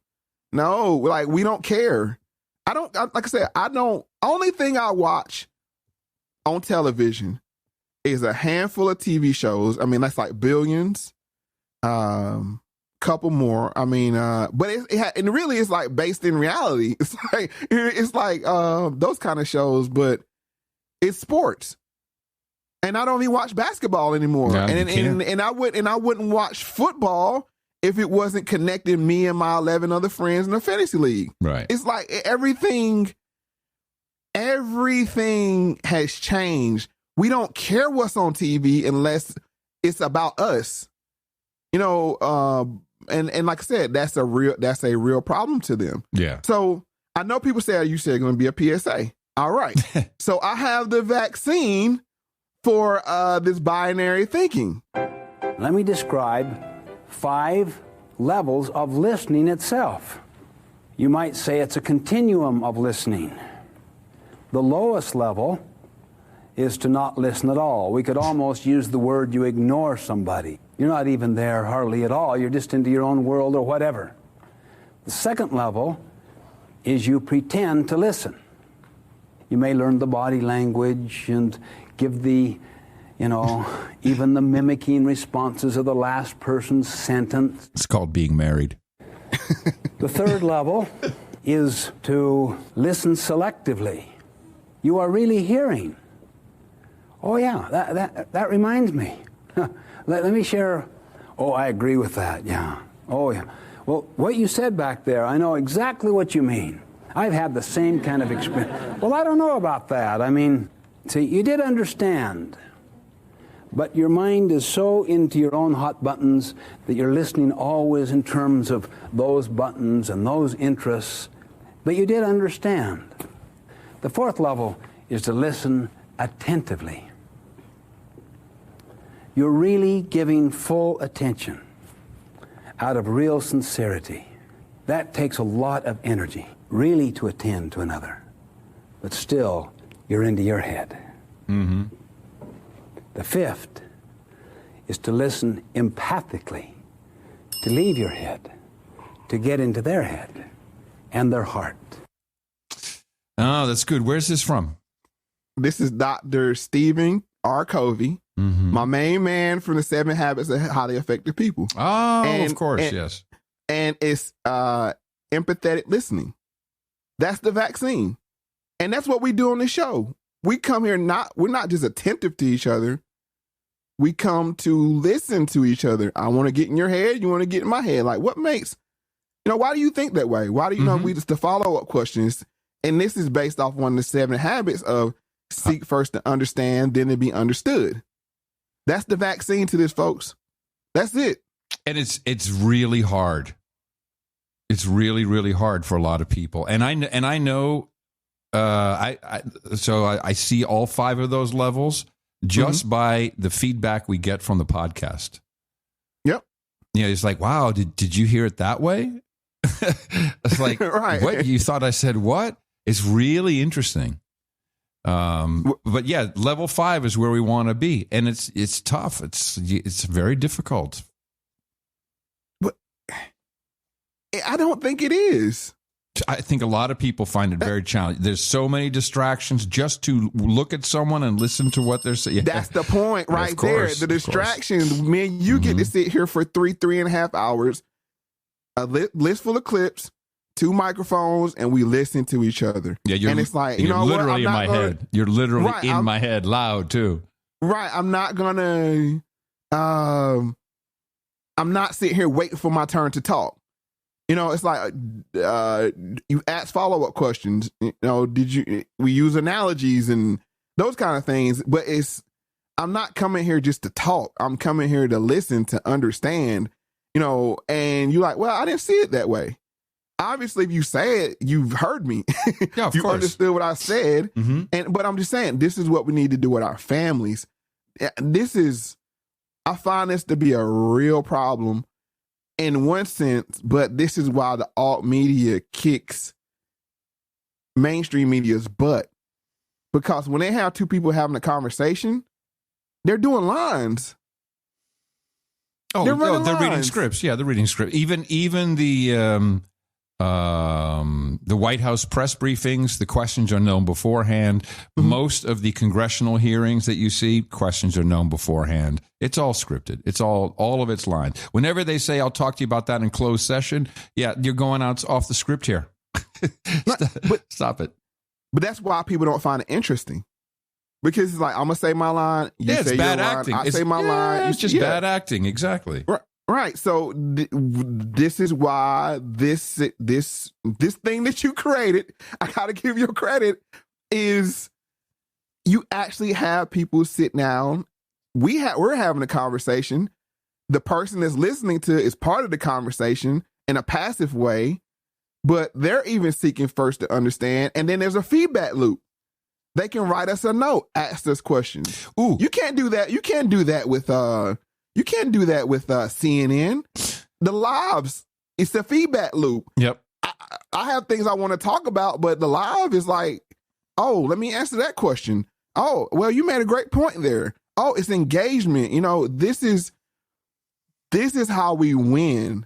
like we don't care. Like I said, only thing I watch on television is a handful of TV shows. I mean, that's like Billions, couple more. I mean, but it really is like based in reality. It's like those kind of shows, but it's sports. And I don't even watch basketball anymore. No, and I wouldn't watch football if it wasn't connecting me and my 11 other friends in the fantasy league. Right. It's like everything has changed. We don't care what's on TV unless it's about us. You know, and like I said, that's a real problem to them. Yeah. So I know people say, you said it's going to be a PSA. All right. So I have the vaccine for this binary thinking. Let me describe 5 levels of listening itself. You might say it's a continuum of listening. The lowest level is to not listen at all. We could almost use the word you ignore somebody. You're not even there hardly at all. You're just into your own world or whatever. The second level is you pretend to listen. You may learn the body language and give the, even the mimicking responses of the last person's sentence. It's called being married. The third level is to listen selectively. You are really hearing. Oh yeah, that reminds me. Let me share. Oh, I agree with that, yeah. Oh yeah. Well, what you said back there, I know exactly what you mean. I've had the same kind of experience. Well, I don't know about that. I mean, see, you did understand, but your mind is so into your own hot buttons that you're listening always in terms of those buttons and those interests, but you did understand. The fourth level is to listen attentively. You're really giving full attention out of real sincerity. That takes a lot of energy, really, to attend to another. But still, you're into your head. Mm-hmm. The fifth is to listen empathically, to leave your head, to get into their head and their heart. Oh, that's good. Where's this from? This is Dr. Stephen R. Covey, my main man from the 7 Habits of Highly Effective People. Oh, of course, yes. And it's empathetic listening. That's the vaccine. And that's what we do on this show. We come here we're not just attentive to each other. We come to listen to each other. I want to get in your head. You want to get in my head. Like, what makes, why do you think that way? Why do you know the follow-up questions? And this is based off one of the 7 habits of seek first to understand, then to be understood. That's the vaccine to this, folks. That's it. And it's really hard. It's really, really hard for a lot of people. And I know, I see all 5 of those levels just by the feedback we get from the podcast. Yep. It's like, wow, did you hear it that way? It's like, right. What? You thought I said what? It's really interesting. But yeah, level 5 is where we want to be, and it's tough. It's very difficult. But I don't think it is. I think a lot of people find it very challenging. There's so many distractions just to look at someone and listen to what they're saying. Yeah. That's the point right there. The distractions. Me and you get to sit here for 3.5 hours, a list full of clips, 2 microphones, and we listen to each other. Yeah, and it's like, you're literally what? in my head. You're literally in my head, loud too. Right. I'm not gonna. I'm not sitting here waiting for my turn to talk. It's like you ask follow-up questions. We use analogies, and those kind of things. But I'm not coming here just to talk. I'm coming here to listen, to understand, and you're like, well, I didn't see it that way. Obviously, if you say it, you've heard me. Yeah, of you course. understood what I said. But I'm just saying, this is what we need to do with our families. I find this to be a real problem in one sense, but this is why the alt media kicks mainstream media's butt. Because when they have two people having a conversation, they're doing lines. They're reading scripts. Yeah, they're reading scripts. Even the White House press briefings, the questions are known beforehand. Most of the congressional hearings that you see, questions are known beforehand. It's all scripted. It's all of it's lined. Whenever they say, I'll talk to you about that in closed session, yeah, you're going out off the script here. Stop it. But that's why people don't find it interesting. Because it's like, I'm going to say my line. It's bad acting. I say my line. It's just bad acting. Exactly. Right. So this is why this thing that you created, I got to give you credit, is you actually have people sit down. We're having a conversation. The person that's listening to is part of the conversation in a passive way, but they're even seeking first to understand. And then there's a feedback loop. They can write us a note, ask us questions. Ooh, you can't do that. You can't do that with CNN. The lives, it's the feedback loop. Yep. I have things I want to talk about, but the live is like, oh, let me answer that question. Oh, well, you made a great point there. Oh, it's engagement. This is how we win,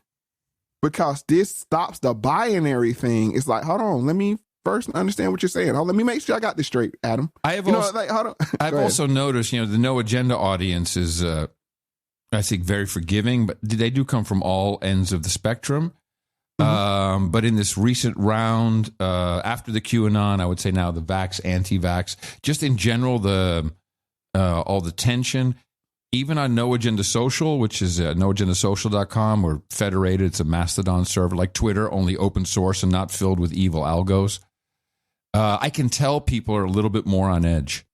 because this stops the binary thing. It's like, hold on, let me first understand what you're saying. Let me make sure I got this straight, Adam. I've also noticed, the no agenda audience is, I think, very forgiving, but they do come from all ends of the spectrum. But in this recent round, after the QAnon, I would say now the vax, anti-vax, just in general, all the tension, even on No Agenda Social, which is noagendasocial.com, we're federated. It's a Mastodon server like Twitter, only open source and not filled with evil algos. I can tell people are a little bit more on edge.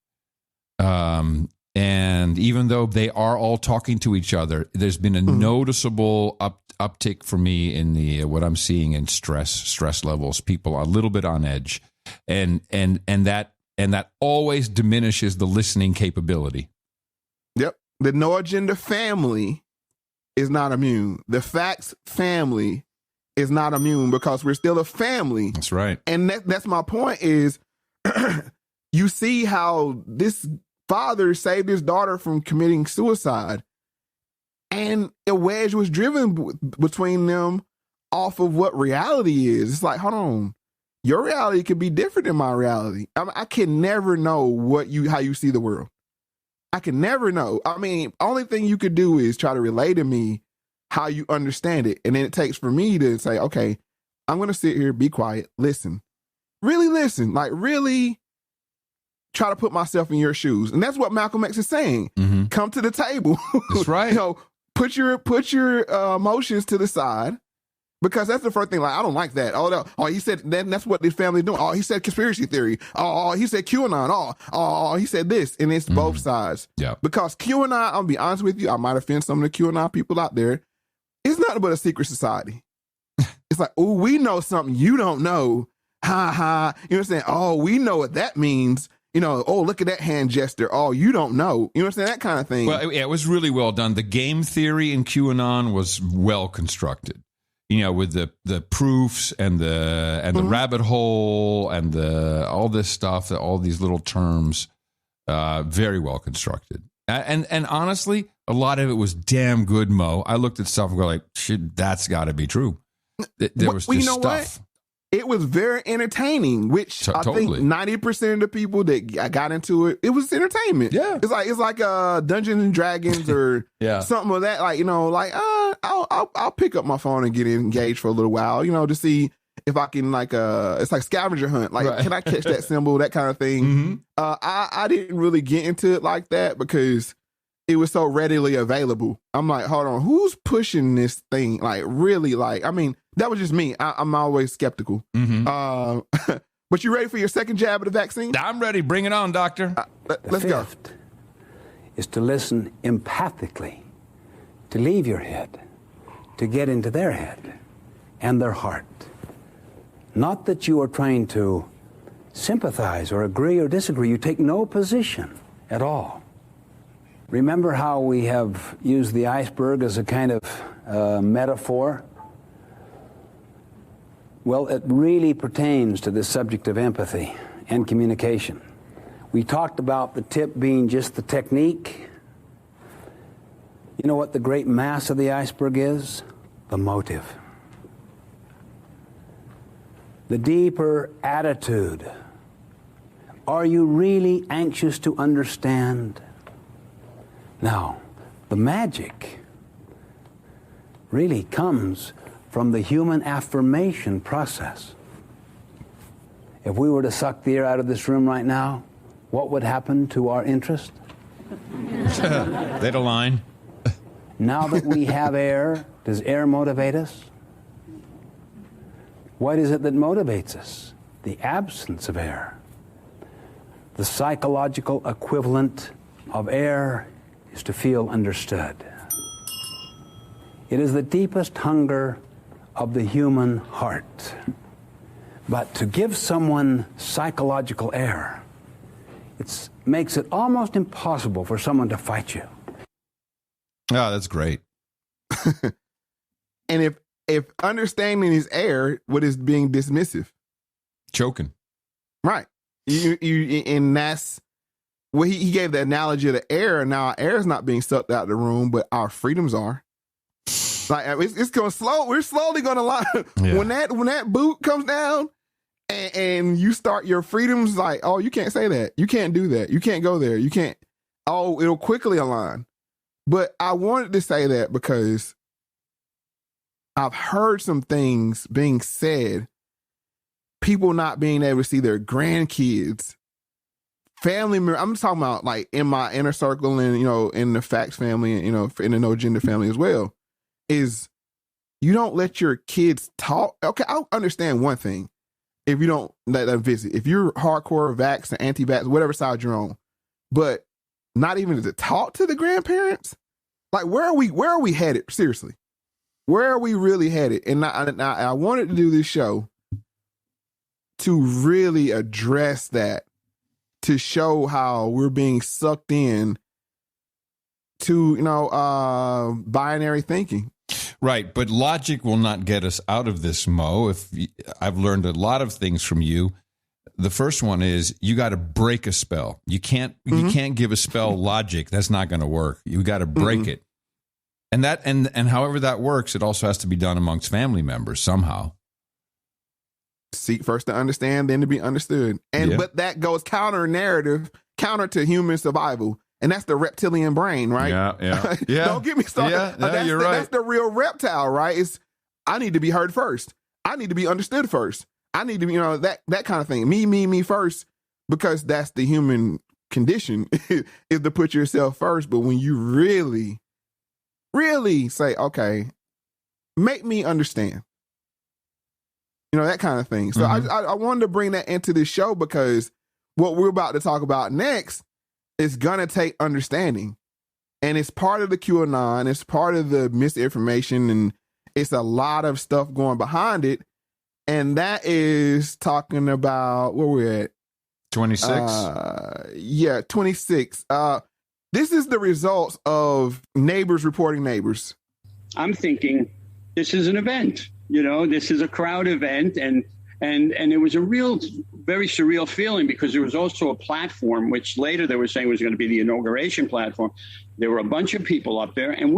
And even though they are all talking to each other, there's been a noticeable uptick for me in the what I'm seeing in stress levels. People are a little bit on edge, and that always diminishes the listening capability. Yep, the No Agenda family is not immune. The Factz family is not immune, because we're still a family. That's right, and that's my point. Is you see how this father saved his daughter from committing suicide, and a wedge was driven between them off of what reality is. It's like, hold on, your reality could be different than my reality. I can never know how you see the world. I can never know. Only thing you could do is try to relay to me how you understand it, and then it takes for me to say, okay, I'm going to sit here, be quiet, listen, like really try to put myself in your shoes. And that's what Malcolm X is saying. Come to the table. That's right. Put your emotions to the side, because that's the first thing. Like, I don't like that. Oh, he said that's what this family's doing. Oh, he said conspiracy theory. Oh, he said QAnon. Oh, he said this. And it's both sides. Yeah. Because QAnon, I'll be honest with you, I might offend some of the QAnon people out there. It's nothing but a secret society. It's like, oh, we know something you don't know. Ha ha. You know what I'm saying? Oh, we know what that means. Oh, look at that hand gesture. Oh, you don't know. You know what I'm saying? That kind of thing. Well, yeah, it was really well done. The game theory in QAnon was well constructed. With the proofs and the rabbit hole and all this stuff, all these little terms, very well constructed. And honestly, a lot of it was damn good, Mo. I looked at stuff and go like, shit, that's got to be true. There was just stuff. What? It was very entertaining, which I think 90% of the people that got into it, it was entertainment. Yeah, it's like Dungeons and Dragons or something of that. Like, I'll pick up my phone and get engaged for a little while, to see if I can it's like scavenger hunt. Like, can I catch that symbol? That kind of thing. I didn't really get into it like that because it was so readily available. I'm like, hold on, who's pushing this thing? Like, really? Like, that was just me. I'm always skeptical. But But you ready for your second jab of the vaccine? I'm ready. Bring it on, doctor. Let's go. Is to listen empathically, to leave your head, to get into their head and their heart. Not that you are trying to sympathize or agree or disagree. You take no position at all. Remember how we have used the iceberg as a kind of metaphor? Well, it really pertains to the subject of empathy and communication. We talked about the tip being just the technique. You know what the great mass of the iceberg is? The motive. The deeper attitude. Are you really anxious to understand? Now, the magic really comes from the human affirmation process. If we were to suck the air out of this room right now, what would happen to our interest? They'd align. Now that we have air, does air motivate us? What is it that motivates us? The absence of air. The psychological equivalent of air is to feel understood. It is the deepest hunger of the human heart. But to give someone psychological air, it makes it almost impossible for someone to fight you. Oh, that's great. And if understanding is air, what is being dismissive? Choking. Right. And that's well, he gave the analogy of the air. Now our air is not being sucked out of the room, but our freedoms are. Like it's going slow. We're slowly going to line. Yeah. When that boot comes down and you start your freedoms, like, oh, you can't say that. You can't do that. You can't go there. You can't. Oh, it'll quickly align. But I wanted to say that because I've heard some things being said. People not being able to see their grandkids, family members. I'm talking about like in my inner circle and, in the Factz family and, in the No Gender family as well, is you don't let your kids talk. Okay, I'll understand one thing. If you don't let them visit, if you're hardcore vax or anti-vax, whatever side you're on, but not even to talk to the grandparents, like where are we headed? Seriously, where are we really headed? And I wanted to do this show to really address that, to show how we're being sucked in to, binary thinking. Right. But logic will not get us out of this, Mo. I've learned a lot of things from you. The first one is you got to break a spell. You can't give a spell logic. That's not going to work. You got to break it. And and however that works, it also has to be done amongst family members somehow. Seek first to understand, then to be understood. But that goes counter to human survival. And that's the reptilian brain, right? Yeah. Don't get me started. You're right. That's the real reptile, right? I need to be heard first. I need to be understood first. I need to be, that kind of thing. Me first, because that's the human condition is to put yourself first. But when you really, really say, okay, make me understand. That kind of thing. So I wanted to bring that into this show because what we're about to talk about next is going to take understanding. And it's part of the QAnon. It's part of the misinformation. And it's a lot of stuff going behind it. And that is talking about where we're at. 26? 26. This is the results of neighbors reporting neighbors. I'm thinking this is an event. This is a crowd event, and it was a real, very surreal feeling because there was also a platform, which later they were saying was going to be the inauguration platform. There were a bunch of people up there, and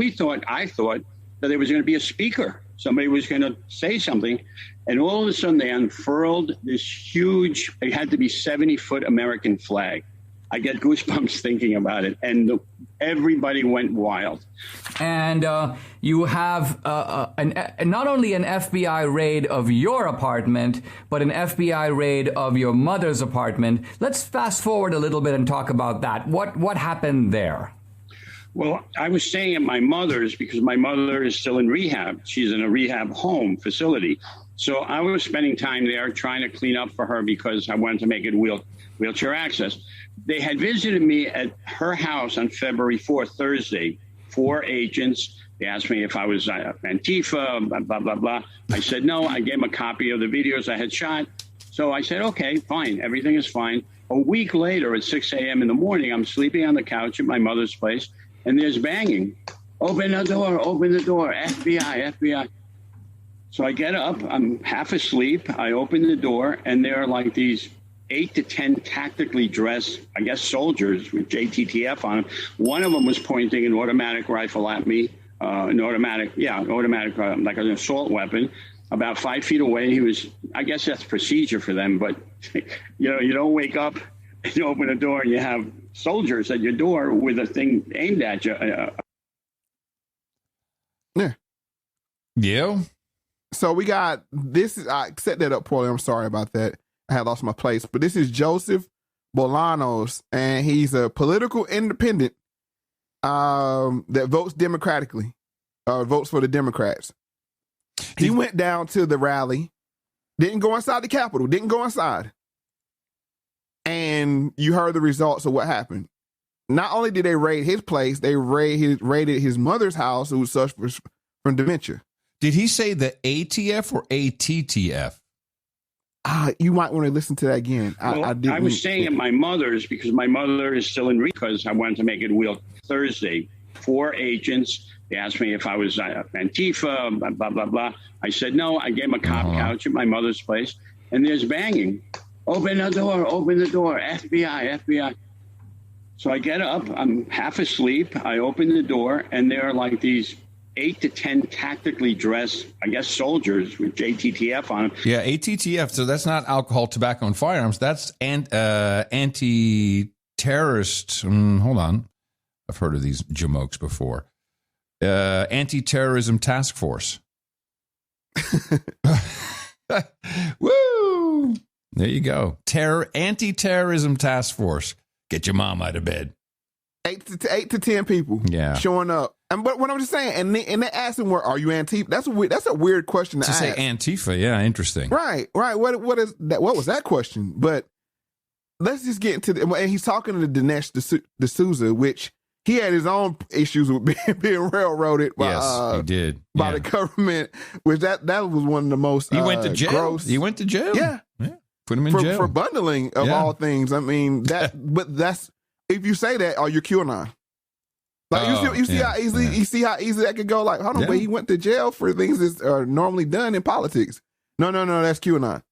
I thought that there was going to be a speaker. Somebody was going to say something, and all of a sudden they unfurled this huge, it had to be 70-foot American flag. I get goosebumps thinking about it, and everybody went wild. And you have not only an FBI raid of your apartment, but an FBI raid of your mother's apartment. Let's fast forward a little bit and talk about that. What happened there? Well, I was staying at my mother's because my mother is still in rehab. She's in a rehab home facility. So I was spending time there trying to clean up for her because I wanted to make it wheelchair access. They had visited me at her house on February 4th, Thursday, 4 agents. They asked me if I was Antifa, blah, blah, blah. I said no. I gave them a copy of the videos I had shot. So I said, okay, fine. Everything is fine. A week later at 6 a.m. in the morning, I'm sleeping on the couch at my mother's place, and there's banging. Open the door, FBI, FBI. So I get up, I'm half asleep, I open the door, and there are like these 8 to 10 tactically dressed, I guess, soldiers with JTTF on them. One of them was pointing an automatic rifle at me, like an assault weapon, about 5 feet away. He was, I guess that's procedure for them, but you don't wake up and you open a door and you have soldiers at your door with a thing aimed at you. Yeah. So we got this. I set that up poorly. I'm sorry about that. I had lost my place. But this is Joseph Bolanos, and he's a political independent that votes democratically, votes for the Democrats. He went down to the rally, didn't go inside the Capitol, didn't go inside. And you heard the results of what happened. Not only did they raid his place, they raided his mother's house, who suffers from dementia. Did he say the ATF or ATTF? You might want to listen to that again. I was staying at my mother's because my mother is still in rehab because I wanted to make it Thursday. 4 agents. They asked me if I was Antifa, blah, blah, blah. I said no. I gave them a couch at my mother's place, and there's banging. Open the door, FBI, FBI. So I get up, I'm half asleep. I open the door, and there are like these 8 to 10 tactically dressed, I guess, soldiers with JTTF on them. Yeah, ATTF. So that's not alcohol, tobacco, and firearms. That's anti-terrorist. Hold on. I've heard of these jamokes before. Anti-terrorism task force. Woo! There you go. Anti-terrorism task force. Get your mom out of bed. 8 to 10 people. Yeah. Showing up. But what I'm just saying, and they asked him, "Are you Antifa?" That's a weird question to ask. Say Antifa, yeah, interesting. Right. What is that? What was that question? But let's just get into and he's talking to Dinesh D'Souza, which he had his own issues with being railroaded. He did by the government. Which that was one of the most. He went to jail. Gross. He went to jail. Yeah. Put him in jail for bundling of all things. I mean that, but that's if you say that, you're QAnon. Like you see how easy that could go. Like, hold on, but he went to jail for things that are normally done in politics. No, that's QAnon.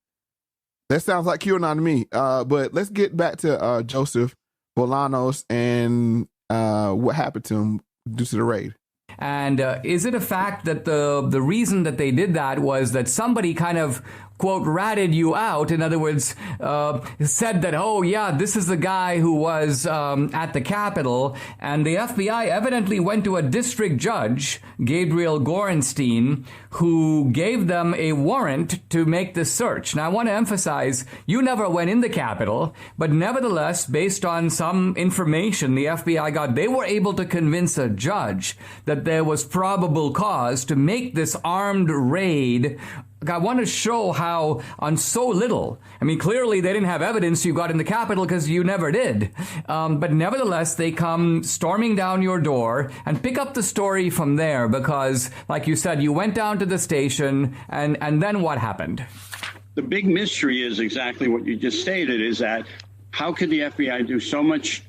That sounds like QAnon to me. But let's get back to Joseph Bolanos and what happened to him due to the raid. And is it a fact that the reason that they did that was that somebody kind of, quote, ratted you out? In other words, said that, oh, yeah, this is the guy who was at the Capitol. And the FBI evidently went to a district judge, Gabriel Gorenstein, who gave them a warrant to make this search. Now, I want to emphasize, you never went in the Capitol, but nevertheless, based on some information the FBI got, they were able to convince a judge that there was probable cause to make this armed raid. I want to show how on so little, I mean, clearly they didn't have evidence you got in the Capitol because you never did. But nevertheless, they come storming down your door and pick up the story from there because, like you said, you went down to the station and then what happened? The big mystery is exactly what you just stated, is that how could the FBI do so much,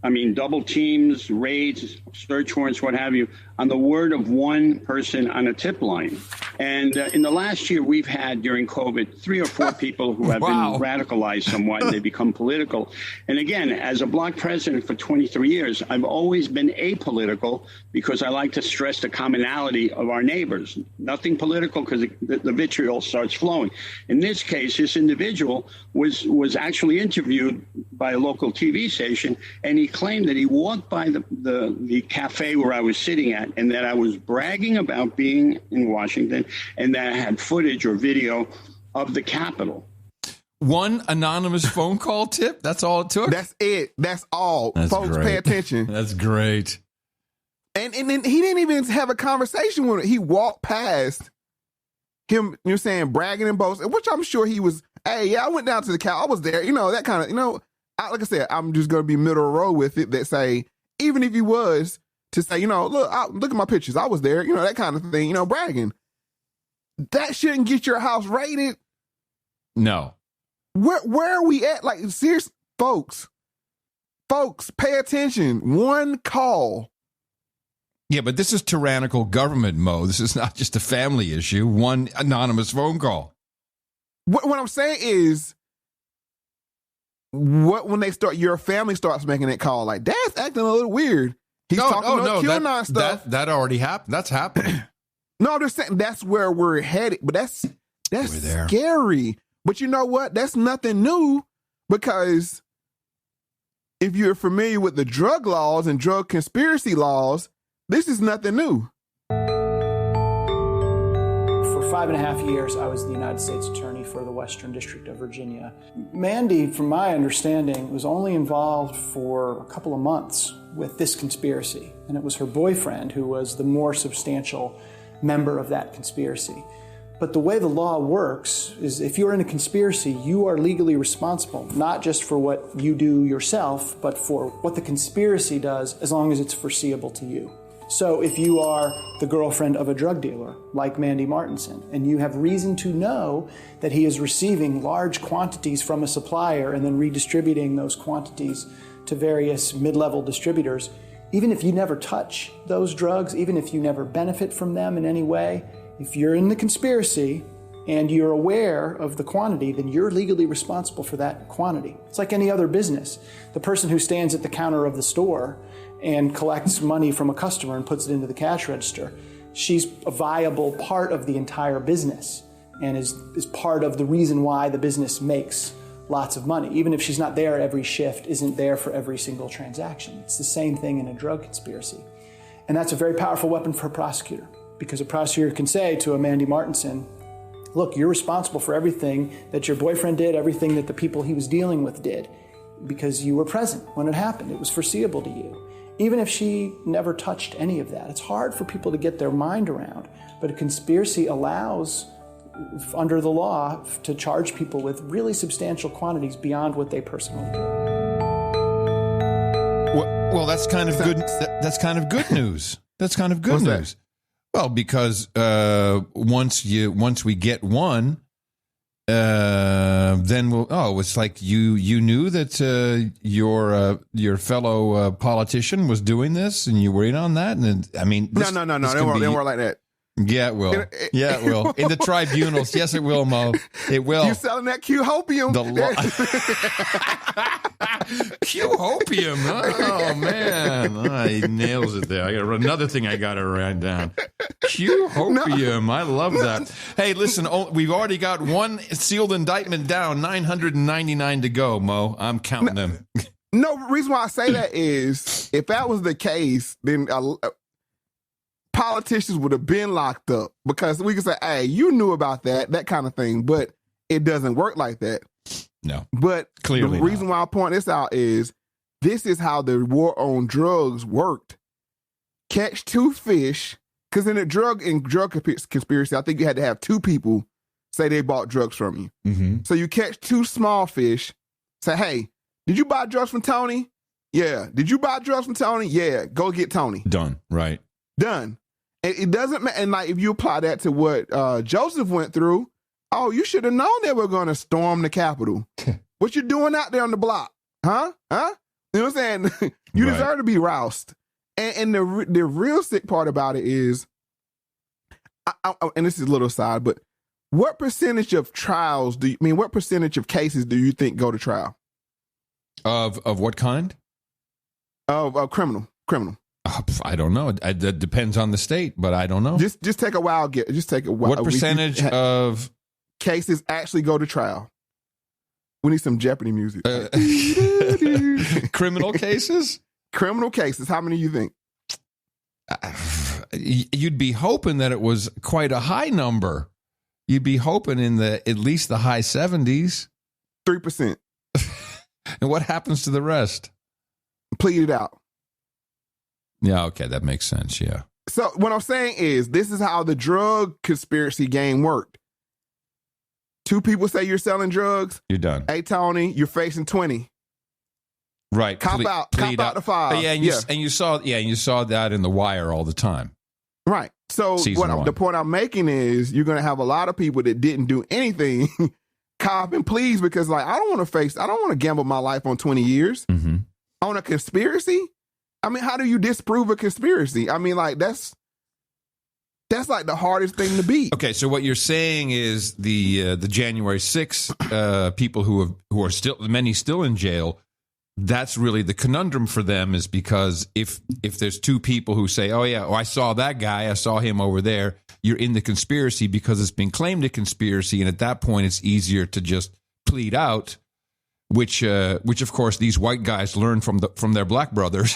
I mean, double teams, raids, search warrants, what have you, on the word of one person on a tip line? And in the last year, we've had, during COVID, 3 or 4 people who have been radicalized somewhat. They become political. And again, as a bloc president for 23 years, I've always been apolitical because I like to stress the commonality of our neighbors. Nothing political because the vitriol starts flowing. In this case, this individual was actually interviewed by a local TV station, and he claimed that he walked by the cafe where I was sitting at and that I was bragging about being in Washington and that I had footage or video of the Capitol. One anonymous phone call tip? That's all it took? That's it. That's all. Folks, great. pay attention. That's great. And then he didn't even have a conversation with him. He walked past him, you know, saying, bragging and boasting, which I'm sure he was, hey, yeah, I went down to the cow. I was there, you know, that kind of, you know, like I said, I'm just going to be middle of the road with it that say, even if he was to say, you know, look at my pictures. I was there, you know, that kind of thing, you know, bragging. That shouldn't get your house raided. No. Where are we at? Like, serious, folks, pay attention. One call. Yeah, but this is tyrannical government, Mo. This is not just a family issue. One anonymous phone call. What I'm saying is, when your family starts making that call, like, Dad's acting a little weird. He's talking about QAnon stuff. That already happened. That's happening. No, I'm just saying that's where we're headed. But that's scary. But you know what? That's nothing new, because if you're familiar with the drug laws and drug conspiracy laws, this is nothing new. For 5.5 years, I was the United States Attorney for the Western District of Virginia. Mandy, from my understanding, was only involved for a couple of months with this conspiracy, and it was her boyfriend who was the more substantial member of that conspiracy. But the way the law works is if you're in a conspiracy, you are legally responsible, not just for what you do yourself, but for what the conspiracy does, as long as it's foreseeable to you. So if you are the girlfriend of a drug dealer, like Mandy Martinson, and you have reason to know that he is receiving large quantities from a supplier and then redistributing those quantities to various mid-level distributors, even if you never touch those drugs, even if you never benefit from them in any way, if you're in the conspiracy and you're aware of the quantity, then you're legally responsible for that quantity. It's like any other business. The person who stands at the counter of the store and collects money from a customer and puts it into the cash register, she's a viable part of the entire business and is part of the reason why the business makes lots of money. Even if she's not there every shift, isn't there for every single transaction. It's the same thing in a drug conspiracy. And that's a very powerful weapon for a prosecutor, because a prosecutor can say to a Mandy Martinson, look, you're responsible for everything that your boyfriend did, everything that the people he was dealing with did, because you were present when it happened. It was foreseeable to you. Even if she never touched any of that. It's hard for people to get their mind around, but a conspiracy allows, under the law, to charge people with really substantial quantities beyond what they personally did. Well, that's kind of good. That's kind of good news. That's kind of good news. Well, because once we get one, then we'll. Oh, it's like you knew that your fellow politician was doing this, and you were in on that. And I mean, no. They weren't like that. Yeah, it will. Yeah, it will. In the tribunals, yes, it will, Mo. It will. You're selling that Q-Hopium. Q-Hopium. Oh, man. He nails it there. I got another thing I got to write down. Q-Hopium. I love that. Hey, listen, we've already got one sealed indictment down, 999 to go, Mo. I'm counting them. No, reason why I say that is, if that was the case, then politicians would have been locked up, because we could say, hey, you knew about that kind of thing, but it doesn't work like that. No. But clearly the reason why I point this out is, this is how the war on drugs worked. Catch two fish, because in drug conspiracy, I think you had to have two people say they bought drugs from you. Mm-hmm. So you catch two small fish, say, hey, did you buy drugs from Tony? Yeah. Did you buy drugs from Tony? Yeah. Go get Tony. Done. Right. Done. It doesn't matter. And like, if you apply that to what Joseph went through, oh, you should have known they were going to storm the Capitol. What you doing out there on the block? Huh? You know what I'm saying? You deserve to be roused. And the real sick part about it is, and this is a little aside, but what percentage of trials what percentage of cases do you think go to trial? Of what kind? Of criminal. I don't know. That depends on the state, but I don't know. Just take a wild guess. What percentage of cases actually go to trial? We need some Jeopardy music. Criminal cases? Criminal cases. How many do you think? You'd be hoping that it was quite a high number. You'd be hoping in at least the high 70s. 3%. And what happens to the rest? Pleaded out. Yeah, okay, that makes sense, yeah. So what I'm saying is this is how the drug conspiracy game worked. 2 people say you're selling drugs. You're done. Hey, Tony, you're facing 20. Right. Cop out to 5. Yeah, and you saw that in The Wire all the time. Right. So the point I'm making is you're going to have a lot of people that didn't do anything cop and please because like I don't want to gamble my life on 20 years on a conspiracy. I mean, how do you disprove a conspiracy? I mean, like that's like the hardest thing to beat. Okay, so what you're saying is the January 6th people who are still many still in jail. That's really the conundrum for them is because if there's 2 people who say, oh, yeah, I saw that guy, I saw him over there, you're in the conspiracy because it's been claimed a conspiracy. And at that point, it's easier to just plead out, which of course, these white guys learn from their black brothers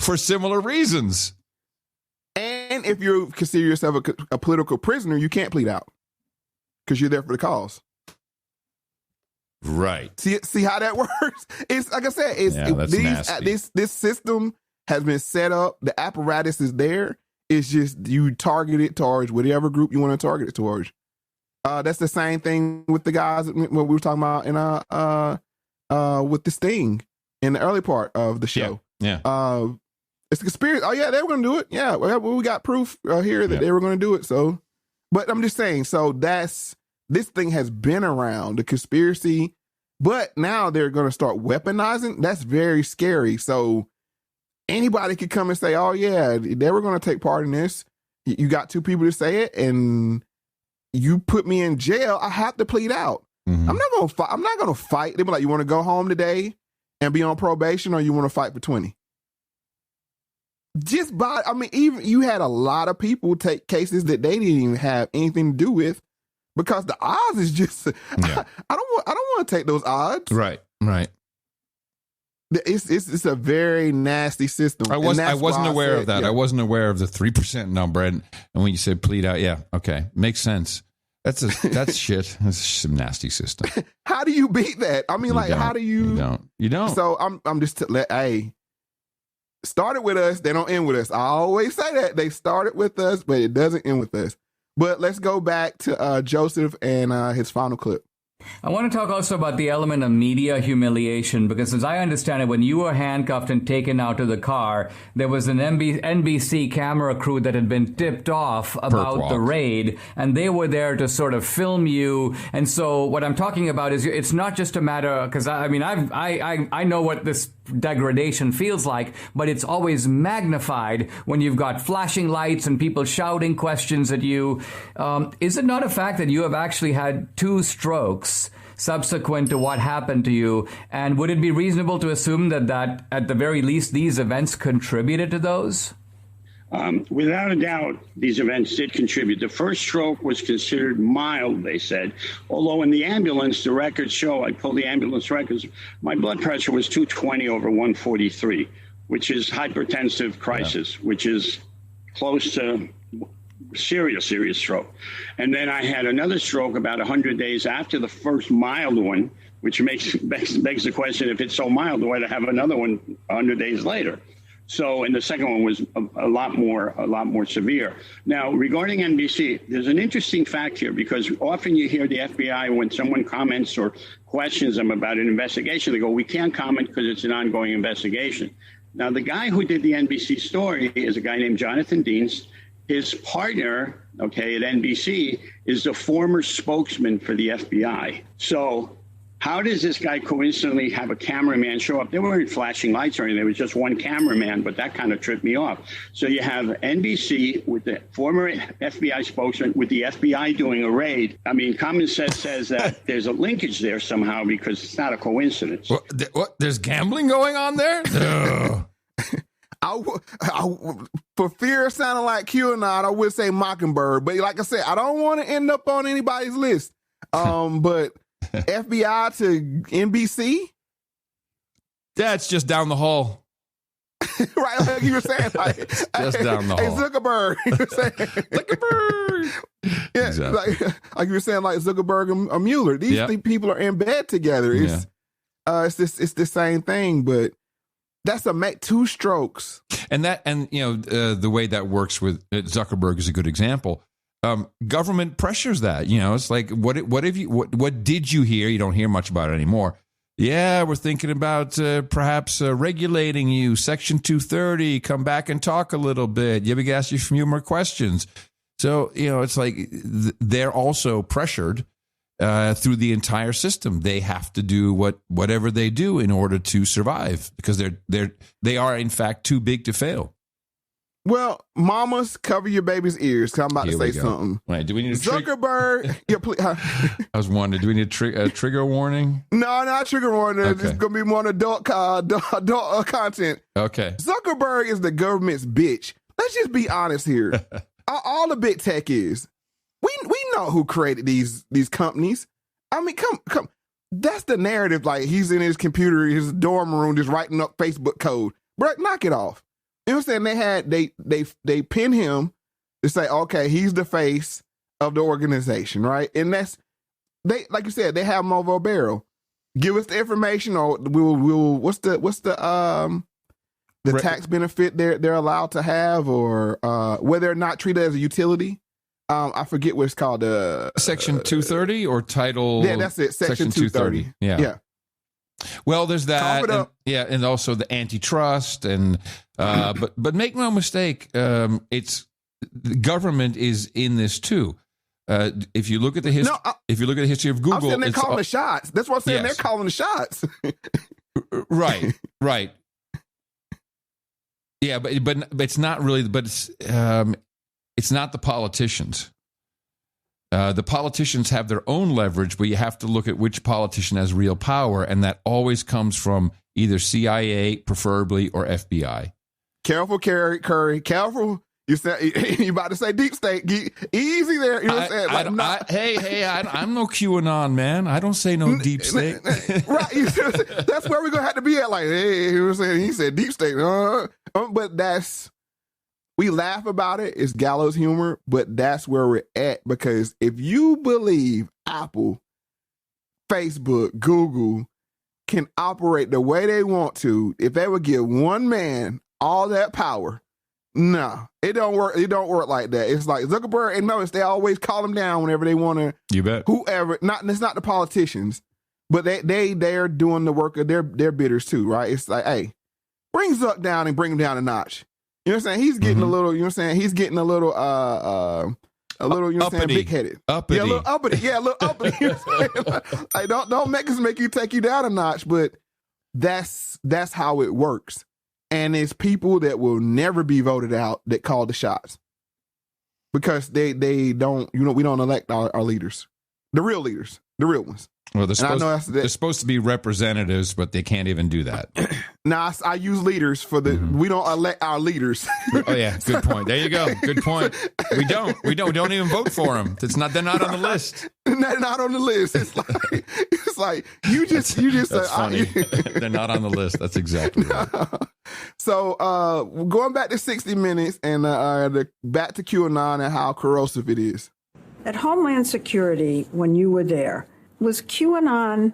for similar reasons. And if you consider yourself a political prisoner, you can't plead out because you're there for the cause. Right. See how that works? It's like I said, this system has been set up. The apparatus is there. It's just you target it towards whatever group you want to target it towards. That's the same thing with the guys what we were talking about in with the Sting in the early part of the show. Yeah. It's a conspiracy. Oh yeah, they were going to do it. Yeah, we got proof here that they were going to do it. So, but I'm just saying. So this thing has been around, the conspiracy, but now they're going to start weaponizing. That's very scary. So anybody could come and say, "Oh yeah, they were going to take part in this." You got 2 people to say it, and you put me in jail. I have to plead out. I'm not going to fight. I'm not going to fight. They be like, "You want to go home today and be on probation, or you want to fight for 20?" Even you had a lot of people take cases that they didn't even have anything to do with because the odds is just, I don't want to take those odds. Right. It's a very nasty system. I wasn't aware of that. Yeah. I wasn't aware of the 3% number. And when you said plead out, yeah, okay. Makes sense. That's shit. That's some nasty system. How do you beat that? I mean, how do you? You don't. So I'm just, started with us, they don't end with us. I always say that. They started with us, but it doesn't end with us. But let's go back to Joseph and his final clip. I want to talk also about the element of media humiliation, because as I understand it, when you were handcuffed and taken out to the car, there was an NBC camera crew that had been tipped off about the raid, and they were there to sort of film you. And so what I'm talking about is it's not just a matter, because I know what this degradation feels like, but it's always magnified when you've got flashing lights and people shouting questions at you. Is it not a fact that you have actually had 2 strokes subsequent to what happened to you? And would it be reasonable to assume that at the very least these events contributed to those? Without a doubt, these events did contribute. The first stroke was considered mild, they said. Although in the ambulance, the records show, I pulled the ambulance records, my blood pressure was 220/143, which is hypertensive crisis, which is close to serious stroke. And then I had another stroke about 100 days after the first mild one, which begs the question, if it's so mild, why to have another one 100 days later? So, and the second one was a lot more severe. Now, regarding NBC, there's an interesting fact here, because often you hear the FBI, when someone comments or questions them about an investigation, they go, we can't comment because it's an ongoing investigation. Now, the guy who did the NBC story is a guy named Jonathan Deans. His partner, at NBC, is the former spokesman for the FBI. So how does this guy coincidentally have a cameraman show up? There weren't flashing lights or anything. There was just one cameraman, but that kind of tripped me off. So you have NBC with the former FBI spokesman, with the FBI doing a raid. I mean, common sense says that there's a linkage there somehow, because it's not a coincidence. What? There's gambling going on there? For fear of sounding like QAnon, I would say Mockingbird. But like I said, I don't want to end up on anybody's list. But FBI to NBC? That's just down the hall. Right, like you were saying. Like, just down the hall. Hey, Zuckerberg. You were saying. Zuckerberg. Yeah, exactly. like you were saying, like Zuckerberg and Mueller. These people are in bed together. It's the same thing, but That's two strokes. And the way that works with Zuckerberg is a good example. Government pressures that. It's like, what did you hear? You don't hear much about it anymore. Yeah, we're thinking about perhaps regulating you. Section 230, come back and talk a little bit. Yeah, we can ask you a few more questions. So, it's like they're also pressured through the entire system. They have to do whatever they do in order to survive because they are, in fact, too big to fail. Well, mamas, cover your baby's ears because I'm about to say something. Wait, do we need a Zuckerberg? Yeah, please. I was wondering, do we need a trigger warning? No, not trigger warning. Okay. It's going to be more adult content. Okay. Zuckerberg is the government's bitch. Let's just be honest here. All the big tech is. We know who created these companies. I mean, come. That's the narrative. Like, he's in his computer, his dorm room, just writing up Facebook code. Bro, knock it off. You know what I'm saying? They pin him to say, okay, he's the face of the organization, right? And like you said, they have him over a barrel. Give us the information, or we'll what's the tax benefit they're allowed to have, or whether or not treated as a utility. I forget what it's called. Section 230 or title? Yeah, that's it. Section 230. Yeah. Well, there's that, and also the antitrust, and but make no mistake, it's the government is in this too. If you look at the history, if you look at the history of Google, I'm saying they're calling the shots. That's what I'm saying. Yes. They're calling the shots. Right. Yeah, but it's not really. But it's not the politicians. The politicians have their own leverage, but you have to look at which politician has real power, and that always comes from either CIA, preferably, or FBI. Careful, Curry. Careful. You about to say deep state. Easy there. You know what I'm saying? Hey, I'm no QAnon, man. I don't say no deep state. Right. That's where we're going to have to be at. Like, hey, you know what I'm saying? He said deep state. But we laugh about it. It's gallows humor, but that's where we're at. Because if you believe Apple, Facebook, Google can operate the way they want to, if they would give one man all that power, no, it don't work. It don't work like that. It's like Zuckerberg, and notice they always call him down whenever they want to. You bet. Whoever, it's not the politicians, but they're doing the work of their bidders too, right? It's like, hey, bring Zuck down and bring him down a notch. You know what I'm saying? He's getting a little, you know what I'm saying? He's getting a little, you know what I'm saying, big-headed. Uppity. Yeah, a little uppity. Yeah, a little uppity. You know what I'm saying? Like, don't make you take you down a notch, but that's how it works. And it's people that will never be voted out that call the shots. Because they don't, we don't elect our leaders. The real leaders. The real ones. Well, they're supposed to be representatives, but they can't even do that. Now, I use leaders for we don't elect our leaders. Oh, yeah. Good point. There you go. Good point. We don't even vote for them. They're not on the list. They're not on the list. It's like you just That's funny. They're not on the list. That's exactly right. So going back to 60 Minutes and back to QAnon and how corrosive it is. At Homeland Security, when you were there, was QAnon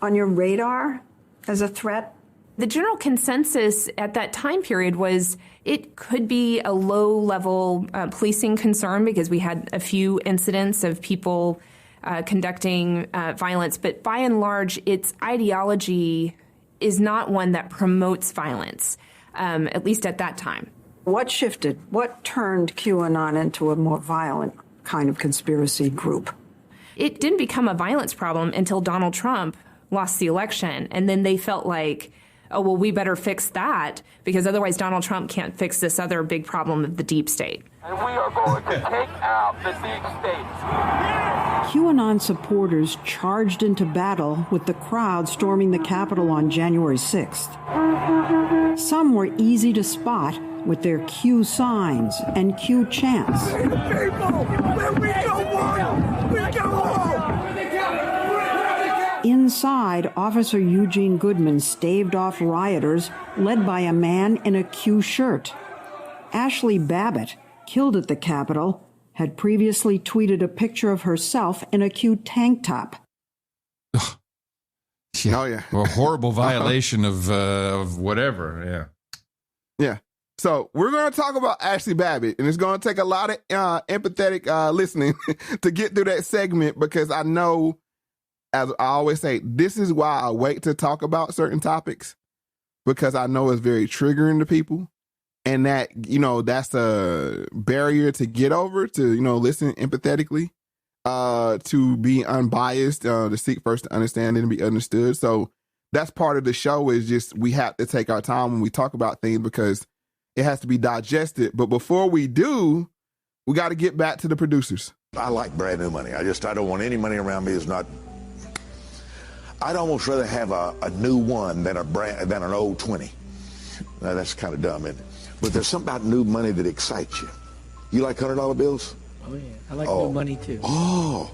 on your radar as a threat? The general consensus at that time period was it could be a low-level policing concern because we had a few incidents of people conducting violence. But by and large, its ideology is not one that promotes violence, at least at that time. What shifted? What turned QAnon into a more violent kind of conspiracy group? It didn't become a violence problem until Donald Trump lost the election. And then they felt like, oh, well, we better fix that because otherwise Donald Trump can't fix this other big problem of the deep state. And we are going to take out the deep state. QAnon supporters charged into battle with the crowd storming the Capitol on January 6th. Some were easy to spot with their Q signs and Q chants. Inside, Officer Eugene Goodman staved off rioters led by a man in a Q shirt. Ashley Babbitt, killed at the Capitol, had previously tweeted a picture of herself in a Q tank top. Yeah. Oh, yeah. Or a horrible violation of whatever. Yeah. Yeah. So we're going to talk about Ashley Babbitt, and it's going to take a lot of empathetic listening to get through that segment, because I know, as I always say, this is why I wait to talk about certain topics, because I know it's very triggering to people, and that, that's a barrier to get over, to, listen empathetically, to be unbiased, to seek first to understand and be understood. So that's part of the show, is just we have to take our time when we talk about things, because it has to be digested. But before we do, we got to get back to the producers. I like brand new money. I don't want any money around me that's not. I'd almost rather have a new one than an old 20. Now, that's kind of dumb, isn't it? But there's something about new money that excites you. You like $100 bills? Oh, yeah. I like new money, too. Oh,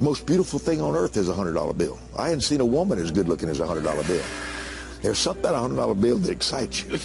most beautiful thing on earth is a $100 bill. I hadn't seen a woman as good looking as a $100 bill. There's something about a $100 bill that excites you.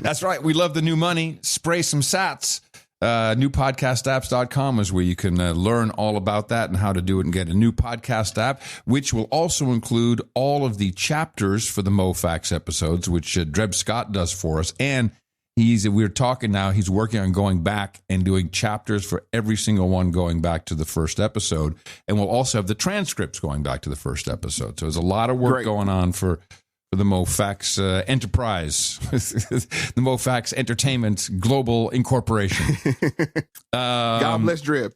That's right. We love the new money. Spray some sats. Newpodcastapps.com is where you can learn all about that and how to do it, and get a new podcast app, which will also include all of the chapters for the Moe Factz episodes, which Dreb Scott does for us. And we're talking now, he's working on going back and doing chapters for every single one going back to the first episode. And we'll also have the transcripts going back to the first episode. So there's a lot of work going on for the Moe Factz enterprise, the Moe Factz Entertainment Global Incorporation. God bless Dreb.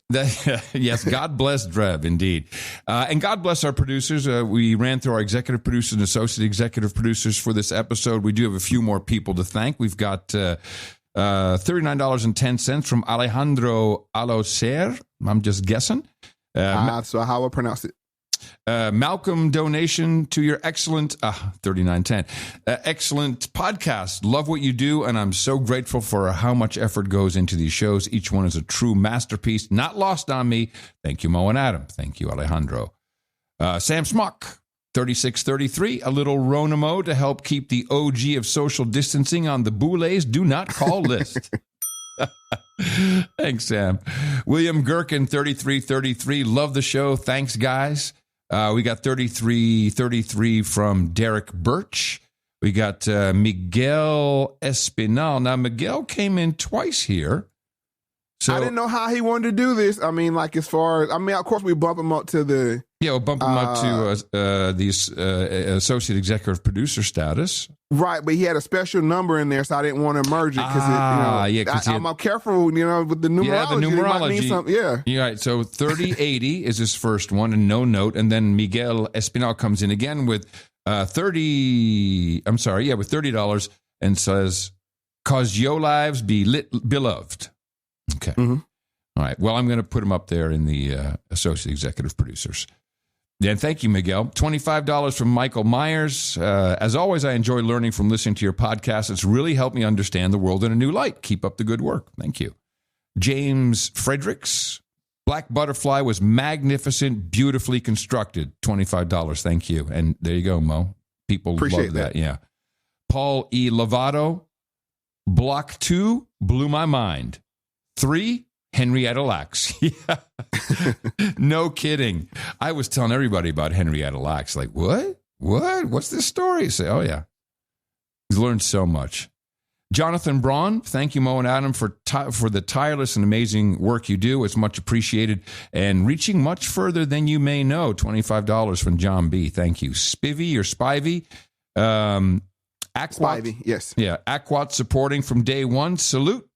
Yes, God bless Dreb, indeed. And God bless our producers. We ran through our executive producers and associate executive producers for this episode. We do have a few more people to thank. We've got $39.10 from Alejandro Alocer. I'm just guessing. So how I pronounce it. Malcolm donation to your excellent $39.10 excellent podcast. Love what you do, and I'm so grateful for how much effort goes into these shows. Each one is a true masterpiece, not lost on me. Thank you, Mo and Adam. Thank you, Alejandro. Sam Smock, 3633, a little Ronamo to help keep the OG of social distancing on the Boulets do not call list. Thanks, Sam. William Gherkin, 3333, love the show. Thanks, guys. We got 3333 from Derek Birch. We got Miguel Espinal. Now, Miguel came in twice here. So I didn't know how he wanted to do this. I mean, like, as far as, of course, we bump him up to the... Yeah, we'll bump him up to the associate executive producer status. Right, but he had a special number in there, so I didn't want to merge it because I'm careful, with the numerology. Yeah, the numerology. Yeah. Right, so 3080 is his first one, and no note, and then Miguel Espinal comes in again with $30 and says, "Cause your lives be beloved." Okay. Mm-hmm. All right. Well, I'm going to put him up there in the associate executive producers. And thank you, Miguel. $25 from Michael Myers. As always, I enjoy learning from listening to your podcast. It's really helped me understand the world in a new light. Keep up the good work. Thank you. James Fredericks. Black Butterfly was magnificent, beautifully constructed. $25. Thank you. And there you go, Mo. People appreciate love that. Yeah. Paul E. Lovato. Block 2 blew my mind. 3, Henrietta Lacks. Yeah. No kidding. I was telling everybody about Henrietta Lacks. Like, what? What's this story? Say, oh, yeah. He's learned so much. Jonathan Braun, thank you, Mo and Adam, for the tireless and amazing work you do. It's much appreciated and reaching much further than you may know. $25 from John B. Thank you. Spivvy or Spivey. Aquat. Spivey, yes. Yeah, Aquat supporting from day one. Salute.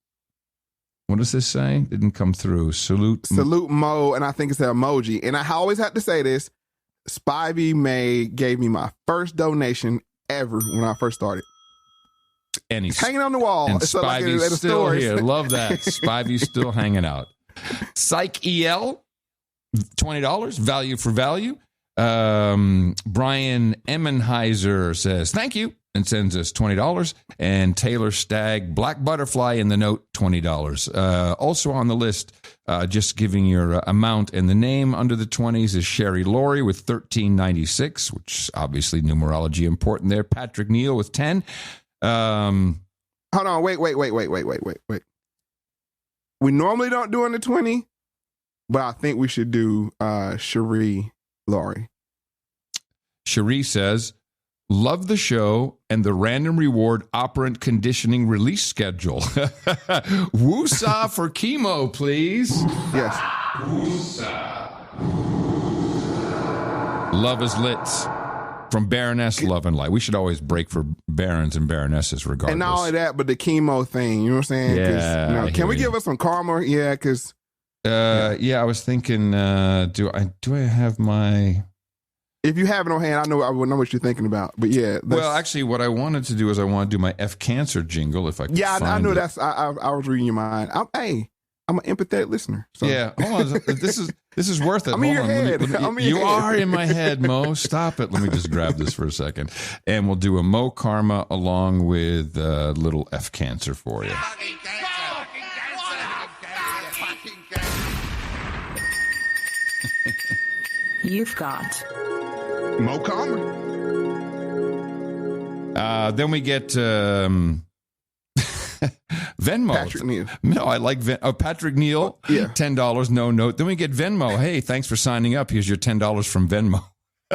What does this say? Didn't come through. Salute Mo, and I think it's an emoji. And I always have to say this. Spivey gave me my first donation ever when I first started. And he's hanging on the wall. And it's Spivey's like still here. Love that. Spivey's still hanging out. Psych EL, $20. Value for value. Brian Emmenheiser says, thank you, and sends us $20. And Taylor Stagg, Black Butterfly in the note, $20. Also on the list, just giving your amount and the name under the 20s is Sherry Laurie with $13.96, which obviously numerology important there. Patrick Neal with 10. Hold on, wait. We normally don't do under 20, but I think we should do Cherie Laurie. Cherie says, love the show and the random reward operant conditioning release schedule. Woosah for chemo, please. Yes. Woosah. Love is lit. From Baroness Love and Light. We should always break for barons and baronesses regardless. And not only that, but the chemo thing. You know what I'm saying? Yeah. Can we give us some karma? Yeah, because... I was thinking, do I have my... If you have it on hand, I would know what you're thinking about. But yeah. Well, actually, what I wanted to do is I want to do my F Cancer jingle if I could find I know it. that's... I was reading your mind. I'm an empathetic listener. So. Yeah, hold on. This is worth it. I'm in your head. You are in my head, Mo. Stop it. Let me just grab this for a second. And we'll do a Mo Karma along with a little F Cancer for you. You've got Mo Karma. Then we get... Venmo. Patrick Neal. No, I like Patrick Neal. Yeah. $10, no note. Then we get Venmo. Hey, thanks for signing up. Here's your $10 from Venmo.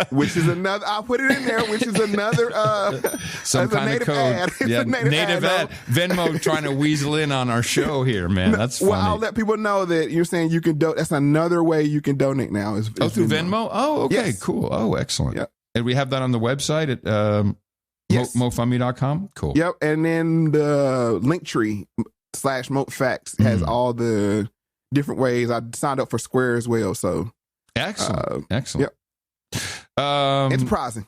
Which is another, I'll put it in there, which is another, some kind of code. Ad. Yeah, native ad. Venmo trying to weasel in on our show here, man. That's funny. Well, I'll let people know that you're saying you can donate. That's another way you can donate now. Is through Venmo? Oh, okay, yes. Cool. Oh, excellent. Yep. And we have that on the website at yes. mofundme.com. Cool. Yep. And then the Linktree / Moe Factz has all the different ways. I signed up for Square as well. So excellent. Excellent. Yep. Enterprising.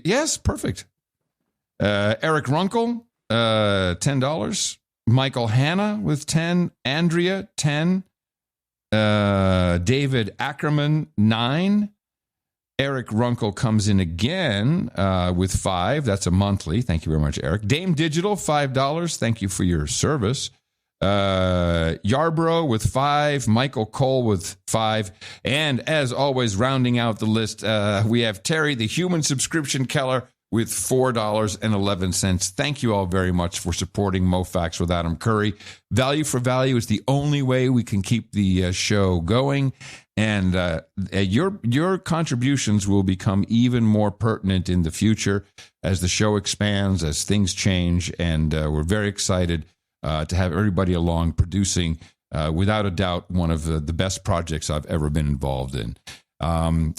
Yes, perfect. Eric Runkle, $10. Michael Hanna with 10. Andrea, 10. David Ackerman, 9. Eric Runkle comes in again with 5. That's a monthly. Thank you very much, Eric. Dame Digital, $5. Thank you for your service. Yarbrough with 5, Michael Cole with 5, and as always, rounding out the list, we have Terry, the human subscription Keller, with $4.11. Thank you all very much for supporting Moe Factz with Adam Curry. Value for value is the only way we can keep the show going, and your contributions will become even more pertinent in the future as the show expands, as things change, and we're very excited to have everybody along producing, without a doubt, one of the best projects I've ever been involved in.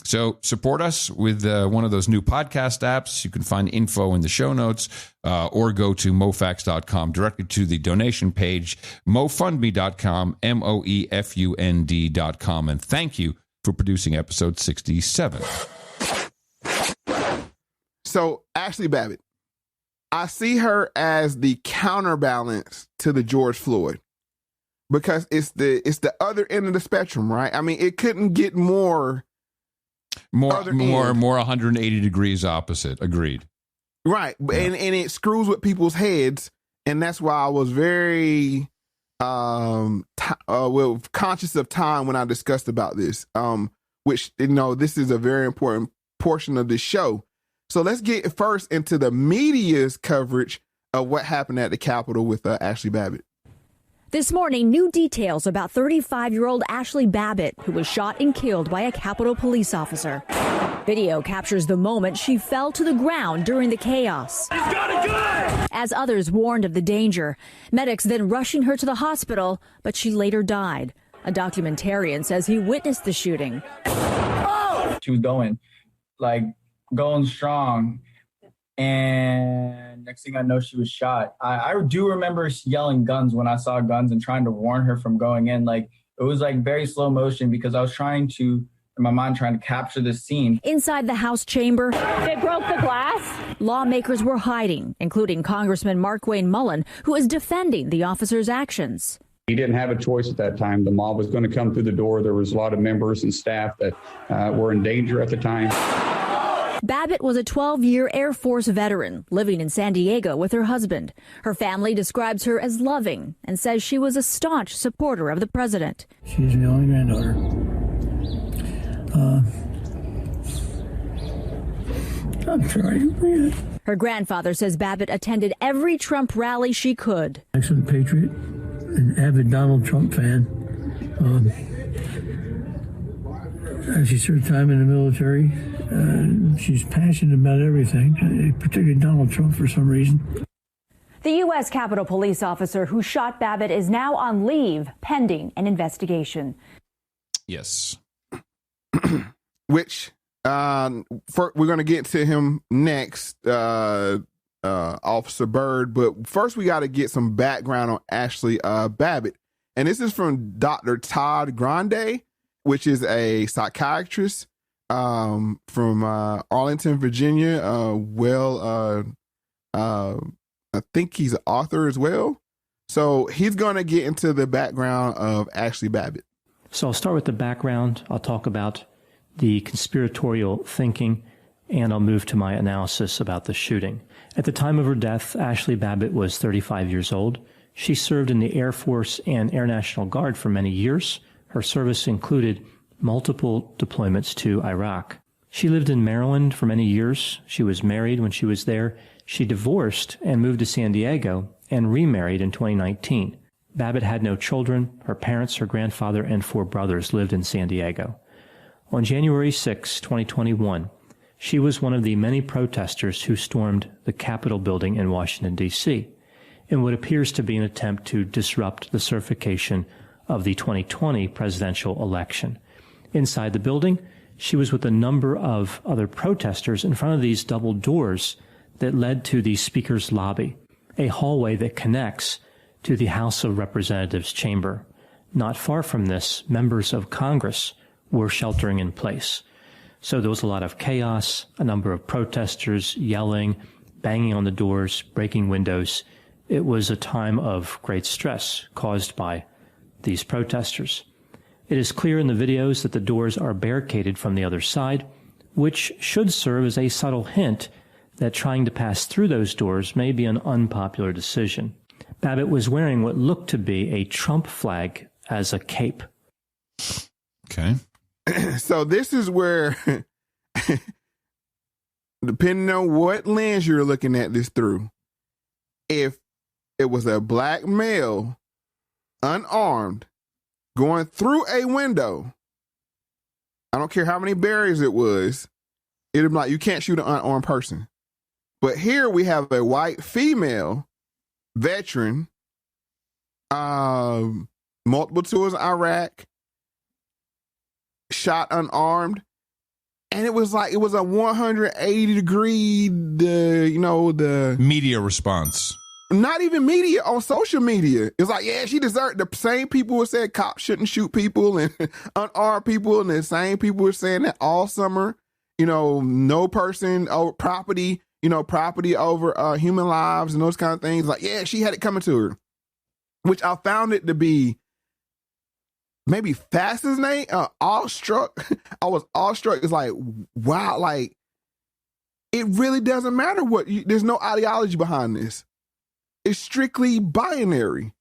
So support us with one of those new podcast apps. You can find info in the show notes, or go to mofactz.com directly to the donation page, mofundme.com, MOEFUND.com. And thank you for producing episode 67. So Ashley Babbitt, I see her as the counterbalance to the George Floyd, because it's the other end of the spectrum, right? I mean, it couldn't get more 180 degrees opposite. Agreed. Right. Yeah. And it screws with people's heads. And that's why I was very conscious of time when I discussed about this, which, this is a very important portion of the show. So let's get first into the media's coverage of what happened at the Capitol with Ashley Babbitt. This morning, new details about 35-year-old Ashley Babbitt, who was shot and killed by a Capitol police officer. Video captures the moment she fell to the ground during the chaos. He's got a gun! As others warned of the danger, medics then rushing her to the hospital, but she later died. A documentarian says he witnessed the shooting. Oh! She was going strong, and next thing I know, she was shot. I do remember yelling guns when I saw guns and trying to warn her from going in. It was very slow motion because I was trying to capture the scene. Inside the House chamber, they broke the glass. Lawmakers were hiding, including Congressman Markwayne Mullin, who is defending the officer's actions. He didn't have a choice at that time. The mob was going to come through the door. There was a lot of members and staff that were in danger at the time. Babbitt was a 12-year Air Force veteran living in San Diego with her husband. Her family describes her as loving and says she was a staunch supporter of the president. She's my only granddaughter. I'm sorry. Her grandfather says Babbitt attended every Trump rally she could. Excellent patriot, an avid Donald Trump fan. She served time in the military. She's passionate about everything, particularly Donald Trump for some reason. The U.S. Capitol Police officer who shot Babbitt is now on leave pending an investigation. Yes. Which we're going to get to him next, Officer Byrd. But first, we got to get some background on Ashley Babbitt. And this is from Dr. Todd Grande, which is a psychiatrist from Arlington, Virginia. I think he's an author as well. So he's going to get into the background of Ashley Babbitt. So I'll start with the background. I'll talk about the conspiratorial thinking, and I'll move to my analysis about the shooting. At the time of her death, Ashley Babbitt was 35 years old. She served in the Air Force and Air National Guard for many years. Her service included multiple deployments to Iraq. She lived in Maryland for many years. She was married when she was there. She divorced and moved to San Diego and remarried in 2019. Babbitt had no children. Her parents, her grandfather, and 4 brothers lived in San Diego. On January 6, 2021, she was one of the many protesters who stormed the Capitol building in Washington, D.C., in what appears to be an attempt to disrupt the certification of the 2020 presidential election. Inside the building, she was with a number of other protesters in front of these double doors that led to the Speaker's lobby, a hallway that connects to the House of Representatives chamber. Not far from this, members of Congress were sheltering in place. So there was a lot of chaos, a number of protesters yelling, banging on the doors, breaking windows. It was a time of great stress caused by these protesters. It is clear in the videos that the doors are barricaded from the other side, which should serve as a subtle hint that trying to pass through those doors may be an unpopular decision. Babbitt was wearing what looked to be a Trump flag as a cape. Okay. So this is where, depending on what lens you're looking at this through, if it was a black male, unarmed, going through a window, I don't care how many barriers it was, it'd be like, you can't shoot an unarmed person. But here we have a white female veteran, multiple tours in Iraq, shot unarmed, and it was a 180 degree, the media response. Not even media, on social media. It's like, yeah, she deserved. The same people who said cops shouldn't shoot people and unarmed people, and the same people were saying that all summer, no person over property, property over human lives and those kind of things. Like, yeah, she had it coming to her, which I found it to be maybe fascinating, awestruck. I was awestruck. It's like, wow, like, it really doesn't matter there's no ideology behind this. It's strictly binary.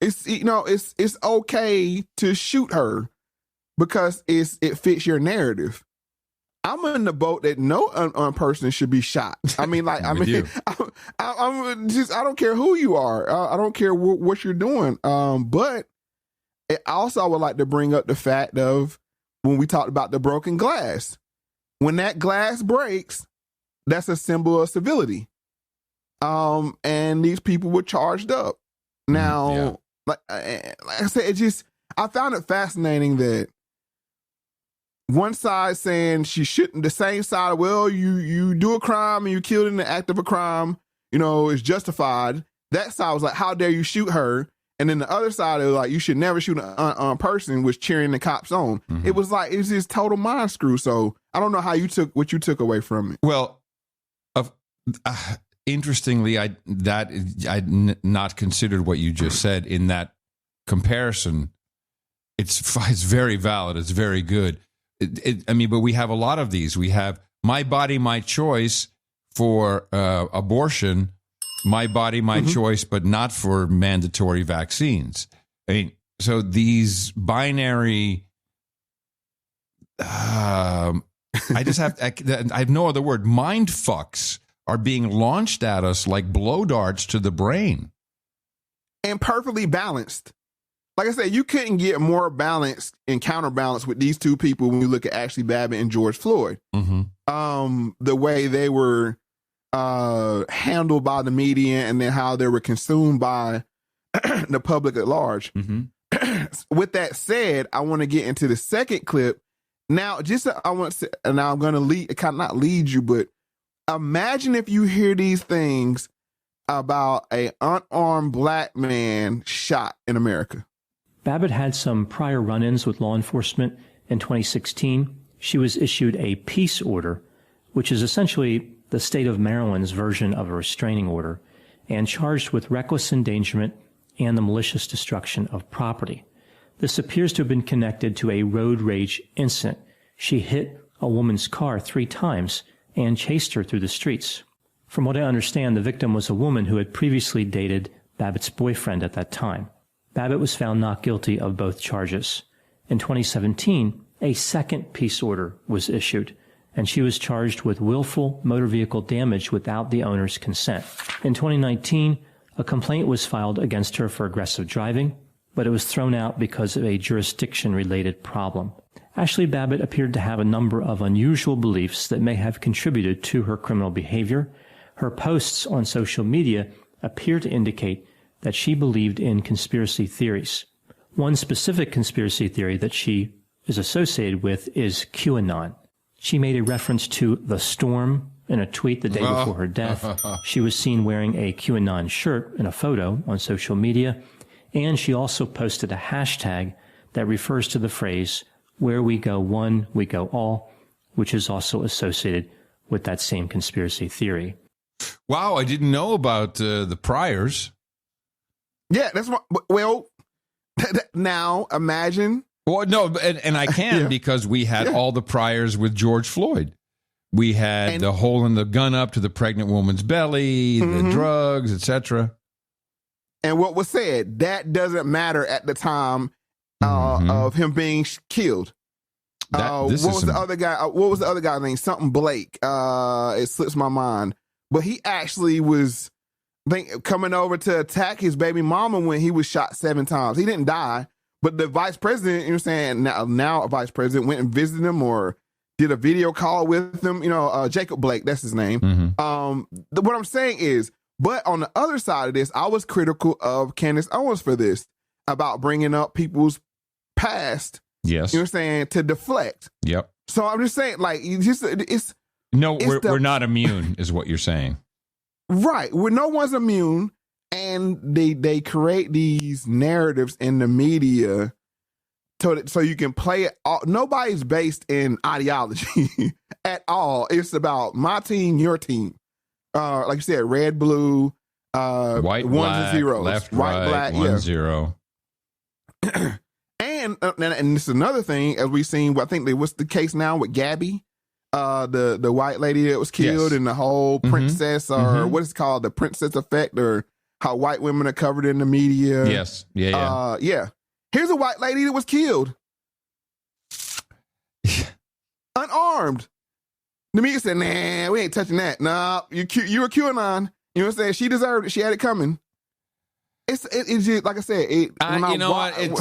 It's, it's okay to shoot her because it fits your narrative. I'm in the boat that no unarmed person should be shot. I mean, like, I'm don't care who you are. I don't care what you're doing. But also, I would like to bring up the fact of when we talked about the broken glass. When that glass breaks, that's a symbol of civility. And these people were charged up. Now, like I said, I found it fascinating that one side saying she shouldn't, the same side, well, you do a crime and you killed in the act of a crime, is justified. That side was like, how dare you shoot her? And then the other side, it was like, you should never shoot an unarmed person, was cheering the cops on. Mm-hmm. It was just total mind screw. So I don't know how what you took away from it. Well, interestingly, I'd not considered what you just said in that comparison. It's very valid. It's very good. But we have a lot of these. We have my body, my choice for abortion, my body, my choice, but not for mandatory vaccines. I mean, so these binary, I have no other word, mind fucks are being launched at us like blow darts to the brain. And perfectly balanced. like I said, you couldn't get more balanced and counterbalance with these two people when you look at Ashley Babbitt and George Floyd. Mm-hmm. The way they were handled by the media and then how they were consumed by the public at large. Mm-hmm. With that said, I want to get into the second clip. Now, now I'm going to not lead you, but imagine if you hear these things about a unarmed black man shot in America. Babbitt had some prior run-ins with law enforcement. In 2016, she was issued a peace order, which is essentially the state of Maryland's version of a restraining order, and charged with reckless endangerment and the malicious destruction of property. This appears to have been connected to a road rage incident. She hit a woman's car 3 times and chased her through the streets. From what I understand, the victim was a woman who had previously dated Babbitt's boyfriend at that time. Babbitt was found not guilty of both charges. In 2017, a second peace order was issued, and she was charged with willful motor vehicle damage without the owner's consent. In 2019, a complaint was filed against her for aggressive driving, but it was thrown out because of a jurisdiction-related problem. Ashley Babbitt appeared to have a number of unusual beliefs that may have contributed to her criminal behavior. Her posts on social media appear to indicate that she believed in conspiracy theories. One specific conspiracy theory that she is associated with is QAnon. She made a reference to the storm in a tweet the day before her death. She was seen wearing a QAnon shirt in a photo on social media, and she also posted a hashtag that refers to the phrase, "Where we go one, we go all," which is also associated with that same conspiracy theory. Wow, I didn't know about the priors. Yeah, that's what. Well, now imagine. Well, no, and I can because we had all the priors with George Floyd. We had the holding the gun up to the pregnant woman's belly, the drugs, etc. And what was said, that doesn't matter at the time of him being killed. What was the other guy? What was the other guy named? Something Blake. It slips my mind. But he actually was coming over to attack his baby mama when he was shot 7 times. He didn't die, but the vice president, you know what I'm saying, now a vice president went and visited him or did a video call with him, Jacob Blake, that's his name. What I'm saying is, but on the other side of this, I was critical of Candace Owens for this, about bringing up people's past, yes, you know what I'm saying, to deflect. Yep. So I'm just saying, like, we're not immune, is what you're saying. Right. No one's immune. And they create these narratives in the media so you can play it. Nobody's based in ideology at all. It's about my team, your team. Like you said, red, blue, white, ones black, and zeros. left, white, right, black, 1, 0. And this is another thing, as we've seen, I think what's the case now with Gabby? The white lady that was killed, and the whole princess, or what is it called, the princess effect, or how white women are covered in the media. Yes. Yeah. Here's a white lady that was killed. Unarmed. The media said, nah, we ain't touching that. Nah, you were QAnon. You know what I'm saying? She deserved it. She had it coming. It's just, like I said,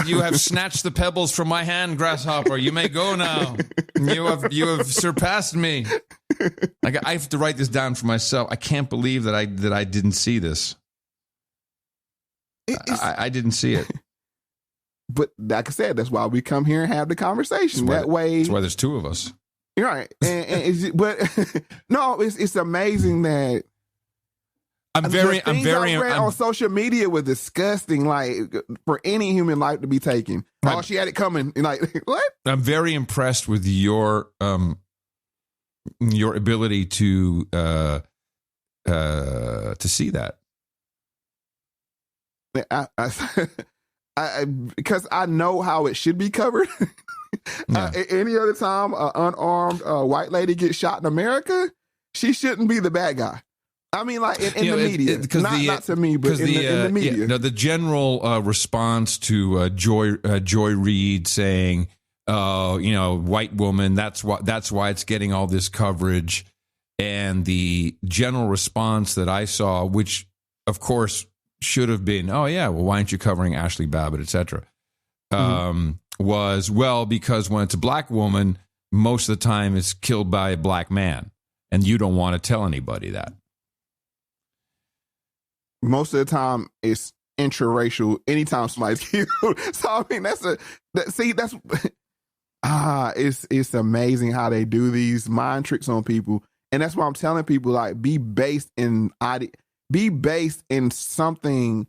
you have snatched the pebbles from my hand, grasshopper. You may go now. You have surpassed me. I have to write this down for myself. I can't believe that I didn't see this. I didn't see it. But like I said, that's why we come here and have the conversation. That's why there's 2 of us. You're right. But no, it's amazing that I'm very on social media was disgusting, like, for any human life to be taken. Oh, she had it coming. Like, what? I'm very impressed with your ability to see that. Because I know how it should be covered. Any other time an unarmed white lady gets shot in America, she shouldn't be the bad guy. I mean, like, in the media, not to me, but in the media. The general response to Joy Reid saying, white woman, that's why it's getting all this coverage, and the general response that I saw, which of course should have been, oh yeah, well, why aren't you covering Ashley Babbitt, etc. was, well, because when it's a black woman, most of the time it's killed by a black man, and you don't want to tell anybody that. Most of the time it's intraracial anytime somebody's killed. So I mean it's amazing how they do these mind tricks on people. And that's why I'm telling people, like, be based in something.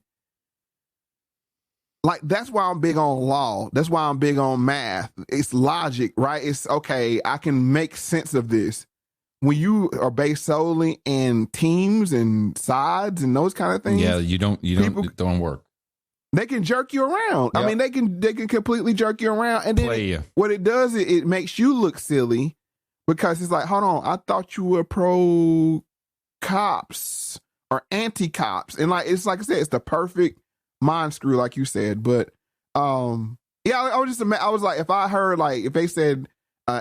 Like, that's why I'm big on law. That's why I'm big on math. It's logic, right? It's okay, I can make sense of this. When you are based solely in teams and sides and those kind of things, it don't work. They can jerk you around. Yep. I mean, they can completely jerk you around, and then what it does is it makes you look silly, because it's like, hold on, I thought you were pro cops or anti cops, and like I said, it's the perfect mind screw, like you said. But I was like, if I heard, like, if they said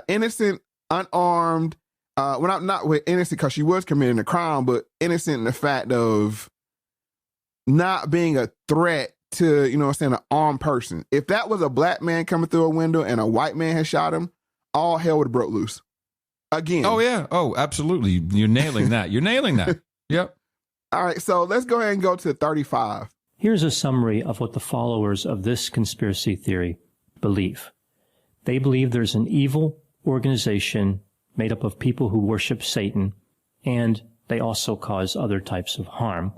innocent, unarmed, well, not with innocent because she was committing a crime, but innocent in the fact of not being a threat to, an armed person. If that was a black man coming through a window and a white man had shot him, all hell would have broke loose. Again. Oh, yeah. Oh, absolutely. You're nailing that. Yep. All right. So let's go ahead and go to 35. Here's a summary of what the followers of this conspiracy theory believe. They believe there's an evil organization made up of people who worship Satan, and they also cause other types of harm.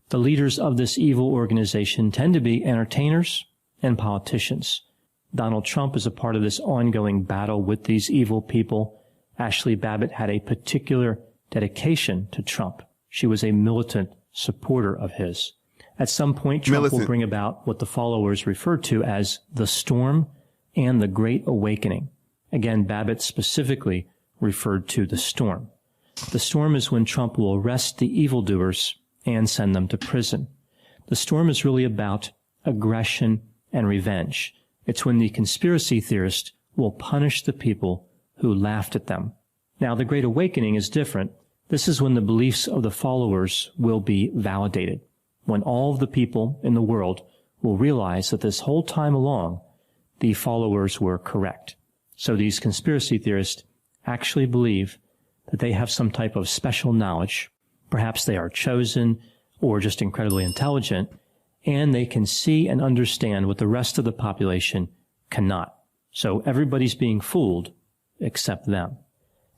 The leaders of this evil organization tend to be entertainers and politicians. Donald Trump is a part of this ongoing battle with these evil people. Ashley Babbitt had a particular dedication to Trump. She was a militant supporter of his. At some point, Trump will bring about what the followers refer to as the storm and the Great Awakening. Again, Babbitt specifically referred to the storm. The storm is when Trump will arrest the evildoers and send them to prison. The storm is really about aggression and revenge. It's when the conspiracy theorist will punish the people who laughed at them. Now, the Great Awakening is different. This is when the beliefs of the followers will be validated, when all of the people in the world will realize that this whole time along, the followers were correct. So these conspiracy theorists actually believe that they have some type of special knowledge. Perhaps they are chosen or just incredibly intelligent, and they can see and understand what the rest of the population cannot. So everybody's being fooled except them.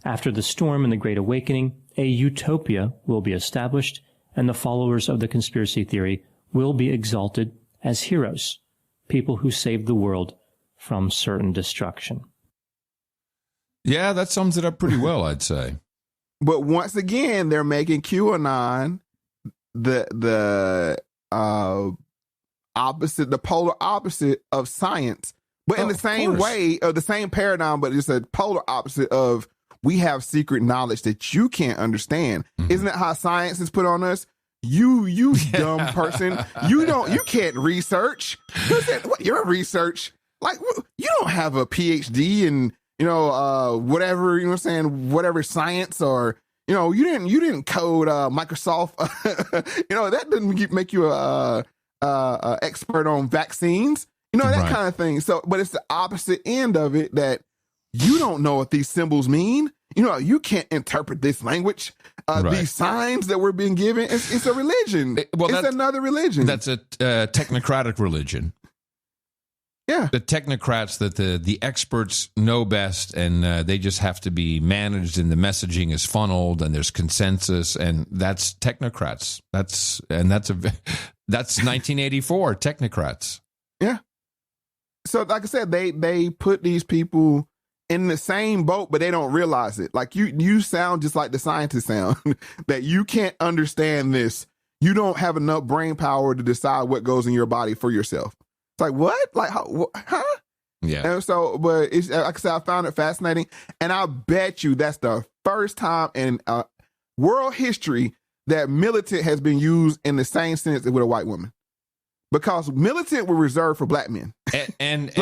After the storm and the Great Awakening, a utopia will be established, and the followers of the conspiracy theory will be exalted as heroes, people who saved the world from certain destruction. Yeah, that sums it up pretty well, I'd say. But once again, they're making QAnon the opposite, the polar opposite of science, but in the same way, of the same paradigm, but it's a polar opposite of, we have secret knowledge that you can't understand. Mm-hmm. Isn't that how science is put on us? You dumb person. You can't research. Your research, like, you don't have a PhD in, whatever, whatever science, or, you didn't code Microsoft. That doesn't make you a expert on vaccines, that kind of thing. So, but it's the opposite end of it, that you don't know what these symbols mean. You can't interpret this language. These signs that we're being given, it's a religion. It's another religion. That's a technocratic religion. Yeah. The technocrats that the experts know best, and they just have to be managed, and the messaging is funneled, and there's consensus, and that's technocrats. That's 1984 technocrats. Yeah. So, like I said, they put these people in the same boat, but they don't realize it. Like, you sound just like the scientists sound, that you can't understand this. You don't have enough brain power to decide what goes in your body for yourself. It's like, what? Like, how, huh? Yeah. And so, but it's, like I said, I found it fascinating. And I bet you that's the first time in world history that militant has been used in the same sentence with a white woman. Because militant were reserved for black men and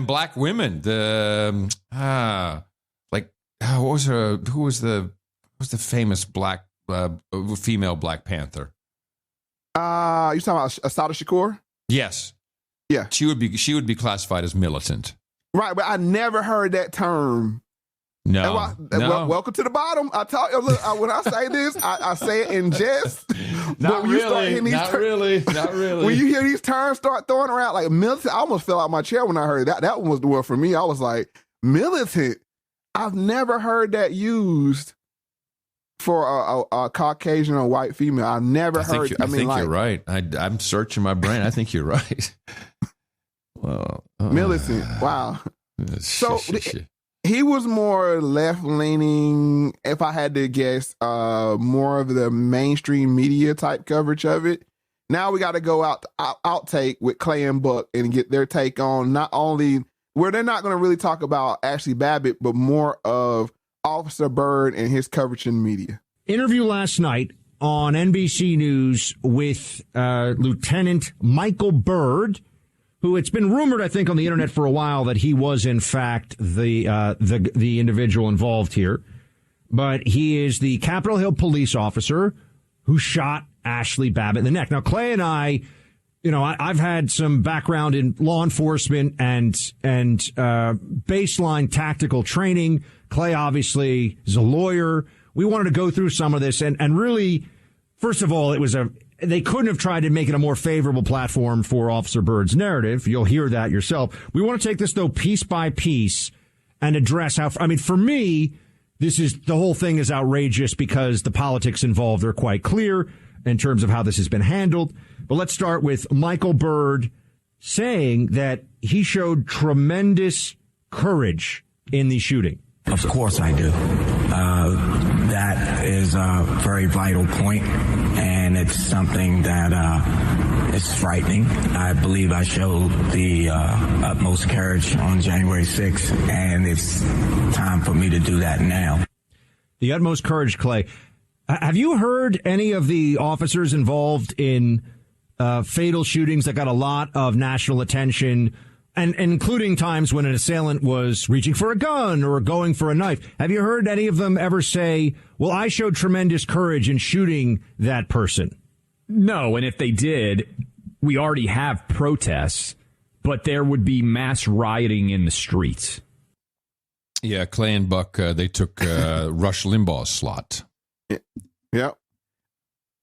black women. Who was the famous black female Black Panther? You talking about Assata Shakur? Yes. Yeah. She would be classified as militant. Right, but I never heard that term. No. Welcome to the bottom. I tell you, look, when I say this, I say it in jest. Not really. Not really. When you hear these terms start throwing around like militant, I almost fell out my chair when I heard that. That one was the one for me. I was like, militant. I've never heard that used for a Caucasian or white female. I've never heard. I think you're right. I'm searching my brain. I think you're right. Well, militant. Wow. So he was more left leaning. If I had to guess, more of the mainstream media type coverage of it. Now we got to go outtake with Clay and Buck and get their take on not only where they're not going to really talk about Ashley Babbitt, but more of Officer Byrd and his coverage in media. Interview last night on NBC News with Lieutenant Michael Byrd, who it's been rumored, I think, on the internet for a while that he was, in fact, the individual involved here. But he is the Capitol Hill police officer who shot Ashley Babbitt in the neck. Now, Clay and I, I've had some background in law enforcement and baseline tactical training. Clay obviously is a lawyer. We wanted to go through some of this and really, first of all, they couldn't have tried to make it a more favorable platform for Officer Byrd's narrative. You'll hear that yourself. We want to take this, though, piece by piece and address for me, the whole thing is outrageous because the politics involved are quite clear in terms of how this has been handled. But let's start with Michael Byrd saying that he showed tremendous courage in the shooting. Of course I do. That is a very vital point, and it's something that is frightening. I believe I showed the utmost courage on January 6th, and it's time for me to do that now. The utmost courage, Clay. Have you heard any of the officers involved in fatal shootings that got a lot of national attention, and including times when an assailant was reaching for a gun or going for a knife? Have you heard any of them ever say, well, I showed tremendous courage in shooting that person? No, and if they did, we already have protests, but there would be mass rioting in the streets. Yeah, Clay and Buck, they took Rush Limbaugh's slot. Yeah.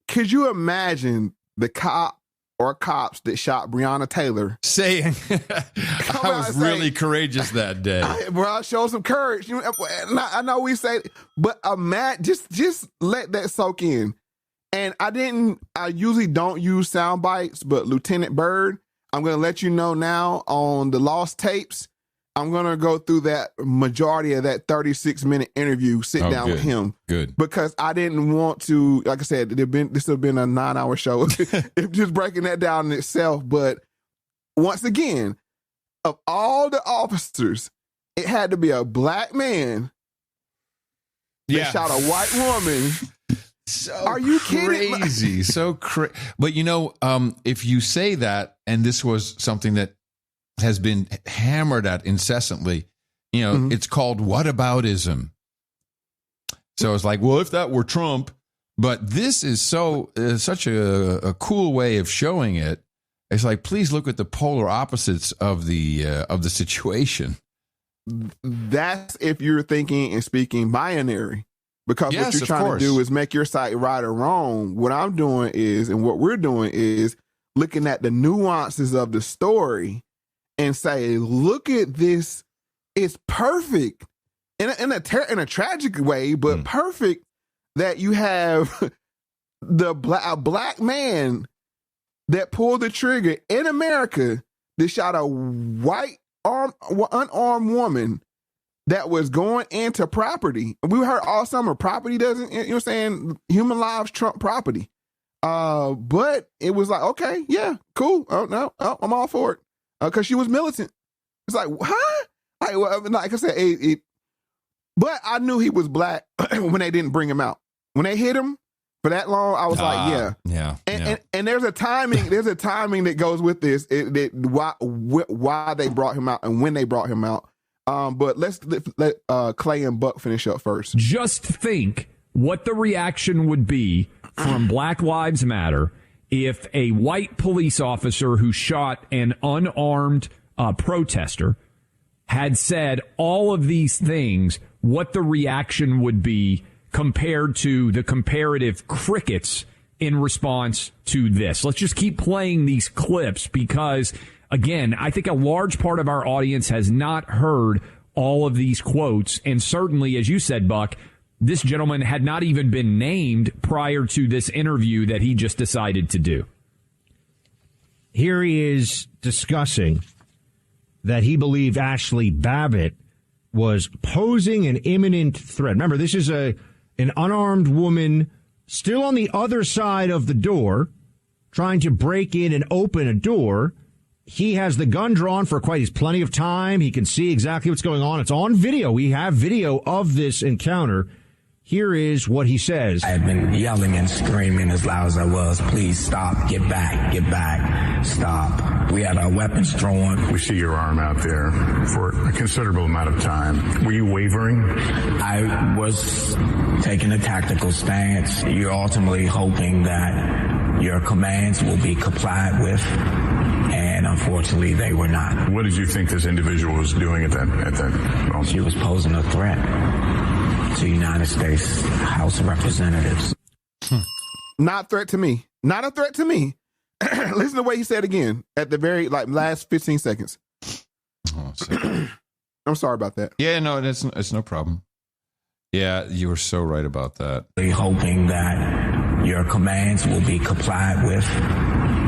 Could you imagine the cop or cops that shot Breonna Taylor saying, I was really courageous that day? I showed some courage. I know we say, but just let that soak in. And I usually don't use sound bites, but Lieutenant Byrd, I'm going to let you know now on the lost tapes, I'm going to go through that majority of that 36-minute interview, sit down with him. Good. Because I didn't want to, like I said, this would have been a 9-hour show, just breaking that down in itself. But once again, of all the officers, it had to be a black man that shot a white woman. So are you kidding? Crazy. So crazy. But if you say that, and this was something that has been hammered at incessantly, it's called whataboutism. So it's like, well, if that were Trump, but this is such a cool way of showing it. It's like, please look at the polar opposites of the situation. That's if you're thinking and speaking binary, because what you're trying to do is make your side right or wrong. What I'm doing is, and what we're doing is looking at the nuances of the story and say, look at this. It's perfect in a tragic way, but perfect that you have a black man that pulled the trigger in America that shot a white unarmed woman that was going into property. We heard all summer property doesn't, human lives trump property. But it was like, okay, yeah, cool. Oh no, I'm all for it. Because she was militant. It's like, huh? Like I said, but I knew he was black when they didn't bring him out. When they hit him for that long, I was like, yeah. And there's a timing that goes with this, why they brought him out and when they brought him out. But let's let Clay and Buck finish up first. Just think what the reaction would be from Black Lives Matter if a white police officer who shot an unarmed protester had said all of these things, what the reaction would be compared to the comparative crickets in response to this. Let's just keep playing these clips because, again, I think a large part of our audience has not heard all of these quotes. And certainly, as you said, Buck, this gentleman had not even been named prior to this interview that he just decided to do. Here he is discussing that he believed Ashley Babbitt was posing an imminent threat. Remember, this is an unarmed woman still on the other side of the door, trying to break in and open a door. He has the gun drawn for he's plenty of time. He can see exactly what's going on. It's on video. We have video of this encounter. Here is what he says. I had been yelling and screaming as loud as I was. Please stop. Get back, stop. We had our weapons drawn. We see your arm out there for a considerable amount of time. Were you wavering? I was taking a tactical stance. You're ultimately hoping that your commands will be complied with. And unfortunately, they were not. What did you think this individual was doing at that moment? She was posing a threat to the United States House of Representatives. Not a threat to me. Not a threat to me. Listen to the way he said again at the very last 15 seconds. I'm sorry about that. Yeah, no, it's no problem. Yeah, you were so right about that. Hoping that your commands will be complied with.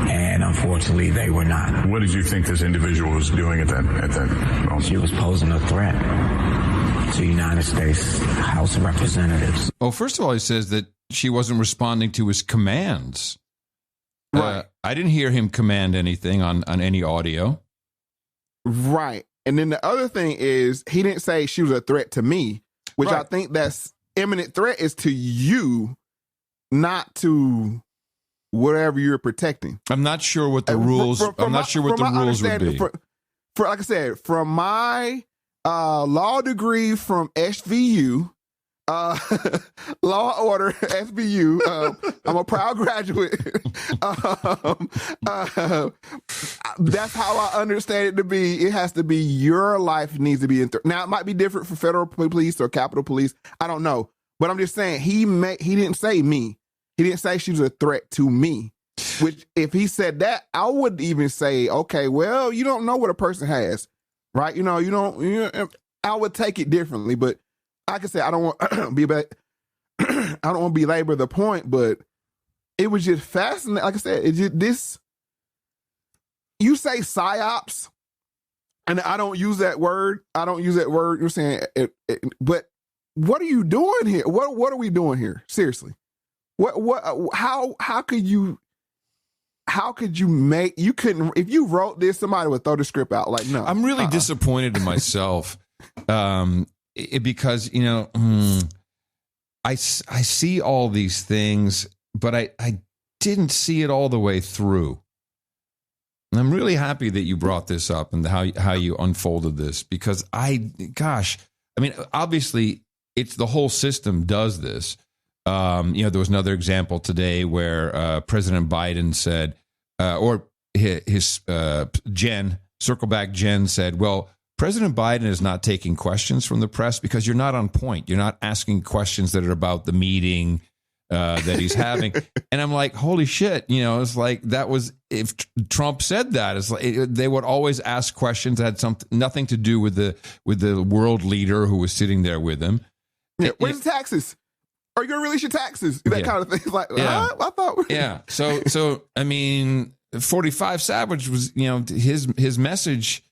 And unfortunately, they were not. What did you think this individual was doing at that moment? She was posing a threat to the United States House of Representatives. Oh, first of all, he says that she wasn't responding to his commands. Right. I didn't hear him command anything on any audio. Right. And then the other thing is he didn't say she was a threat to me, which I think that's imminent threat is to you, not to whatever you're protecting. I'm not sure what the rules. I'm not sure what the rules would be. For like I said, from my law degree from SVU, law order SVU. I'm a proud graduate. That's how I understand it to be. It has to be your life needs to be in. Now it might be different for federal police or Capitol Police. I don't know, but I'm just saying he didn't say me. He didn't say she was a threat to me, which if he said that, I would even say, okay, well, you don't know what a person has, right? I would take it differently, but like I said, I don't want I don't want to belabor the point, but it was just fascinating. Like I said, you say psyops, and I don't use that word. You're saying, but what are you doing here? What are we doing here? Seriously. How could you make, you couldn't, if you wrote this, somebody would throw the script out like, no. I'm really disappointed in myself because, I see all these things, but I didn't see it all the way through. And I'm really happy that you brought this up and how you unfolded this because obviously it's the whole system does this. There was another example today where President Biden said, or his Jen, circle back Jen said, well, President Biden is not taking questions from the press because you're not on point. You're not asking questions that are about the meeting that he's having. And I'm like, holy shit. It's like that was, if Trump said that, it's like they would always ask questions that had nothing to do with the world leader who was sitting there with him. Yeah, where's the taxes? Are you going to release your taxes? That kind of thing. It's like, I thought. Yeah. So, 45 Savage was, his message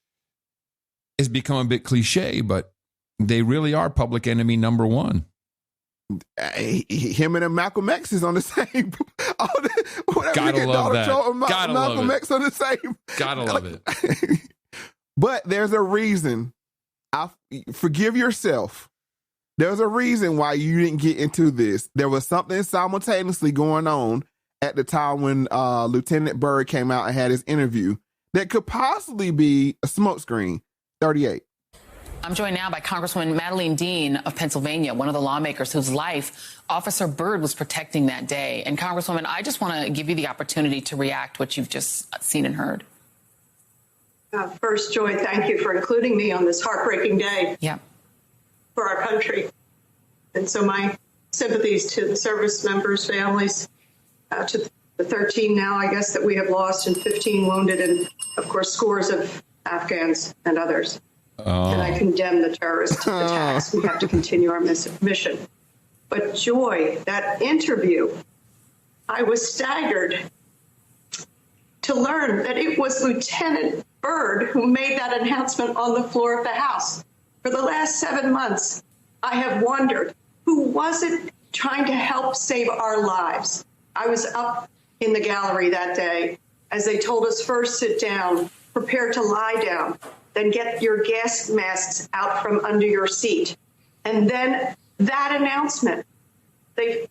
has become a bit cliche, but they really are public enemy number one. Him and Malcolm X is on the same. Gotta love that. Malcolm X on the same. Gotta love it. But there's a reason. Forgive yourself. There's a reason why you didn't get into this. There was something simultaneously going on at the time when Lieutenant Byrd came out and had his interview that could possibly be a smokescreen. 38. I'm joined now by Congresswoman Madeleine Dean of Pennsylvania, one of the lawmakers whose life Officer Byrd was protecting that day. And Congresswoman, I just want to give you the opportunity to react to what you've just seen and heard. First, Joy, thank you for including me on this heartbreaking day for our country. And so my sympathies to the service members, families, to the 13 now, I guess, that we have lost and 15 wounded, and, of course, scores of Afghans and others. And I condemn the terrorist attacks. We have to continue our mission. But, Joy, that interview, I was staggered to learn that it was Lieutenant Byrd who made that announcement on the floor of the House. For the last 7 months, I have wondered, who was it trying to help save our lives? I was up in the gallery that day as they told us first sit down, prepare to lie down, then get your gas masks out from under your seat. And then that announcement, they've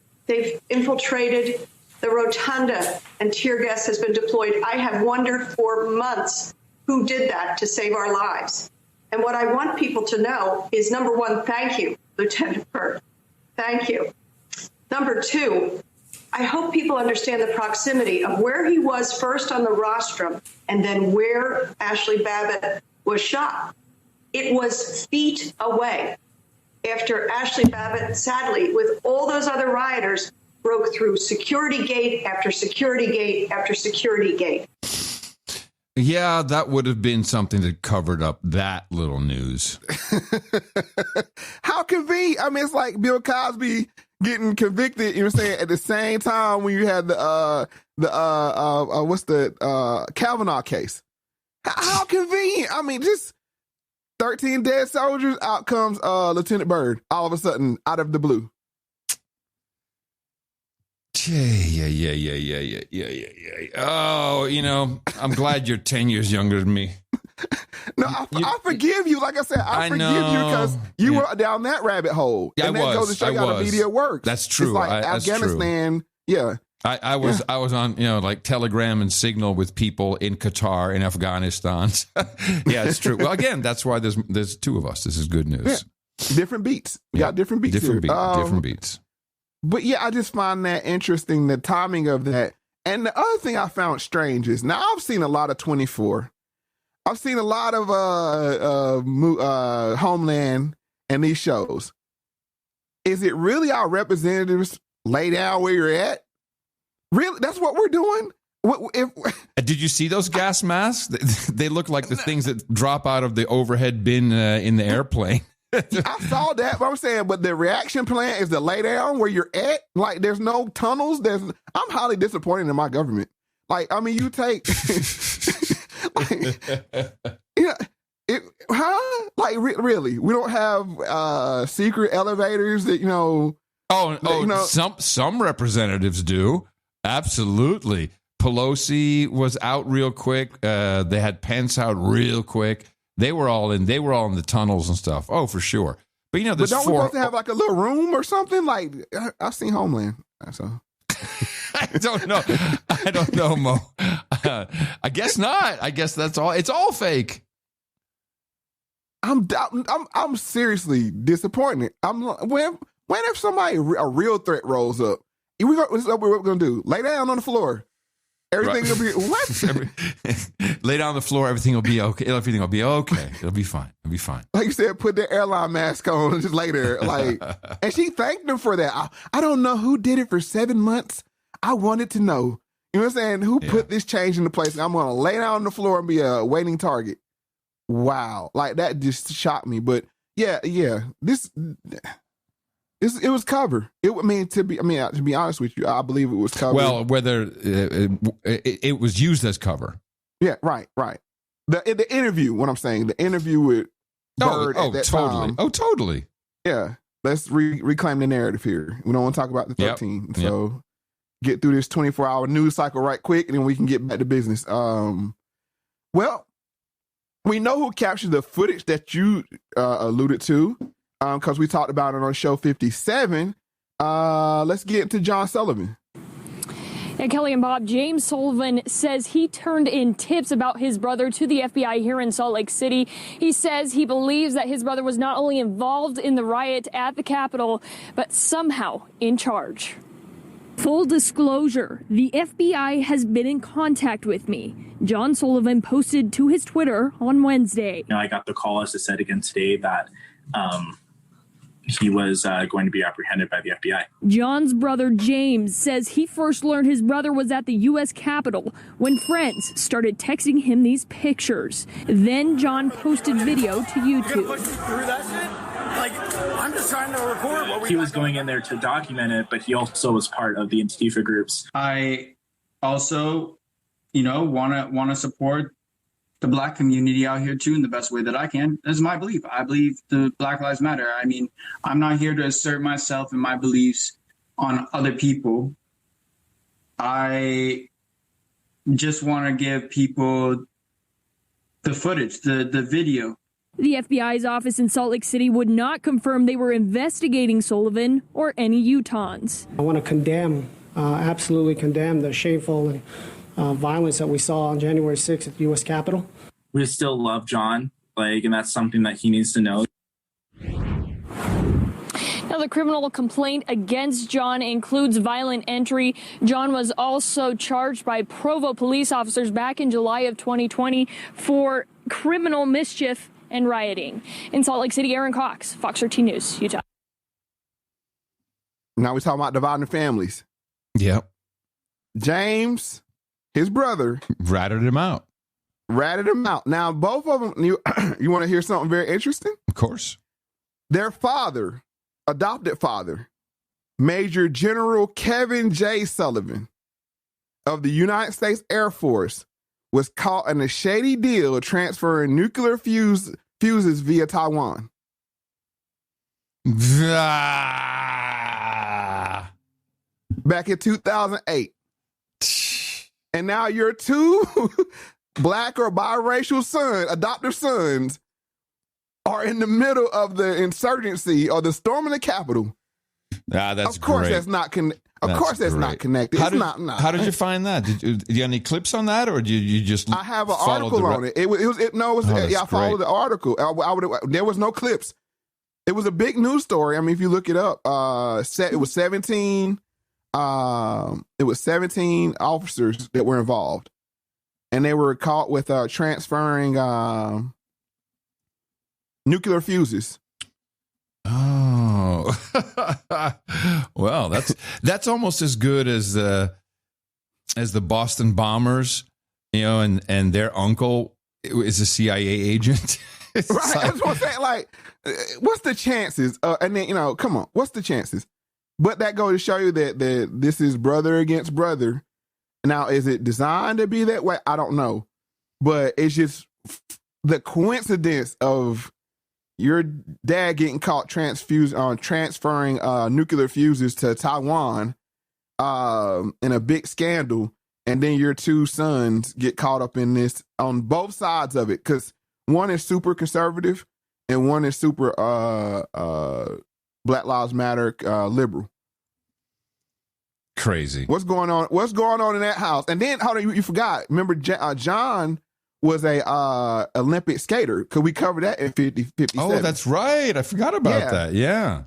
infiltrated the rotunda and tear gas has been deployed. I have wondered for months who did that to save our lives. And what I want people to know is, number one, thank you, Lieutenant Byrd. Thank you. Number two, I hope people understand the proximity of where he was first on the rostrum and then where Ashley Babbitt was shot. It was feet away after Ashley Babbitt, sadly, with all those other rioters, broke through security gate after security gate after security gate. Yeah, that would have been something that covered up that little news. How convenient. I mean, it's like Bill Cosby getting convicted, you know what I'm saying, at the same time when you had the Kavanaugh case. How convenient. I mean, just 13 dead soldiers, out comes Lieutenant Byrd all of a sudden out of the blue. Yeah. Oh, you know, I'm glad you're 10 years younger than me. No, I forgive you. Like I said, I forgive you because you were down that rabbit hole. Yeah, and that goes to show you how the media works. That's true. It's like Afghanistan. True. Yeah. I was on, you know, like Telegram and Signal with people in Qatar and Afghanistan. Yeah, it's true. Well, again, that's why there's two of us. This is good news. Yeah. Different beats. You got different beats. Different beats. But yeah, I just find that interesting, the timing of that. And the other thing I found strange is, now I've seen a lot of 24. I've seen a lot of Homeland and these shows. Is it really our representatives lay down where you're at? Really? That's what we're doing? Did you see those gas masks? They look like the things that drop out of the overhead bin in the airplane. I saw that, but I'm saying, but the reaction plan is to lay down where you're at. Like, there's no tunnels. I'm highly disappointed in my government. Like, I mean, you take, really, we don't have secret elevators that, you know. Some representatives do. Absolutely. Pelosi was out real quick. They had Pence out real quick. They were all in the tunnels and stuff. Oh, for sure. But you know, there's don't we supposed to have like a little room or something? Like, I've seen Homeland, so I don't know, Mo. I guess not. I guess that's all. It's all fake. I'm seriously disappointed. When if somebody, a real threat rolls up, what we're gonna do? Lay down on the floor. Everything will be what? Lay down on the floor. Everything will be okay. Everything will be okay. It'll be fine. It'll be fine. Like you said, put the airline mask on and just lay there. Like, and she thanked them for that. I don't know who did it for 7 months. I wanted to know. You know what I'm saying? Who put this change into place? I'm going to lay down on the floor and be a waiting target. Wow, like that just shocked me. But yeah. It was cover. To be honest with you, I believe it was cover. Well, whether it was used as cover. Yeah, right. The interview, what I'm saying, the interview with Byrd at that time. Oh, totally. Yeah, let's reclaim the narrative here. We don't want to talk about the 13. Yep. So get through this 24-hour news cycle right quick, and then we can get back to business. Well, we know who captured the footage that you alluded to. Because we talked about it on show 57. Let's get into John Sullivan. And Kelly and Bob, James Sullivan says he turned in tips about his brother to the FBI here in Salt Lake City. He says he believes that his brother was not only involved in the riot at the Capitol, but somehow in charge. Full disclosure, the FBI has been in contact with me. John Sullivan posted to his Twitter on Wednesday. I got the call, as I said again today, that he was going to be apprehended by the FBI. John's brother James says he first learned his brother was at the U.S. Capitol when friends started texting him these pictures. Then John posted video to YouTube. Through that shit? Like, I'm just trying to record what He was going in there to document it, but he also was part of the Antifa groups. I also, want to support the Black community out here too in the best way that I can. That's my belief. I believe the Black Lives Matter. I mean, I'm not here to assert myself and my beliefs on other people. I just want to give people the footage, the video. The FBI's office in Salt Lake City would not confirm they were investigating Sullivan or any Utahns. I want to absolutely condemn the shameful and violence that we saw on January 6th at the U.S. Capitol. We still love John, and that's something that he needs to know. Now, the criminal complaint against John includes violent entry. John was also charged by Provo police officers back in July of 2020 for criminal mischief and rioting. In Salt Lake City, Aaron Cox, Fox 13 News, Utah. Now we're talking about dividing families. Yep. James, his brother, ratted him out. Now, both of them, you want to hear something very interesting? Of course. Their father, adopted father, Major General Kevin J. Sullivan of the United States Air Force, was caught in a shady deal transferring nuclear fuses via Taiwan. Back in 2008. And now your two Black or biracial adoptive sons, are in the middle of the insurgency or the storm of the Capitol. That's of course great. That's not connected. Not connected. How did you find that? Did you get any clips on that, or did you just? I have an article on it. I followed the article. There was no clips. It was a big news story. I mean, if you look it up, it was 17. It was 17 officers that were involved, and they were caught with transferring nuclear fuses. Oh, well, that's almost as good as the Boston bombers, and their uncle is a CIA agent. Right, that's what I'm saying. Like, what's the chances? And then come on, what's the chances? But that goes to show you that this is brother against brother. Now, is it designed to be that way? I don't know, but it's just the coincidence of your dad getting caught transferring nuclear fuses to Taiwan in a big scandal, and then your two sons get caught up in this on both sides of it, because one is super conservative and one is super Black Lives Matter liberal. Crazy. What's going on? What's going on in that house? And then, hold on, you forgot. Remember, John was a Olympic skater, because we covered that in 57. Oh, that's right. I forgot about that. Yeah.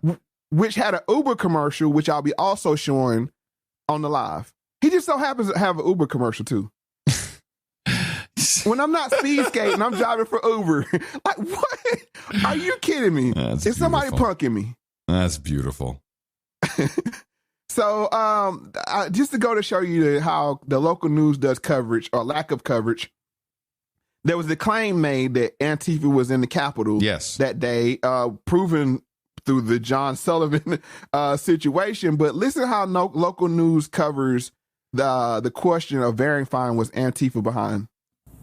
Which had an Uber commercial, which I'll be also showing on the live. He just so happens to have an Uber commercial too. When I'm not speed skating, I'm driving for Uber. Like, what? Are you kidding me? Is somebody punking me? That's beautiful. So, just to go to show you how the local news does coverage or lack of coverage, there was a claim made that Antifa was in the Capitol that day, proven through the John Sullivan situation. But listen to how local news covers the question of verifying was Antifa behind.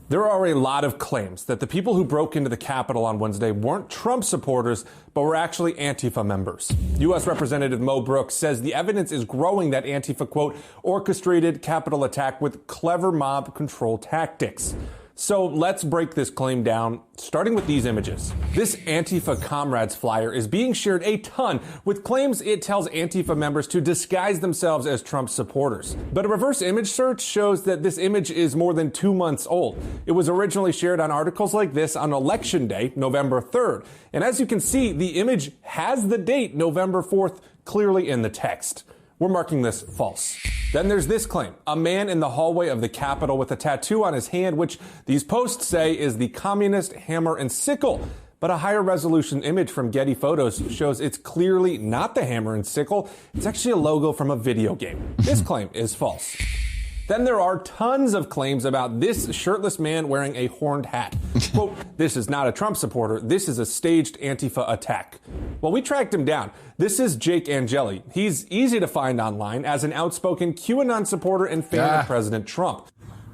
There are a lot of claims that the people who broke into the Capitol on Wednesday weren't Trump supporters, but were actually Antifa members. U.S. Representative Mo Brooks says the evidence is growing that Antifa, quote, orchestrated Capitol attack with clever mob control tactics. So let's break this claim down, starting with these images. This Antifa Comrades flyer is being shared a ton with claims it tells Antifa members to disguise themselves as Trump supporters. But a reverse image search shows that this image is more than 2 months old. It was originally shared on articles like this on Election Day, November 3rd. And as you can see, the image has the date, November 4th, clearly in the text. We're marking this false. Then there's this claim. A man in the hallway of the Capitol with a tattoo on his hand, which these posts say is the communist hammer and sickle. But a higher resolution image from Getty Photos shows it's clearly not the hammer and sickle. It's actually a logo from a video game. This claim is false. Then there are tons of claims about this shirtless man wearing a horned hat. Quote, this is not a Trump supporter. This is a staged Antifa attack. Well, we tracked him down. This is Jake Angeli. He's easy to find online as an outspoken QAnon supporter and fan of President Trump.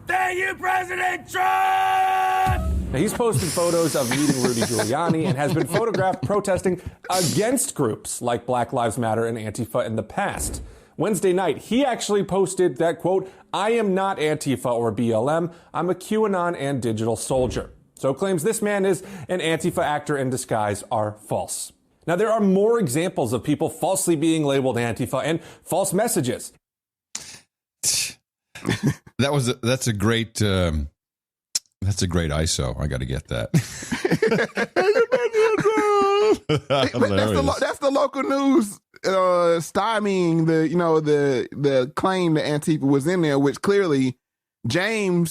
Thank you, President Trump! Now, he's posted photos of meeting Rudy Giuliani and has been photographed protesting against groups like Black Lives Matter and Antifa in the past. Wednesday night, he actually posted that, quote, I am not Antifa or BLM. I'm a QAnon and digital soldier. So claims this man is an Antifa actor in disguise are false. Now, there are more examples of people falsely being labeled Antifa and false messages. That's a great ISO. I got to get that. That's the local news stymieing the claim that Antifa was in there, which clearly John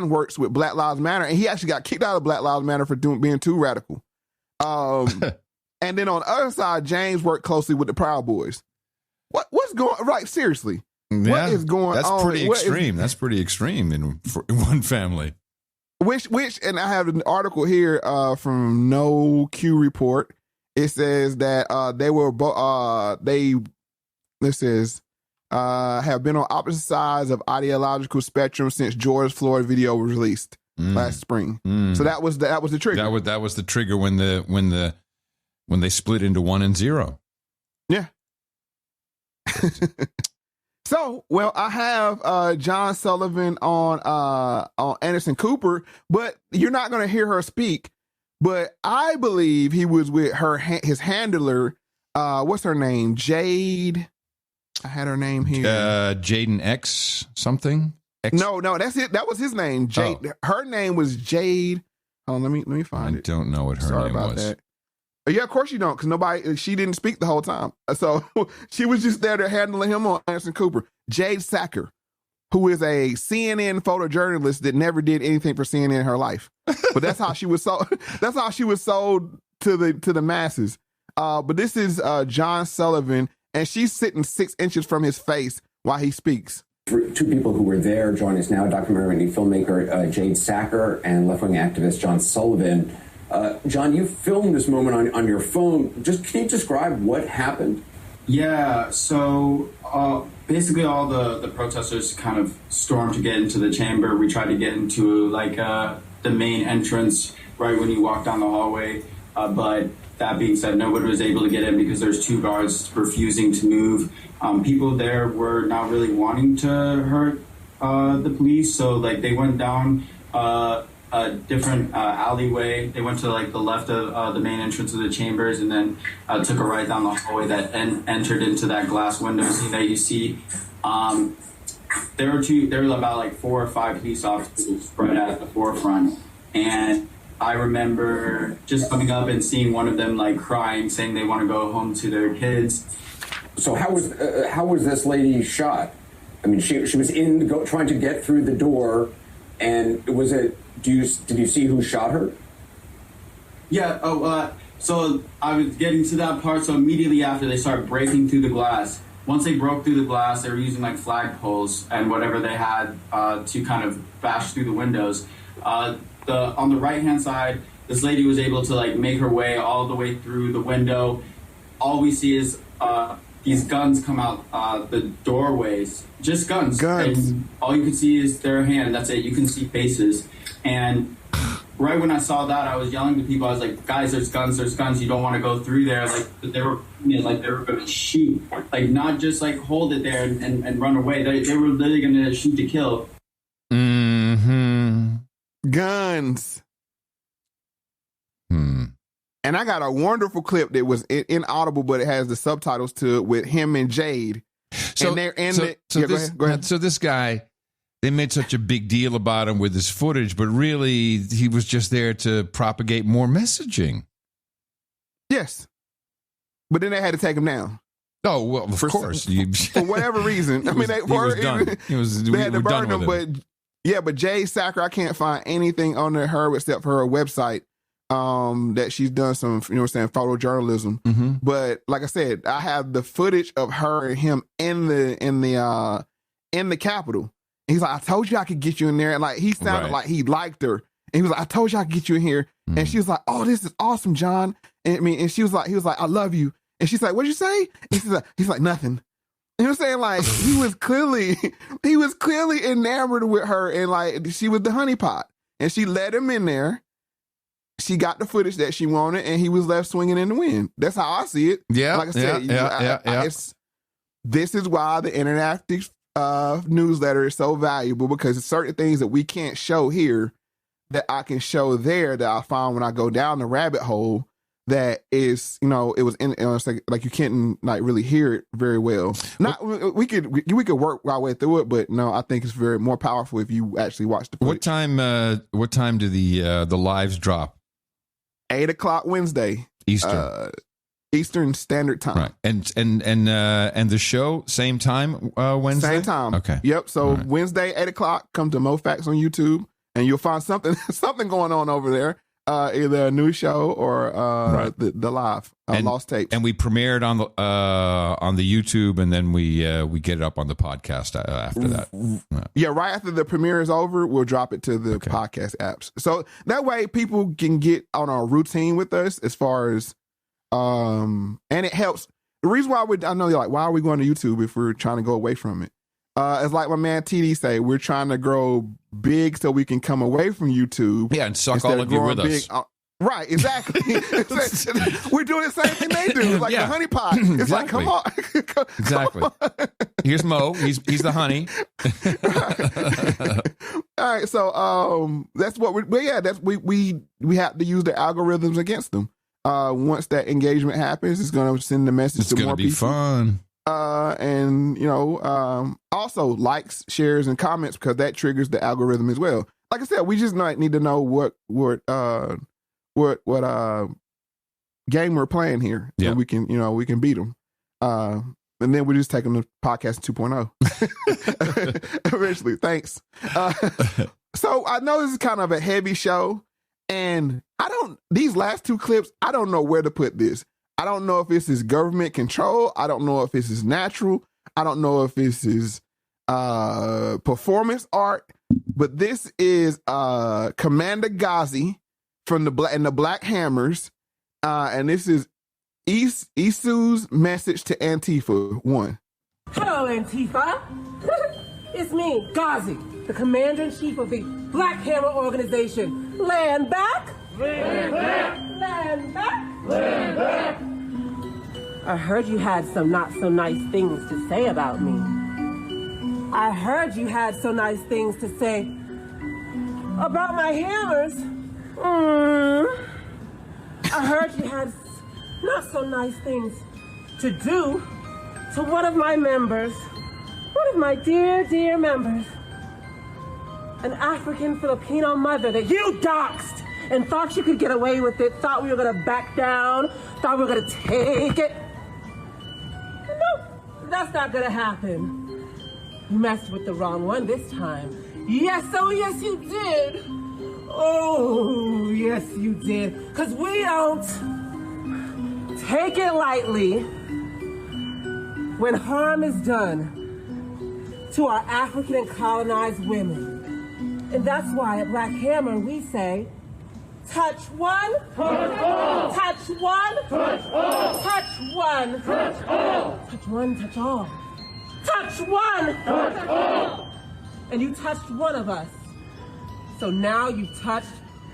works with Black Lives Matter, and he actually got kicked out of Black Lives Matter for being too radical. And then on the other side, James worked closely with the Proud Boys. What's going right? Seriously, what is going on? That's pretty extreme. That's pretty extreme in one family. Which, and I have an article here from No Q Report. It says that they were have been on opposite sides of ideological spectrum since George Floyd video was released last spring. So that was the trigger. That was the trigger when they split into 1 and 0. Yeah. So, well, I have John Sullivan on Anderson Cooper, but you're not going to hear her speak. But I believe he was with his handler. What's her name? Jade. I had her name here. Jaden X something. No, that's it. That was his name. Jade. Oh. Her name was Jade. Oh, let me find it. I don't know what her name was. That. Yeah, of course you don't, because she didn't speak the whole time. So she was just there to handle him on Anderson Cooper. Jade Sacker, who is a CNN photojournalist that never did anything for CNN in her life, but that's how she was sold. That's how she was sold to the masses. But this is John Sullivan, and she's sitting 6 inches from his face while he speaks. Two people who were there join us now: documentary and filmmaker Jade Sacker and left-wing activist John Sullivan. John, you filmed this moment on your phone. Can you describe what happened? Yeah, so basically all the protesters kind of stormed to get into the chamber. We tried to get into the main entrance right when you walk down the hallway. But that being said, nobody was able to get in because there's 2 guards refusing to move. People there were not really wanting to hurt the police, so they went down a different alleyway. They went to the left of the main entrance of the chambers, and then took a right down the hallway that entered into that glass window scene that you see. There were about 4 or 5 police officers right at the forefront, and I remember just coming up and seeing one of them crying, saying they want to go home to their kids. So how was this lady shot? I mean, she was trying to get through the door, and was it? Did you see who shot her? Yeah. So I was getting to that part. So immediately after, they started breaking through the glass. Once they broke through the glass, they were using flagpoles and whatever they had to kind of bash through the windows. On the right hand side, this lady was able to make her way all the way through the window. All we see is these guns come out the doorways. Just guns. And all you can see is their hand. That's it. You can see faces. And right when I saw that, I was yelling to people. I was like, guys, there's guns. You don't want to go through there. They were going to shoot. Not just hold it there and run away. They were literally going to shoot to kill. Guns. And I got a wonderful clip that was inaudible, but it has the subtitles to it with him and Jade. So, and go ahead. So this guy, they made such a big deal about him with his footage, but really he was just there to propagate more messaging. Yes. But then they had to take him down. Oh, well, of course. For whatever reason. I mean, they had to burn him, but Jade Sacker, I can't find anything on her except for her website. That she's done some, photojournalism. Mm-hmm. But like I said, I have the footage of her and him in the Capitol. And he's like, I told you I could get you in there. And like he sounded like he liked her. And he was like, I told you I could get you in here. Mm-hmm. And she was like, oh, this is awesome, John. And he was like, I love you. And she's like, what'd you say? And he's like, nothing. You know what I'm saying? Like he was clearly enamored with her, and like she was the honeypot. And she let him in there. She got the footage that she wanted, and he was left swinging in the wind. That's how I see it. Yeah, like I said, this is why the interactive newsletter is so valuable, because it's certain things that we can't show here that I can show there that I found when I go down the rabbit hole. That is, it was in. It's like you can't like really hear it very well. We could work our way through it, but no, I think it's very more powerful if you actually watch the footage. What time do the lives drop? 8:00 Wednesday, Eastern Standard Time. Right, and the show same time Wednesday. Same time. Okay. Yep. So Wednesday 8:00, come to Moe Factz on YouTube, and you'll find something going on over there. Either a new show or the live lost tapes. And we premiered on the YouTube, and then we get it up on the podcast after that. Yeah, right after the premiere is over, we'll drop it to the podcast apps. So that way people can get on our routine with us as far as and it helps. The reason why I know you're like, why are we going to YouTube if we're trying to go away from it? It's like my man TD say, we're trying to grow big so we can come away from YouTube. Yeah, and suck all of you with us. Right, exactly. We're doing the same thing they do. It's like the honey pot. It's exactly. Like, come on. Exactly. Here's Mo. He's the honey. All right, so that's what we have to use the algorithms against them. Once that engagement happens, it's going to send the message to more people. It's going to be fun. And also likes, shares, and comments, because that triggers the algorithm as well. Like I said, we just need to know what game we're playing here, so we can beat them. And then we're just taking the podcast 2.0 eventually. Thanks. So I know this is kind of a heavy show, and these last two clips, I don't know where to put this. I don't know if this is government control. I don't know if this is natural. I don't know if this is performance art. But this is Commander Ghazi from the Black Hammers, and this is Isu's message to Antifa 1. Hello, Antifa. It's me, Ghazi, the Commander-in-Chief of the Black Hammer Organization. Land back. Land back. Land back. Land back. I heard you had some not so nice things to say about me. I heard you had so nice things to say about my hammers. I heard you had not so nice things to do to one of my members, one of my dear, dear members, an African Filipino mother that you doxed and thought you could get away with it, thought we were gonna back down, thought we were gonna take it. No, that's not gonna happen. You messed with the wrong one this time. Yes, oh yes you did. Oh, yes you did. 'Cause we don't take it lightly when harm is done to our African and colonized women. And that's why at Black Hammer we say, touch one, touch all. Touch one, touch all. Touch one, touch all. Touch one, touch all. Touch one, touch all. And you touched one of us. So now you've touched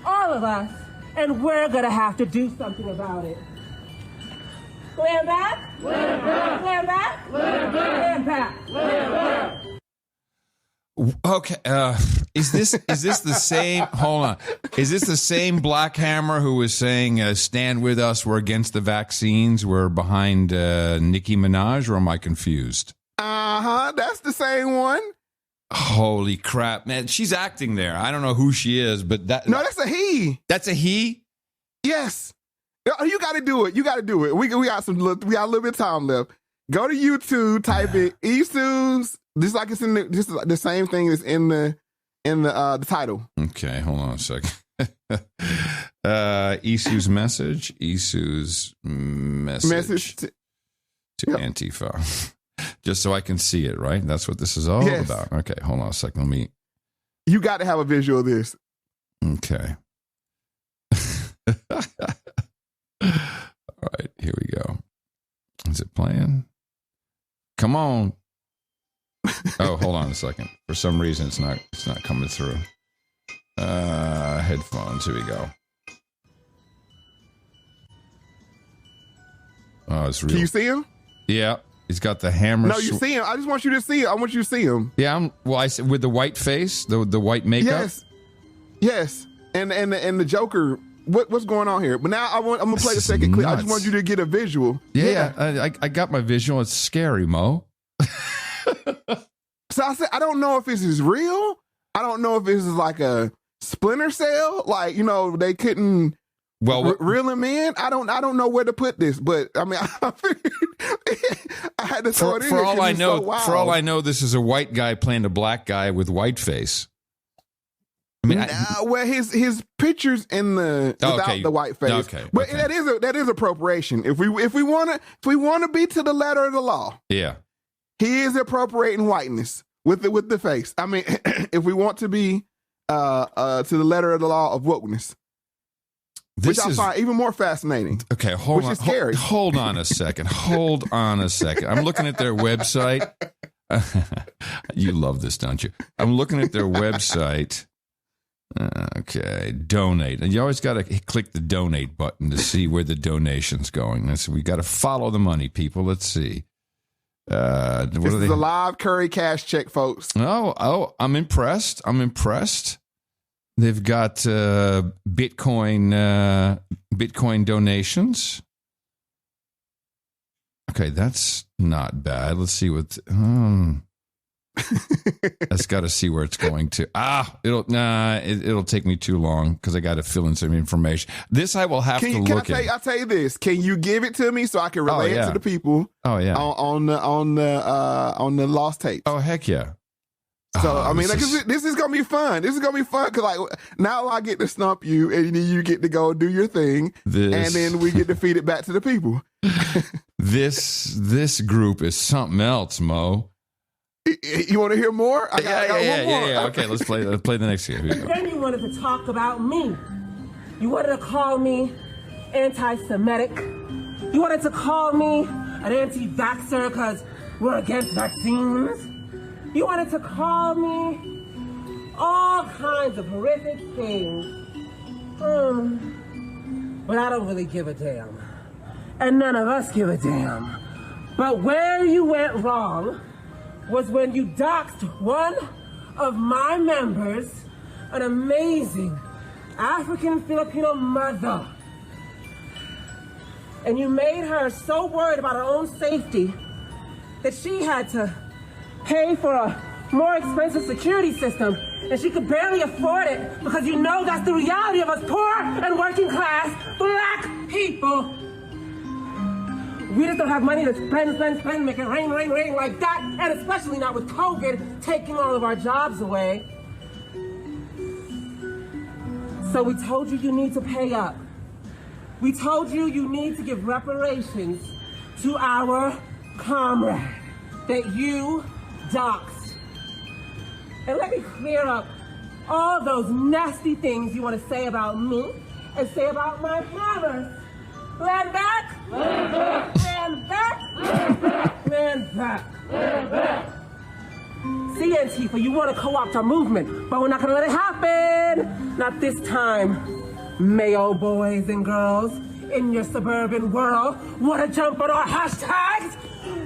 all of us, and we're gonna have to do something about it. Land back? Land back. Land back. Land back. Land back. Land back. Okay, is this the same? Hold on, is this the same Black Hammer who was saying, "Stand with us, we're against the vaccines, we're behind Nicki Minaj"? Or am I confused? That's the same one. Holy crap, man! She's acting there. I don't know who she is, but that's a he. That's a he. Yes, you got to do it. You got to do it. We got a little bit of time left. Go to YouTube, type it Isu's. Just like it's in the same thing that's in the title. Okay, hold on a second. Isu's message. Isu's message to Antifa. Just so I can see it, right? That's what this is all about. Okay, hold on a second. You got to have a visual of this. Okay. All right, here we go. Is it playing? Come on. Oh, hold on a second. For some reason, it's not coming through. Headphones. Here we go. Oh, it's real. Can you see him? Yeah, he's got the hammer. No, you see him. I just want you to see it. I want you to see him. Yeah, I said with the white face, the white makeup. Yes, and the Joker. What's going on here? But now I'm gonna play the second clip. I just want you to get a visual. Yeah. I got my visual. It's scary, Mo. So I said, I don't know if this is real. I don't know if this is like a Splinter Cell. Like, they couldn't reel him in. I don't know where to put this, but I mean, I had to throw it in. For all I know, this is a white guy playing a black guy with white face. I mean, his pictures in without the white face. Okay, but that is appropriation. If we want to be to the letter of the law, yeah. He is appropriating whiteness with the face. I mean, if we want to be to the letter of the law of wokeness, which I find even more fascinating. Okay, hold on. Is scary. Hold on a second. I'm looking at their website. You love this, don't you? I'm looking at their website. Okay, donate. And you always got to click the donate button to see where the donation's going. We got to follow the money, people. Let's see. This is a live Curry cash check, folks. Oh, I'm impressed. They've got Bitcoin donations. Okay, that's not bad. Let's see what. That's got to see where it's going to. It'll take me too long because I got to fill in some information. This I will have to look at. I'll tell you this. Can you give it to me so I can relay it to the people? Oh yeah. On the lost tape. Oh heck yeah. So I mean, this is gonna be fun. This is gonna be fun because now I get to stump you, and then you get to go do your thing, and then we get to feed it back to the people. This group is something else, Mo. You want to hear more? Yeah. Okay, let's play the next game. Then you wanted to talk about me. You wanted to call me anti-Semitic. You wanted to call me an anti-vaxxer because we're against vaccines. You wanted to call me all kinds of horrific things. But I don't really give a damn. And none of us give a damn. But where you went wrong was when you doxed one of my members, an amazing African-Filipino mother. And you made her so worried about her own safety that she had to pay for a more expensive security system, and she could barely afford it because you know that's the reality of us poor and working class black people. We just don't have money to spend, make it rain like that, and especially not with COVID taking all of our jobs away. So we told you you need to pay up. We told you you need to give reparations to our comrade that you doxed. And let me clear up all those nasty things you want to say about me and say about my brothers. Land back! Land back! Land back! Land back! Land back! Land back! See, Antifa, you want to co-opt our movement, but we're not going to let it happen. Not this time, Mayo boys and girls. in your suburban world want to jump on our hashtags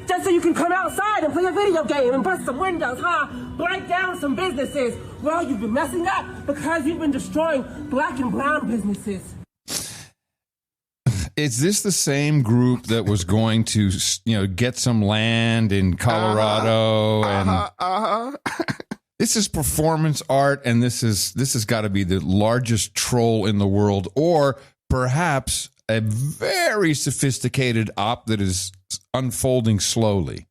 just so you can come outside and play a video game and bust some windows, huh? Break down some businesses. Well, you've been messing up because you've been destroying black and brown businesses. Is this the same group that was going to, get some land in Colorado? This is performance art, and this has got to be the largest troll in the world, or perhaps a very sophisticated op that is unfolding slowly.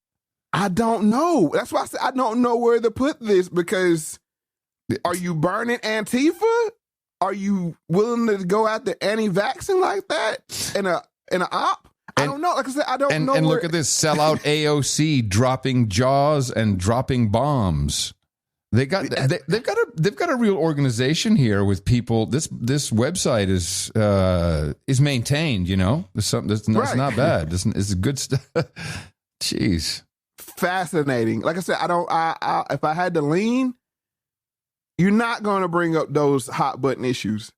I don't know. That's why I said I don't know where to put this, because are you burning Antifa? Are you willing to go out there anti-vaxxing like that in a op? I don't know. Like I said, I don't know. And look at this: sellout AOC dropping jaws and dropping bombs. They've got a real organization here with people. This website is maintained. There's something that's not bad. It's good stuff. Jeez, fascinating. Like I said, I if I had to lean, you're not going to bring up those hot button issues.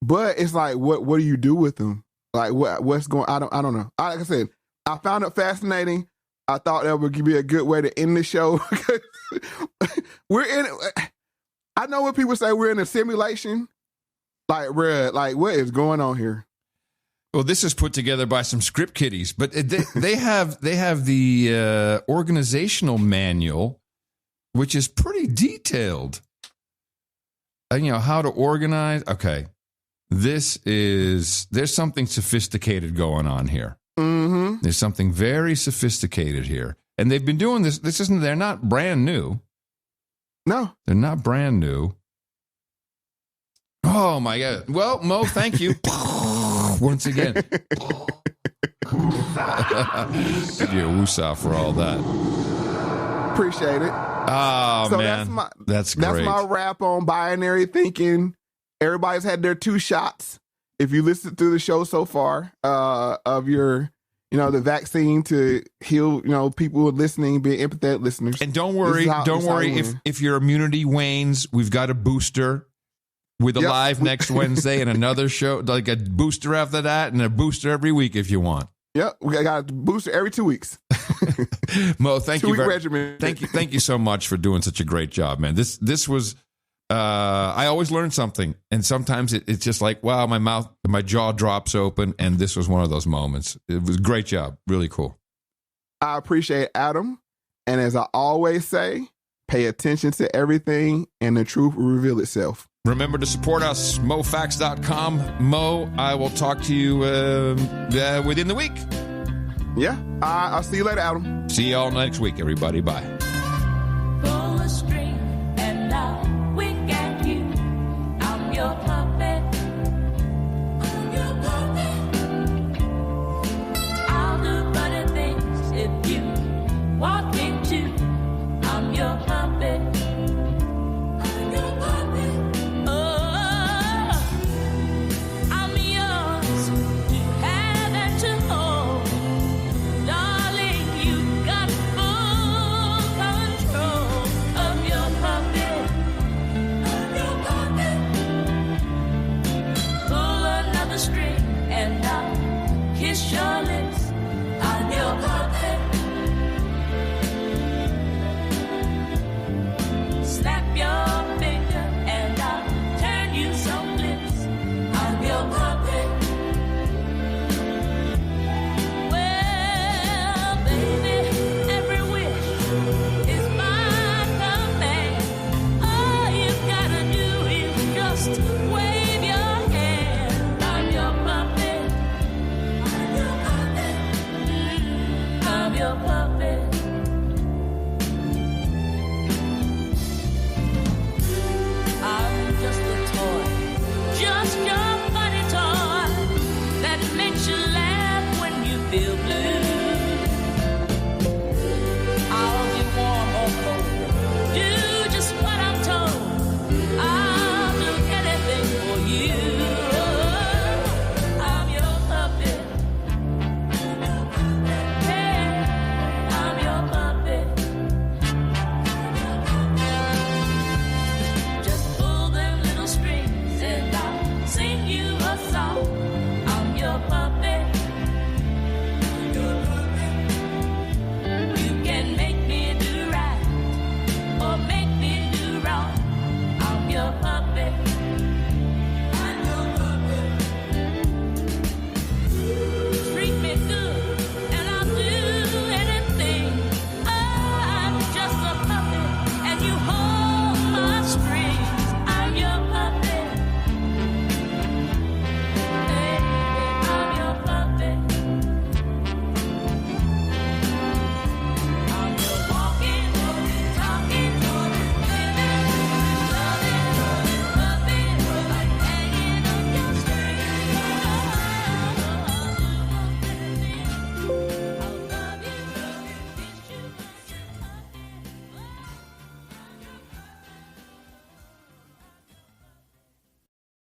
But it's like, what do you do with them? Like what's going? I don't know. Like I said, I found it fascinating. I thought that would be a good way to end the show. We're in. I know when people say we're in a simulation. Like, what is going on here? Well, this is put together by some script kiddies, but they have the organizational manual, which is pretty detailed. How to organize. Okay, there's something sophisticated going on here. Mm-hmm. There's something very sophisticated here. And they've been doing this. They're not brand new. No. They're not brand new. Oh, my God. Well, Mo, thank you. Once again. Give you a woosah for all that. Appreciate it. Oh, so man. That's great. That's my wrap on binary thinking. Everybody's had their 2 shots. If you listen through the show so far, of your, the vaccine to heal, people listening, being empathetic listeners. And don't worry if your immunity wanes, we've got a booster with a live next Wednesday and another show, like a booster after that and a booster every week if you want. Yep, we got a booster every 2 weeks. Mo, thank you. 2-week regimen. Thank you so much for doing such a great job, man. This was. I always learn something, and sometimes it's just like, wow, my jaw drops open, and this was one of those moments. It was a great job. Really cool. I appreciate Adam, and as I always say, pay attention to everything, and the truth will reveal itself. Remember to support us, MoeFactz.com. Mo, I will talk to you within the week. Yeah, I'll see you later, Adam. See you all next week, everybody. Bye. Just your funny toy that makes you laugh when you feel blue.